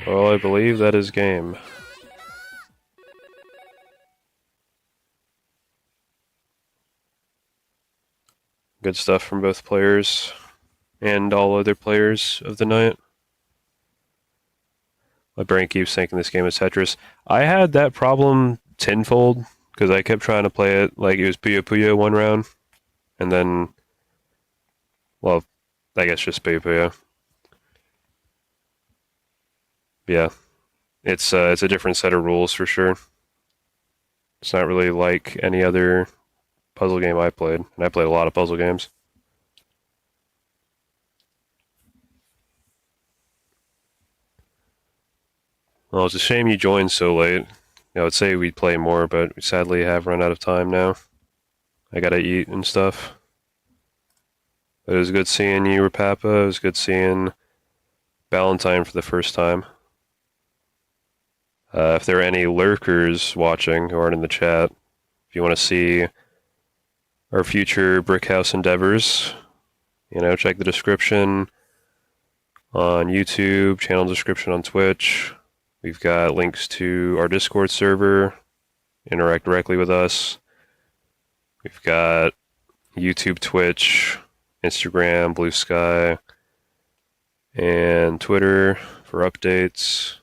Well, I believe that is game. Good stuff from both players and all other players of the night. My brain keeps thinking this game is Tetris. I had that problem tenfold because I kept trying to play it like it was Puyo Puyo one round, and then, well, I guess just Puyo Puyo. Yeah, it's a different set of rules for sure. It's not really like any other puzzle game I played, and I played a lot of puzzle games. Well, it's a shame you joined so late. I would say we'd play more, but we sadly have run out of time now. I gotta eat and stuff. But it was good seeing you, Rapapa. It was good seeing Valentine for the first time. If there are any lurkers watching who aren't in the chat, if you want to see our future Brickhouse endeavors, check the description on YouTube, channel description on Twitch. We've got links to our Discord server, interact directly with us. We've got YouTube, Twitch, Instagram, Blue Sky, and Twitter for updates.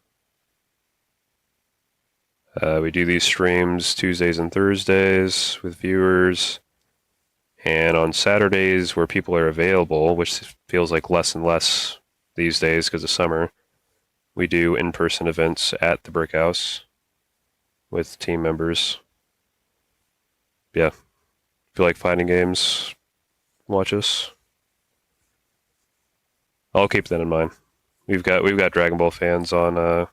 We do these streams Tuesdays and Thursdays with viewers, and on Saturdays where people are available, which feels like less and less these days because of summer, we do in-person events at the Brickhouse with team members. Yeah, if you like fighting games, watch us. I'll keep that in mind. We've got Dragon Ball fans on.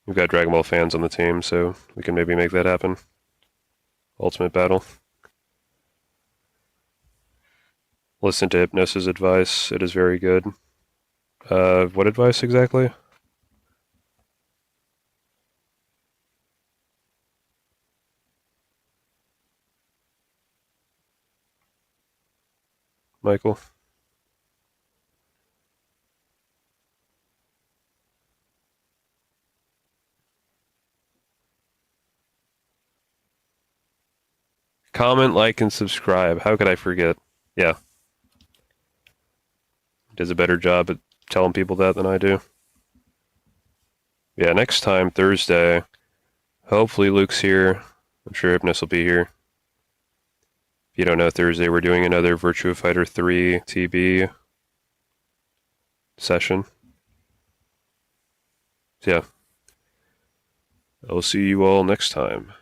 We've got Dragon Ball fans on the team, so we can maybe make that happen. Ultimate Battle. Listen to Hypnos' advice. It is very good. What advice exactly? Michael? Comment, like, and subscribe. How could I forget? Yeah. He does a better job at telling people that than I do. Yeah, next time, Thursday, hopefully Luke's here. I'm sure Hypnos will be here. If you don't know, Thursday we're doing another Virtua Fighter 3 TB session. So yeah. I'll see you all next time.